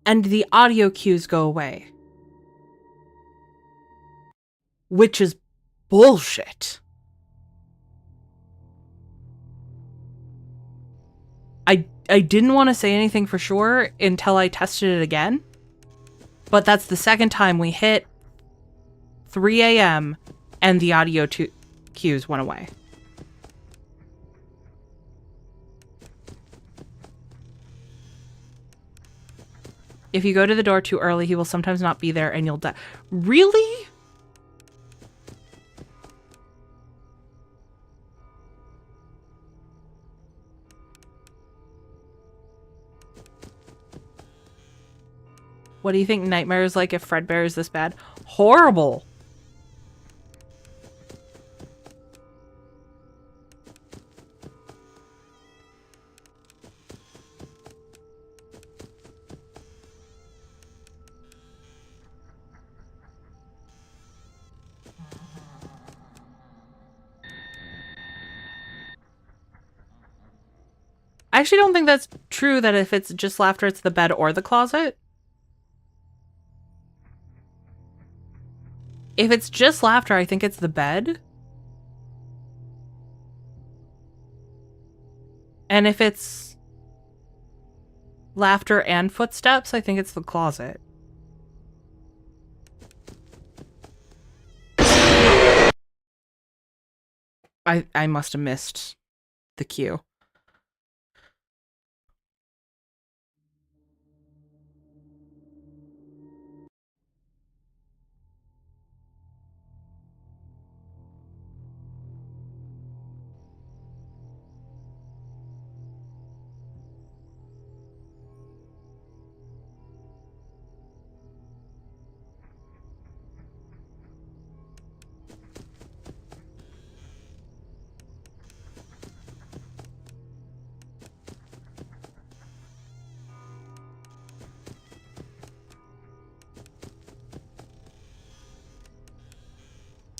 and the audio cues go away. Which is bullshit. I didn't want to say anything for sure until I tested it again. But that's the second time we hit 3 a.m. and the audio cues went away. If you go to the door too early, he will sometimes not be there and you'll die. Really? What do you think Nightmare is like if Fredbear is this bad? Horrible. I actually don't think that's true, that if it's just laughter, it's the bed or the closet. If it's just laughter, I think it's the bed. And if it's laughter and footsteps, I think it's the closet. I must have missed the cue.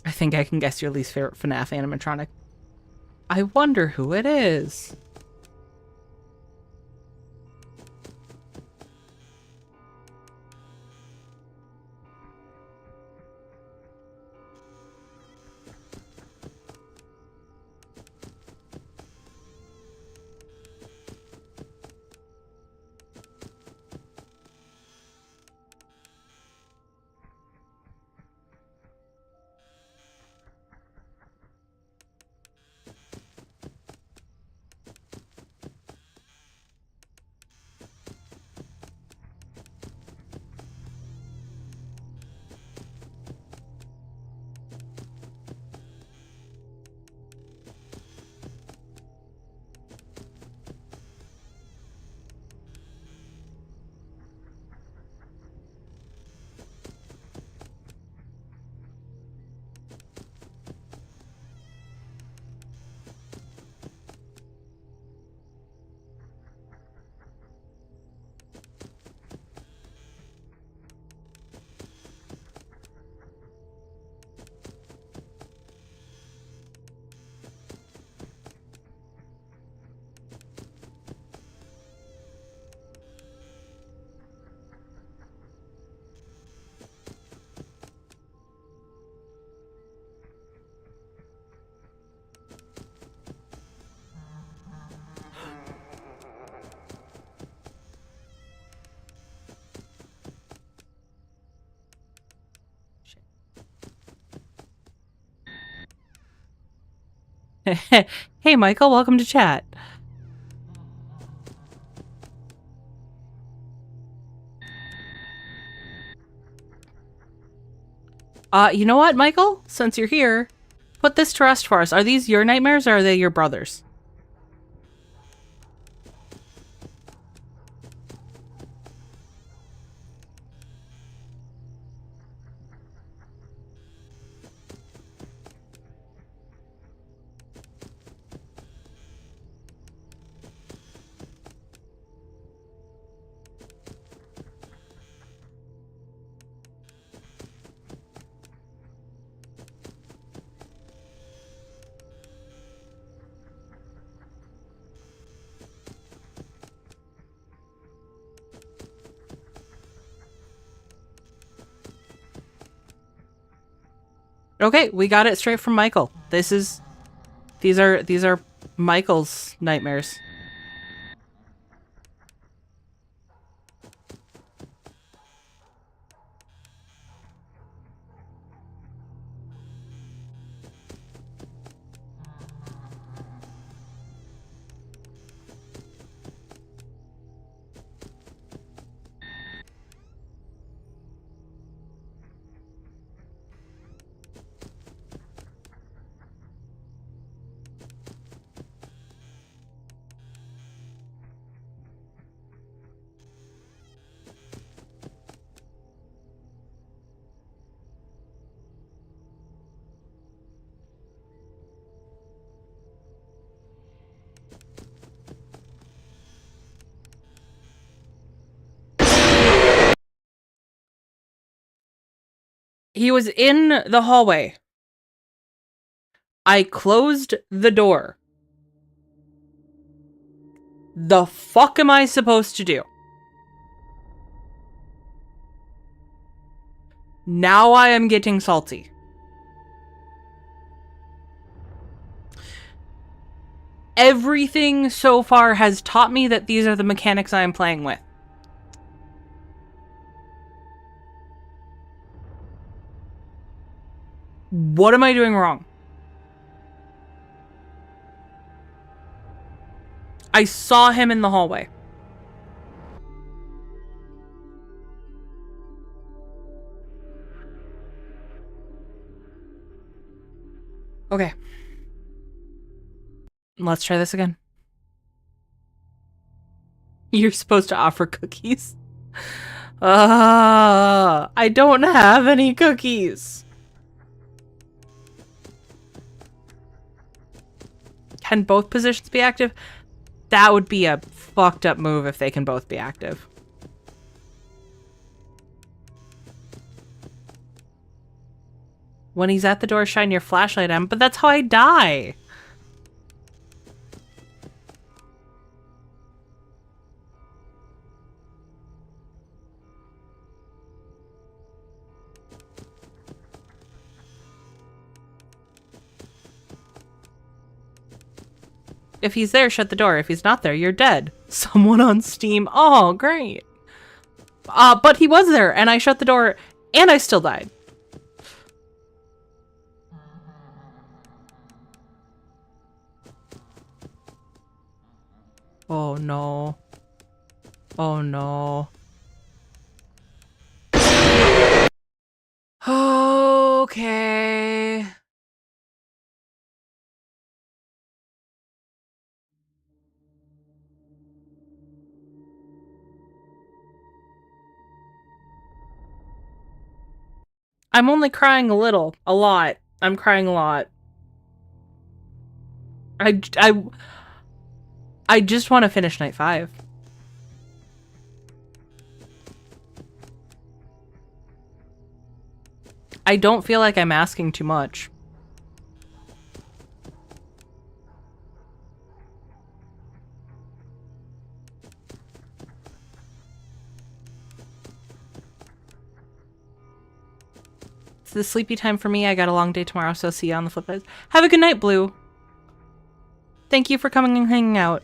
I think I can guess your least favorite FNAF animatronic. I wonder who it is. Hey, Michael, welcome to chat. You know what, Michael? Since you're here, put this to rest for us. Are these your nightmares or are they your brother's? Okay, we got it straight from Michael. These are Michael's nightmares. He was in the hallway. I closed the door. The fuck am I supposed to do? Now I am getting salty. Everything so far has taught me that these are the mechanics I am playing with. What am I doing wrong? I saw him in the hallway. Okay. Let's try this again. You're supposed to offer cookies. I don't have any cookies. Can both positions be active? That would be a fucked up move if they can both be active. When he's at the door, shine your flashlight on, but that's how I die. If he's there, shut the door. If he's not there, you're dead. Someone on Steam. Oh, great. But he was there, and I shut the door, and I still died. Oh, no. Oh, no. Okay. I'm only crying a little. A lot. I'm crying a lot. I just want to finish night 5. I don't feel like I'm asking too much. It's the sleepy time for me. I got a long day tomorrow, so see you on the flip side. Have a good night, Blue. Thank you for coming and hanging out.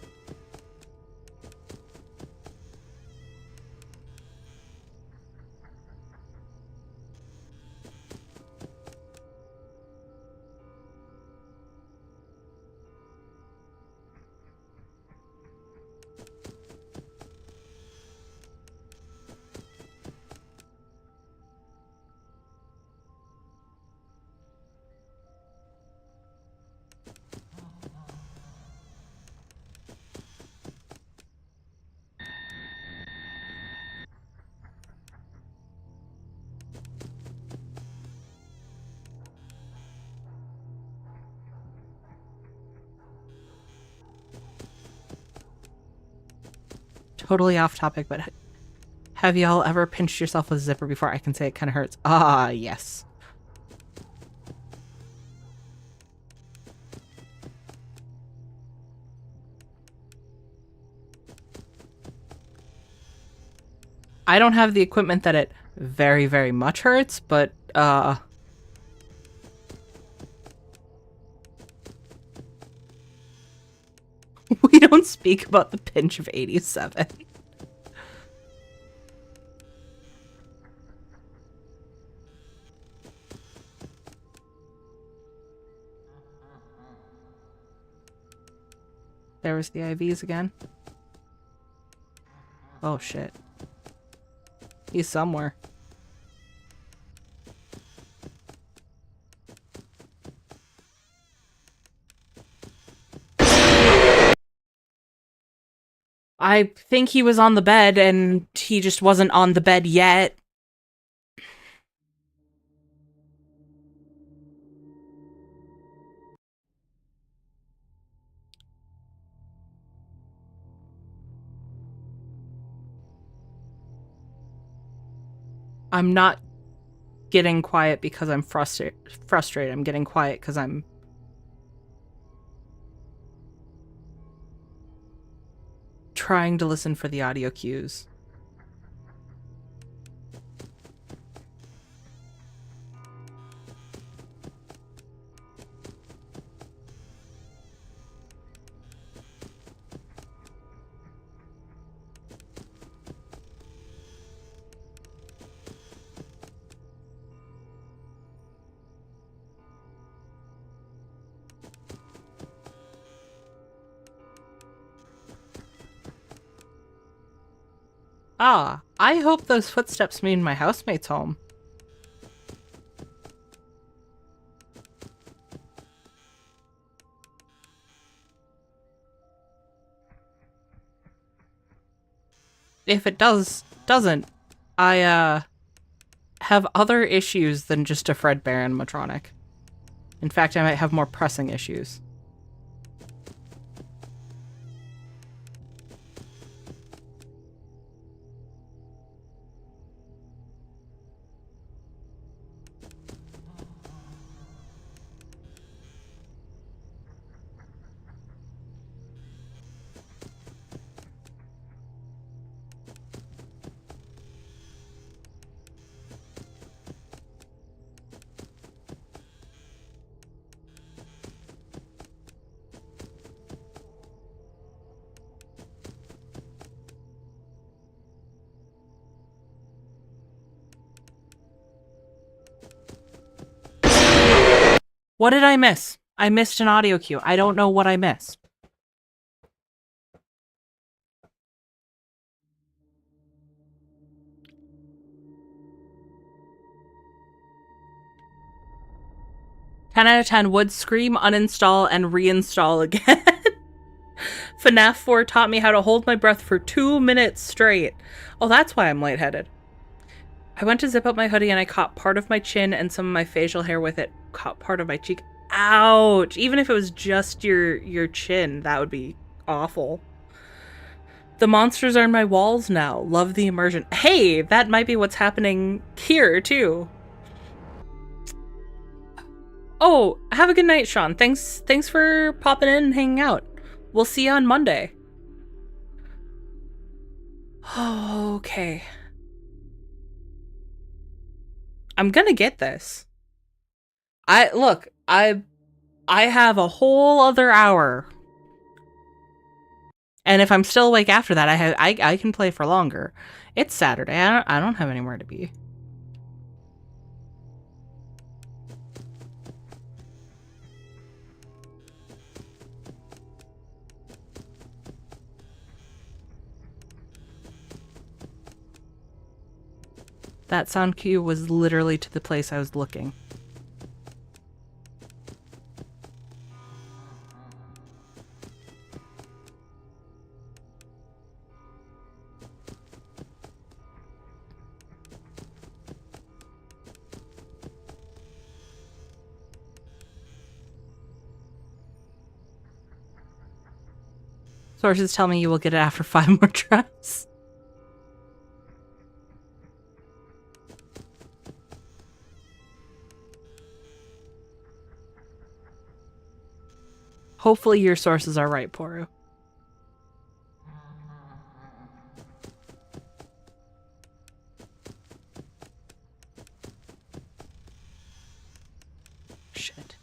Totally off topic, but have y'all ever pinched yourself with a zipper before? I can say it kind of hurts. Ah, yes. I don't have the equipment that it very, very much hurts, but, we don't speak about the pinch of 87. There was the IVs again. Oh, shit. He's somewhere. I think he was on the bed and he just wasn't on the bed yet. I'm not getting quiet because I'm frustrated. I'm getting quiet because I'm trying to listen for the audio cues. Ah, I hope those footsteps mean my housemate's home. If it doesn't, I, have other issues than just a Fred Baron animatronic. In fact, I might have more pressing issues. What did I miss? I missed an audio cue. I don't know what I missed. Ten out of 10 would scream, uninstall, and reinstall again. FNAF 4 taught me how to hold my breath for 2 minutes straight. Oh, that's why I'm lightheaded. I went to zip up my hoodie and I caught part of my chin and some of my facial hair with it. Caught part of my cheek. Ouch! Even if it was just your chin, that would be awful. The monsters are in my walls now. Love the immersion. Hey, that might be what's happening here, too. Oh, have a good night, Sean. Thanks for popping in and hanging out. We'll see you on Monday. Okay. I'm gonna get this. I have a whole other hour. And if I'm still awake after that, I can play for longer. It's Saturday. I don't have anywhere to be. That sound cue was literally to the place I was looking. Sources tell me you will get it after 5 more tries. Hopefully your sources are right, Poru. Shit.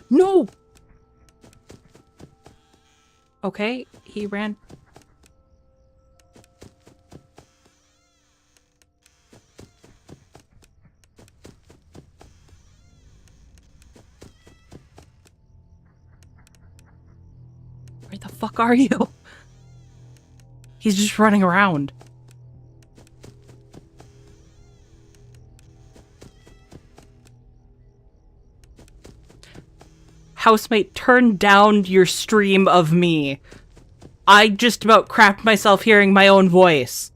No! Okay, he ran. Where the fuck are you? He's just running around. Housemate, turn down your stream of me. I just about crapped myself hearing my own voice.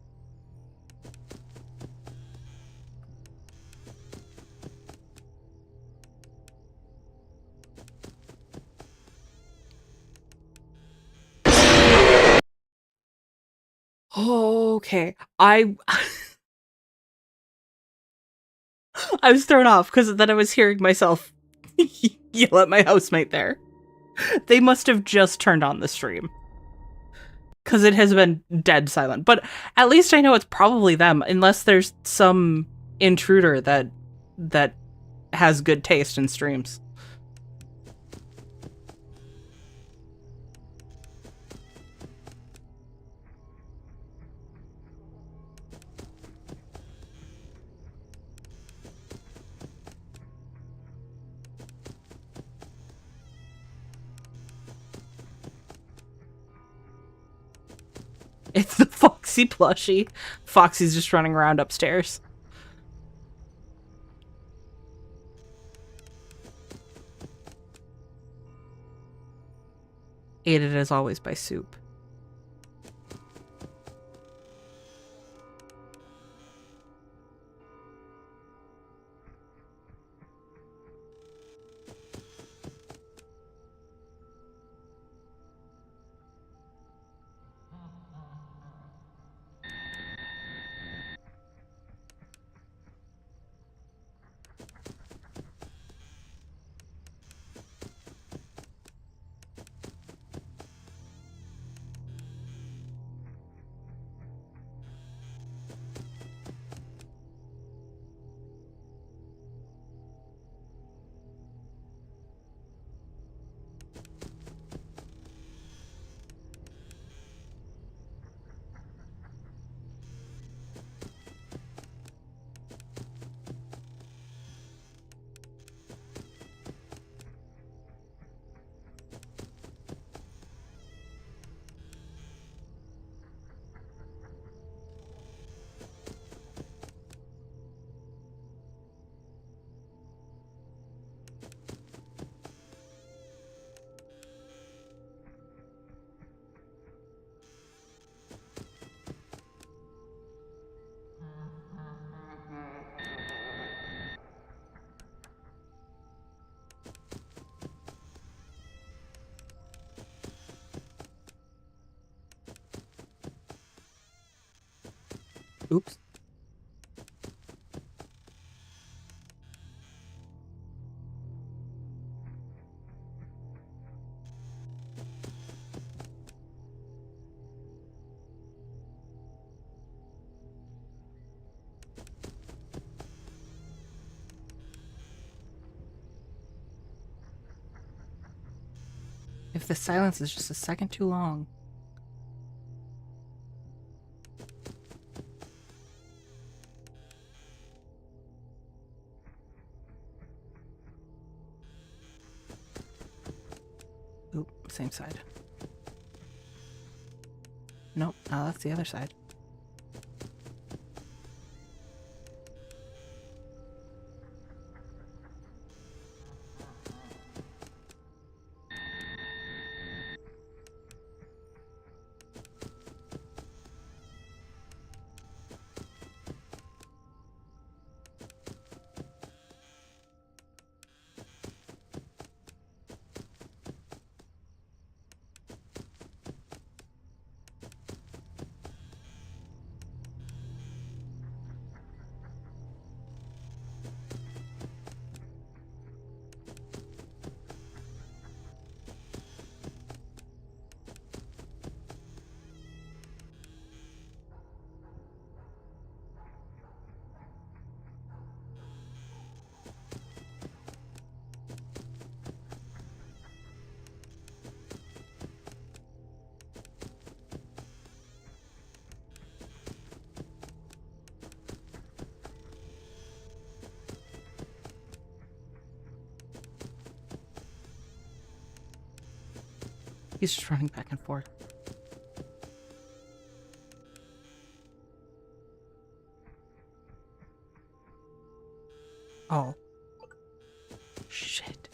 Okay. I was thrown off because then I was hearing myself yell at my housemate there. They must have just turned on the stream. Because it has been dead silent. But at least I know it's probably them, unless there's some intruder that has good taste in streams. It's the Foxy plushie. Foxy's just running around upstairs. Aided as always by Soup. Oops. If the silence is just a second too long. Oop, same side. Nope, no, that's the other side. He's just running back and forth. Oh. Shit.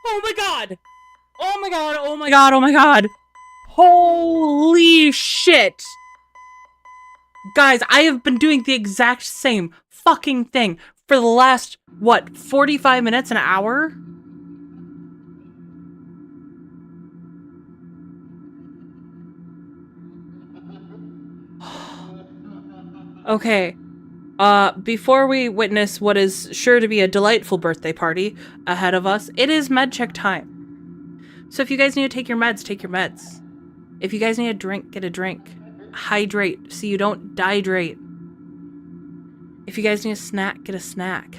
Oh my god! Oh my god, oh my god, oh my god! Holy shit! Guys, I have been doing the exact same fucking thing for the last, what, 45 minutes, an hour? Okay. Before we witness what is sure to be a delightful birthday party ahead of us, it is med check time. So if you guys need to take your meds, take your meds. If you guys need a drink, get a drink. Hydrate so you don't dehydrate. If you guys need a snack, get a snack.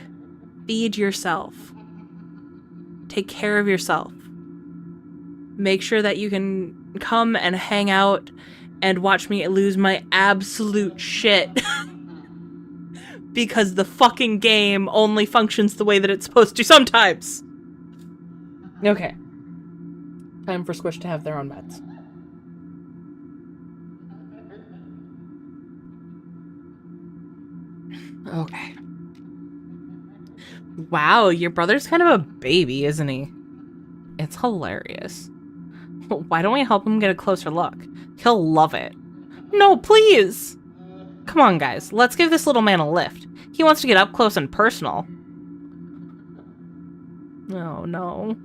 Feed yourself. Take care of yourself. Make sure that you can come and hang out and watch me lose my absolute shit. Because the fucking game only functions the way that it's supposed to sometimes. Okay. Time for Squish to have their own meds. Okay. Wow, your brother's kind of a baby, isn't he? It's hilarious. Why don't we help him get a closer look? He'll love it. No, please! Come on, guys. Let's give this little man a lift. He wants to get up close and personal. Oh, no.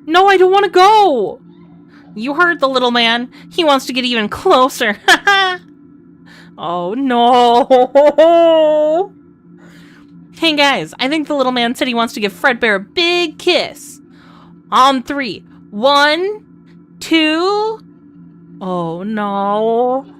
No, I don't want to go! You heard the little man. He wants to get even closer. Oh no! Hey guys, I think the little man said he wants to give Fredbear a big kiss. On 3. 1, 2. Oh no.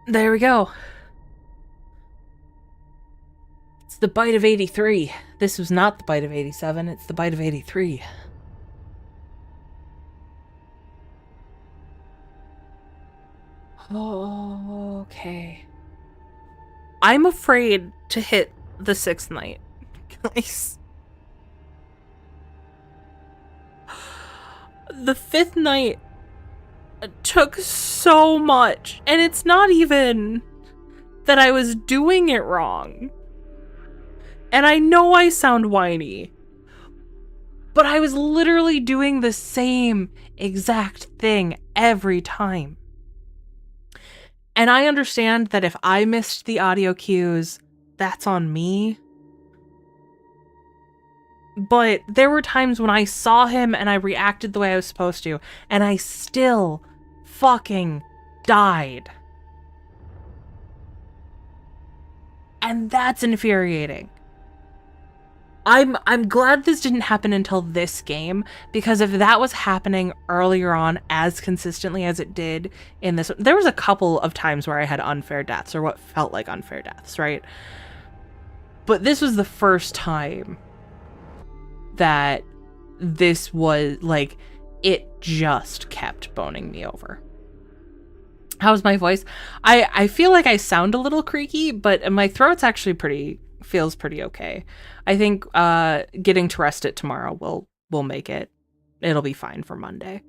There we go. It's the bite of 83. This was not the bite of 87, it's the bite of 83. Oh, okay. I'm afraid to hit the 6th night. Guys. The 5th night took so much, and it's not even that I was doing it wrong. And I know I sound whiny, but I was literally doing the same exact thing every time. And I understand that if I missed the audio cues, that's on me. But there were times when I saw him and I reacted the way I was supposed to, and I still fucking died. And that's infuriating. I'm glad this didn't happen until this game, because if that was happening earlier on as consistently as it did in this, there was a couple of times where I had unfair deaths, or what felt like unfair deaths, right? But this was the first time that this was, like, it just kept boning me over. How's my voice? I feel like I sound a little creaky, but my throat's actually feels pretty okay. I think getting to rest it tomorrow will make it. It'll be fine for Monday.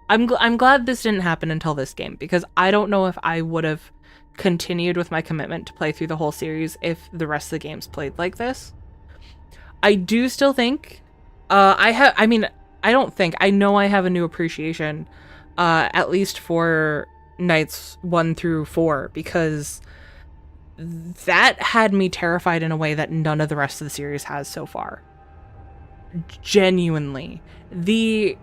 I'm glad this didn't happen until this game, because I don't know if I would have continued with my commitment to play through the whole series if the rest of the games played like this. I do still think I know I have a new appreciation, at least for nights 1 through 4, because that had me terrified in a way that none of the rest of the series has so far. Genuinely. The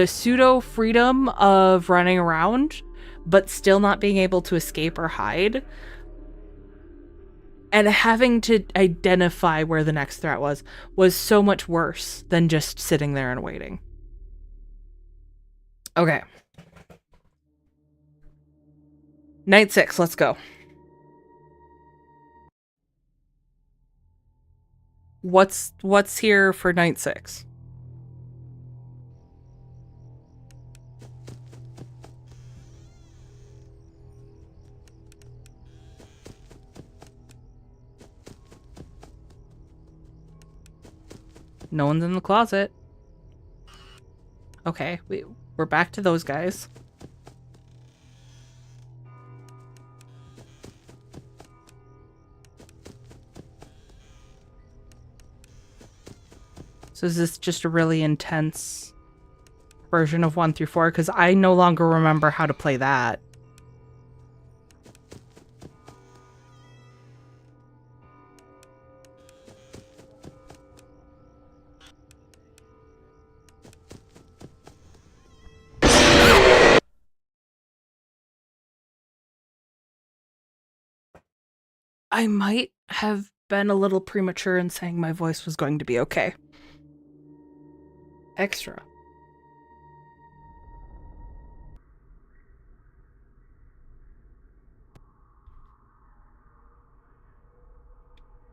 pseudo freedom of running around, but still not being able to escape or hide, and having to identify where the next threat was so much worse than just sitting there and waiting. Okay. Night 6, let's go. What's here for night 6? No one's in the closet. Okay, we're back to those guys. So is this just a really intense version of 1 through 4? Because I no longer remember how to play that. I might have been a little premature in saying my voice was going to be okay. Extra.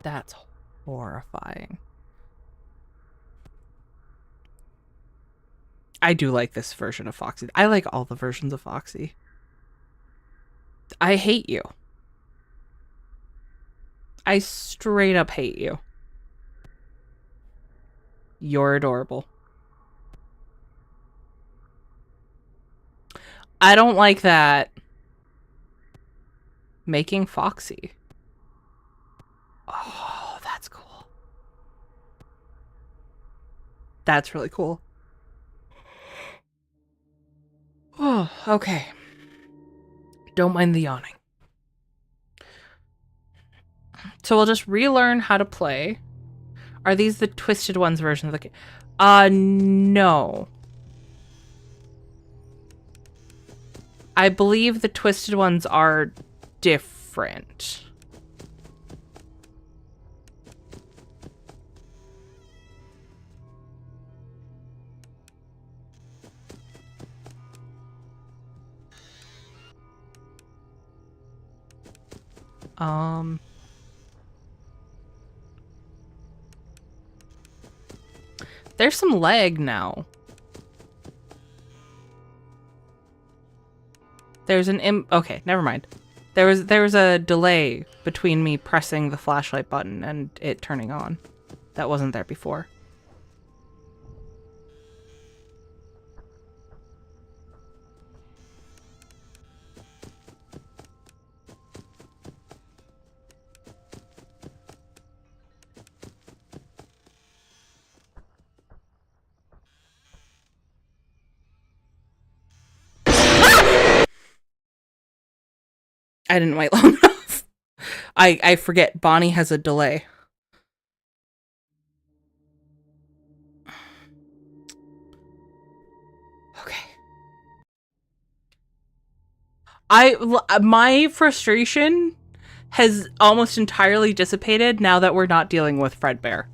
That's horrifying. I do like this version of Foxy. I like all the versions of Foxy. I hate you. I straight up hate you. You're adorable. I don't like that. Making Foxy. Oh, that's cool. That's really cool. Oh, okay. Don't mind the yawning. So we'll just relearn how to play. Are these the Twisted Ones version of the game? No. I believe the Twisted Ones are different. There's some lag now. There's an okay, never mind. There was a delay between me pressing the flashlight button and it turning on. That wasn't there before. I didn't wait long enough. I forget Bonnie has a delay. Okay. My frustration has almost entirely dissipated now that we're not dealing with Fredbear.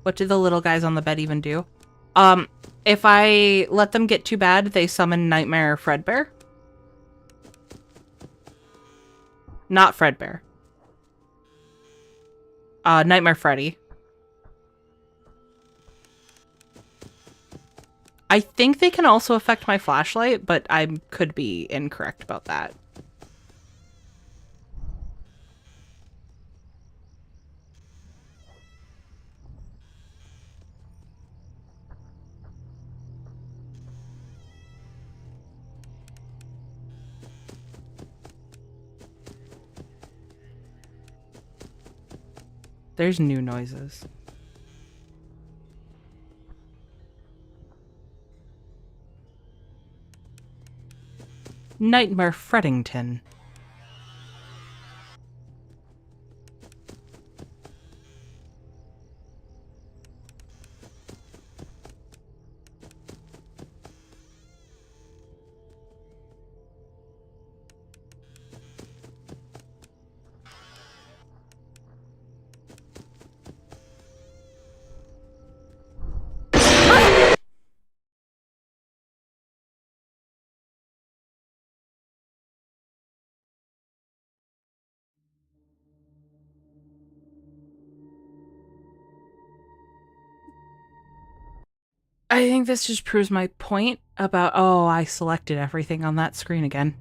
What do the little guys on the bed even do? If I let them get too bad, they summon Nightmare Fredbear. Not Fredbear. Nightmare Freddy. I think they can also affect my flashlight, but I could be incorrect about that. There's new noises. Nightmare Freddington. I think this just proves my point about... Oh, I selected everything on that screen again.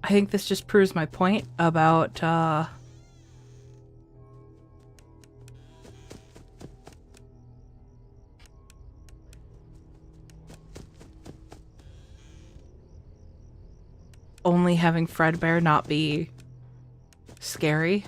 I think this just proves my point about, only having Fredbear not be scary.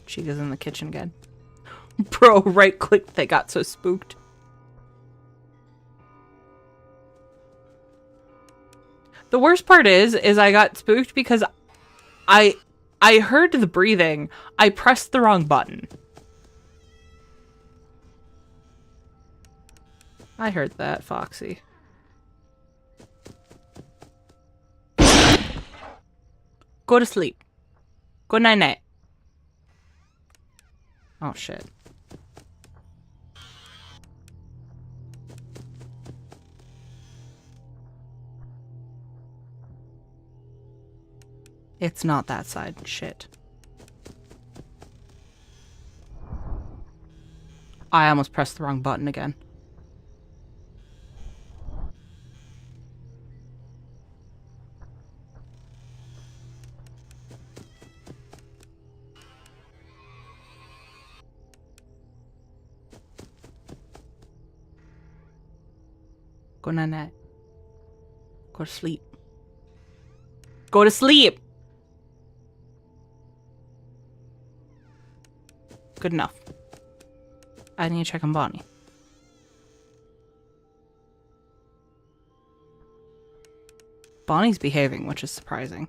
She goes in the kitchen again. Bro, right click, they got so spooked. The worst part is I got spooked because I heard the breathing. I pressed the wrong button. I heard that, Foxy. Go to sleep. Go night-night. Oh, shit. It's not that side. Shit. I almost pressed the wrong button again. Go night-night. Go to sleep. Go to sleep! Good enough. I need to check on Bonnie. Bonnie's behaving, which is surprising.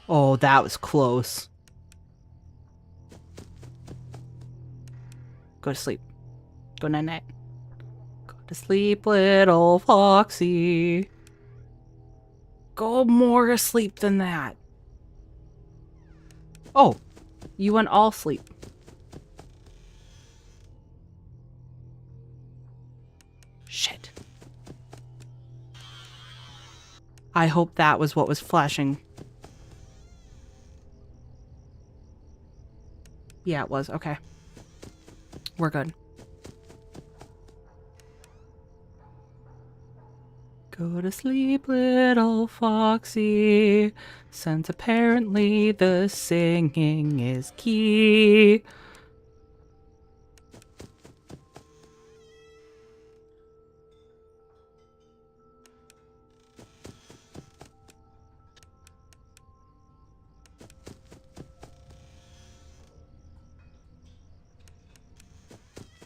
Oh, that was close. Go to sleep. Go night-night. Go to sleep, little foxy. Go more asleep than that. Oh, you went all sleep. Shit. I hope that was what was flashing. Yeah, it was. Okay. We're good. Go to sleep, little foxy, since apparently the singing is key.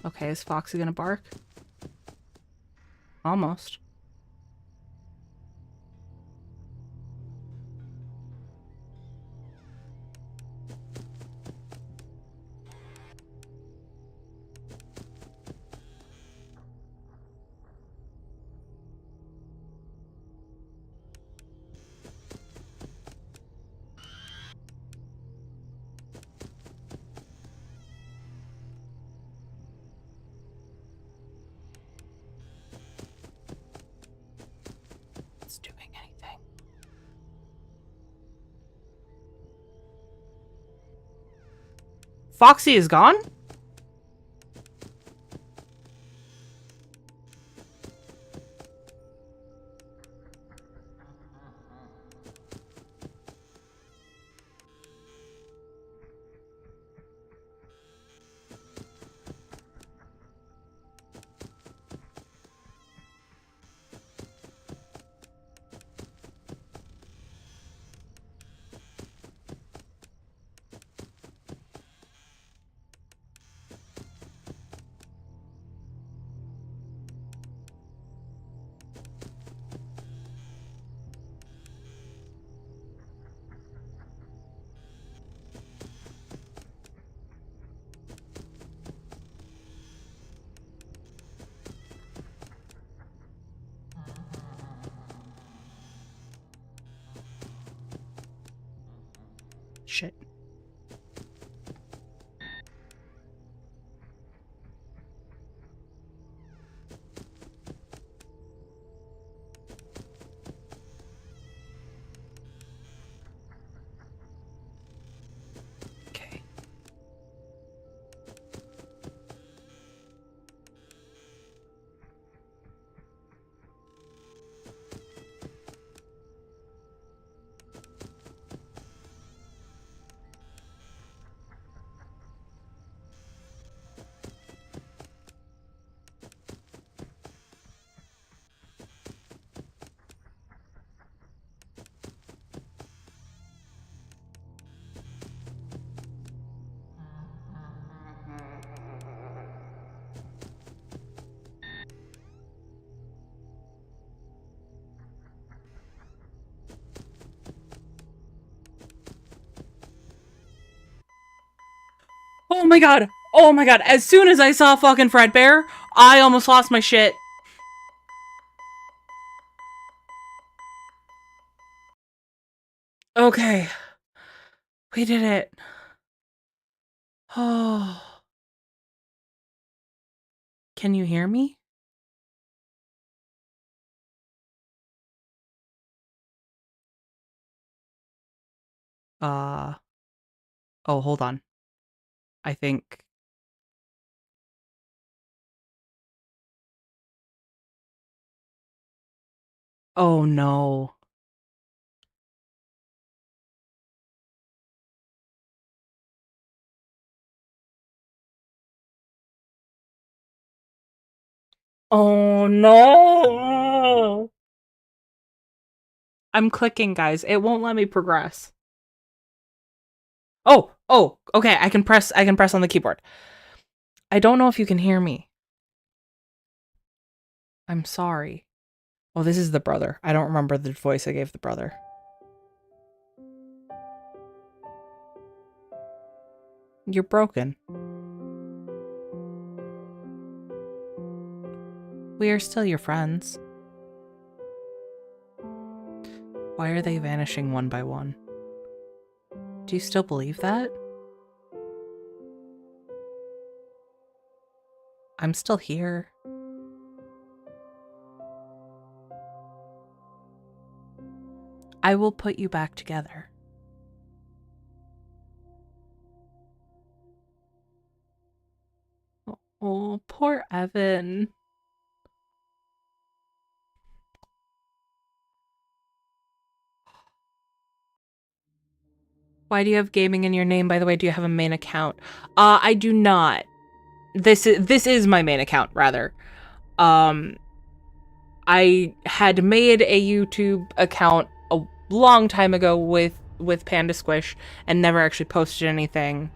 Okay, is Foxy gonna bark? Almost. It's doing anything. Foxy is gone? Shit. Okay. Oh my god! Oh my god! As soon as I saw fucking Fredbear, I almost lost my shit. Okay. We did it. Oh. Can you hear me? Oh, hold on. I think. Oh no. Oh no. I'm clicking, guys. It won't let me progress. Oh, okay. I can press on the keyboard. I don't know if you can hear me. I'm sorry. Oh, this is the brother. I don't remember the voice I gave the brother. You're broken. We are still your friends. Why are they vanishing one by one? Do you still believe that? I'm still here. I will put you back together. Oh, poor Evan. Why do you have gaming in your name? By the way, do you have a main account? I do not. This is my main account, rather. I had made a YouTube account a long time ago with Panda Squish and never actually posted anything.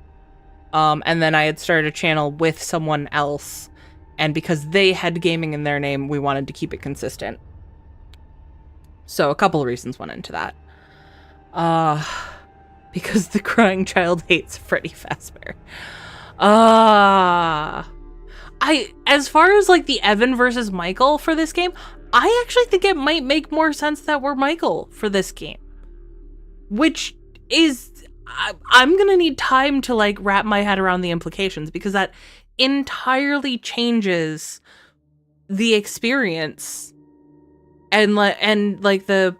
And then I had started a channel with someone else, and because they had gaming in their name, we wanted to keep it consistent. So a couple of reasons went into that. Because the crying child hates Freddy Fazbear. As far as like the Evan versus Michael for this game, I actually think it might make more sense that we're Michael for this game. Which is, I'm gonna need time to like wrap my head around the implications, because that entirely changes the experience and like the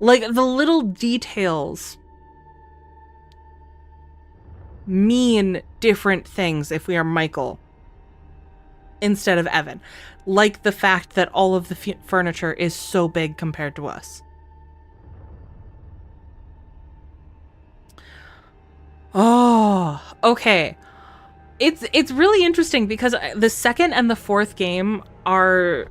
little details mean different things if we are Michael instead of Evan. Like the fact that all of the furniture is so big compared to us. Oh, okay. It's really interesting because the second and the fourth game are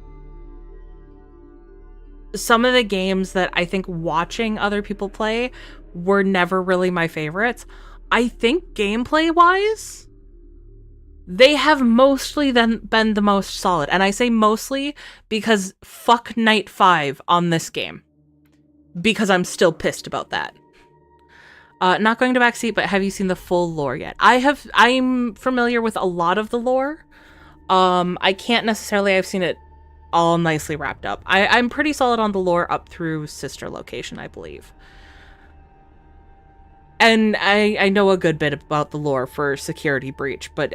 some of the games that I think watching other people play were never really my favorites. I think gameplay-wise, they have mostly then been the most solid. And I say mostly because fuck Night 5 on this game. Because I'm still pissed about that. Not going to backseat, but have you seen the full lore yet? I'm familiar with a lot of the lore. I can't necessarily, I've seen it all nicely wrapped up. I'm pretty solid on the lore up through Sister Location, I believe. And I know a good bit about the lore for Security Breach, but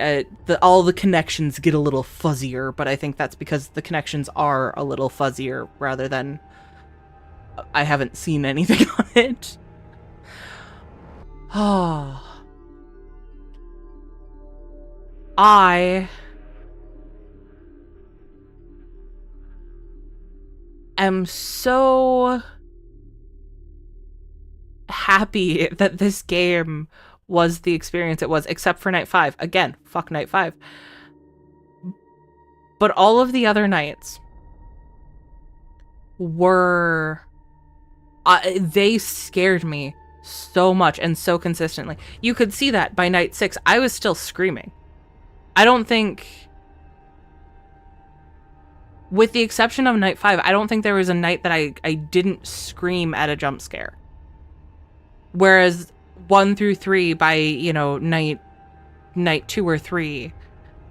all the connections get a little fuzzier, but I think that's because the connections are a little fuzzier rather than I haven't seen anything on it. Oh. I am so happy that this game was the experience it was, except for Night 5. Again, fuck Night 5. But all of the other nights were... they scared me so much and so consistently. You could see that by Night 6. I was still screaming. I don't think... With the exception of Night 5, I don't think there was a night that I didn't scream at a jump scare. Whereas 1 through 3 by, night 2 or 3,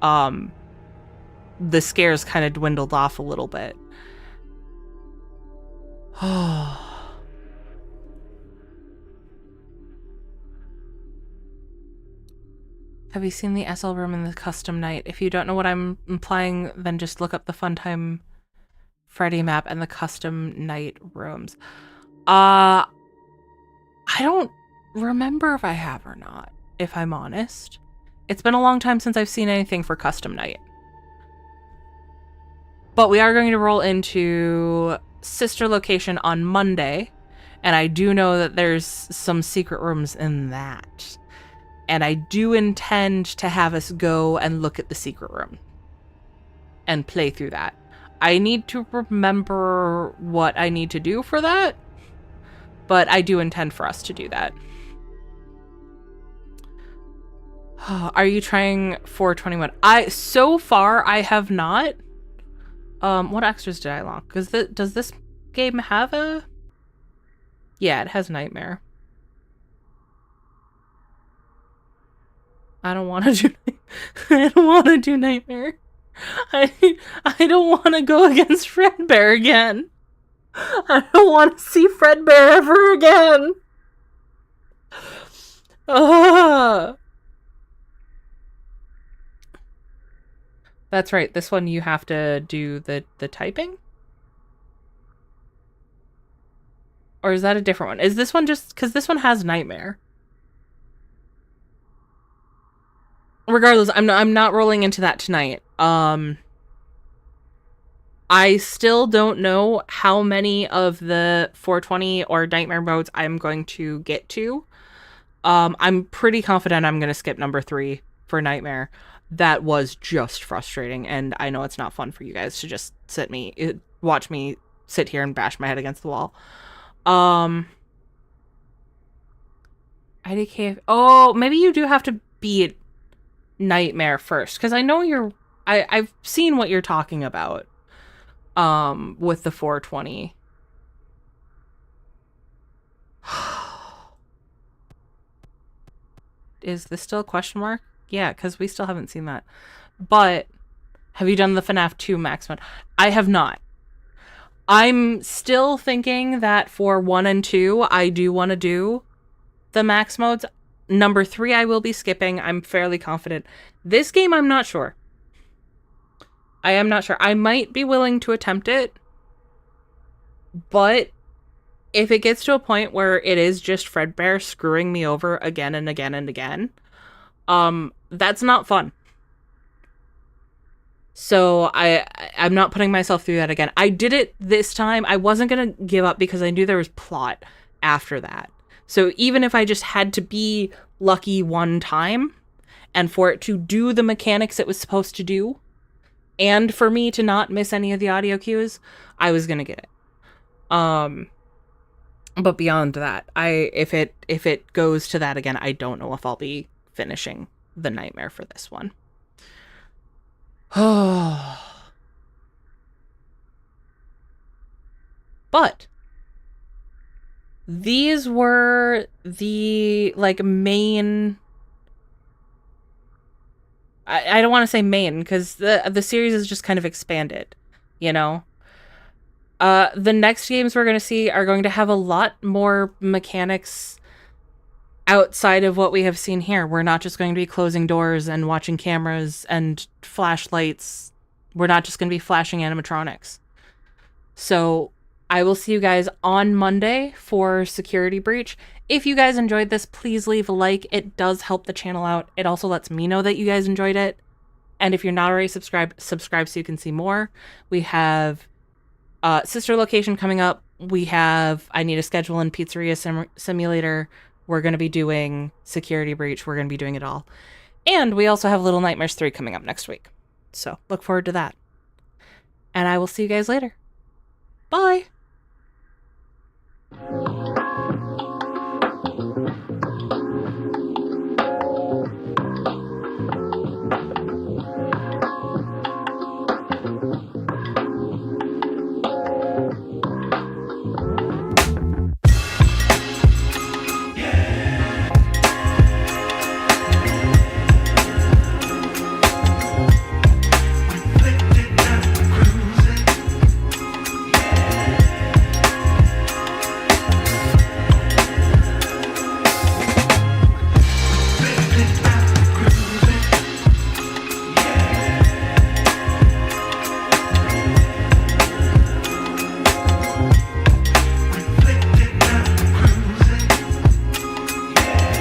the scares kind of dwindled off a little bit. Have you seen the SL room in the custom night? If you don't know what I'm implying, then just look up the Funtime Freddy map and the custom night rooms. I don't remember if I have or not, if I'm honest. It's been a long time since I've seen anything for custom night. But we are going to roll into sister location on Monday, and I do know that there's some secret rooms in that. And I do intend to have us go and look at the secret room and play through that. I need to remember what I need to do for that, but I do intend for us to do that. Are you trying 421? So far I have not. What extras did I unlock? Because does this game have a? Yeah, it has Nightmare. I don't want to do. I don't want to do Nightmare. I don't want to go against Fredbear again. I don't want to see Fredbear ever again. That's right. This one you have to do the typing? Or is that a different one? Is this one just... Because this one has Nightmare. Regardless, I'm not rolling into that tonight. I still don't know how many of the 420 or Nightmare modes I'm going to get to. I'm pretty confident I'm going to skip number 3 for Nightmare. That was just frustrating, and I know it's not fun for you guys to just watch me sit here and bash my head against the wall. IDK. Oh, maybe you do have to beat Nightmare first, because I know I've seen what you're talking about. With the 420. Is this still a question mark? Yeah, because we still haven't seen that. But have you done the FNAF 2 max mode? I have not. I'm still thinking that for 1 and 2, I do want to do the max modes. Number 3, I will be skipping. I'm fairly confident. This game, I'm not sure. I am not sure. I might be willing to attempt it. But if it gets to a point where it is just Fredbear screwing me over again and again and again, that's not fun. So I'm not putting myself through that again. I did it this time. I wasn't going to give up because I knew there was plot after that. So even if I just had to be lucky one time and for it to do the mechanics it was supposed to do, and for me to not miss any of the audio cues, I was going to get it. But beyond that, if it goes to that again, I don't know if I'll be finishing the Nightmare for this one. But these were the main. I don't want to say main because the series is just kind of expanded, you know. The next games we're going to see are going to have a lot more mechanics outside of what we have seen here. We're not just going to be closing doors and watching cameras and flashlights. We're not just going to be flashing animatronics. So I will see you guys on Monday for Security Breach. If you guys enjoyed this, please leave a like. It does help the channel out. It also lets me know that you guys enjoyed it. And if you're not already subscribed, subscribe so you can see more. We have sister location coming up. We have I Need a Schedule in Pizzeria Simulator. We're going to be doing Security Breach. We're going to be doing it all. And we also have Little Nightmares 3 coming up next week. So look forward to that. And I will see you guys later. Bye!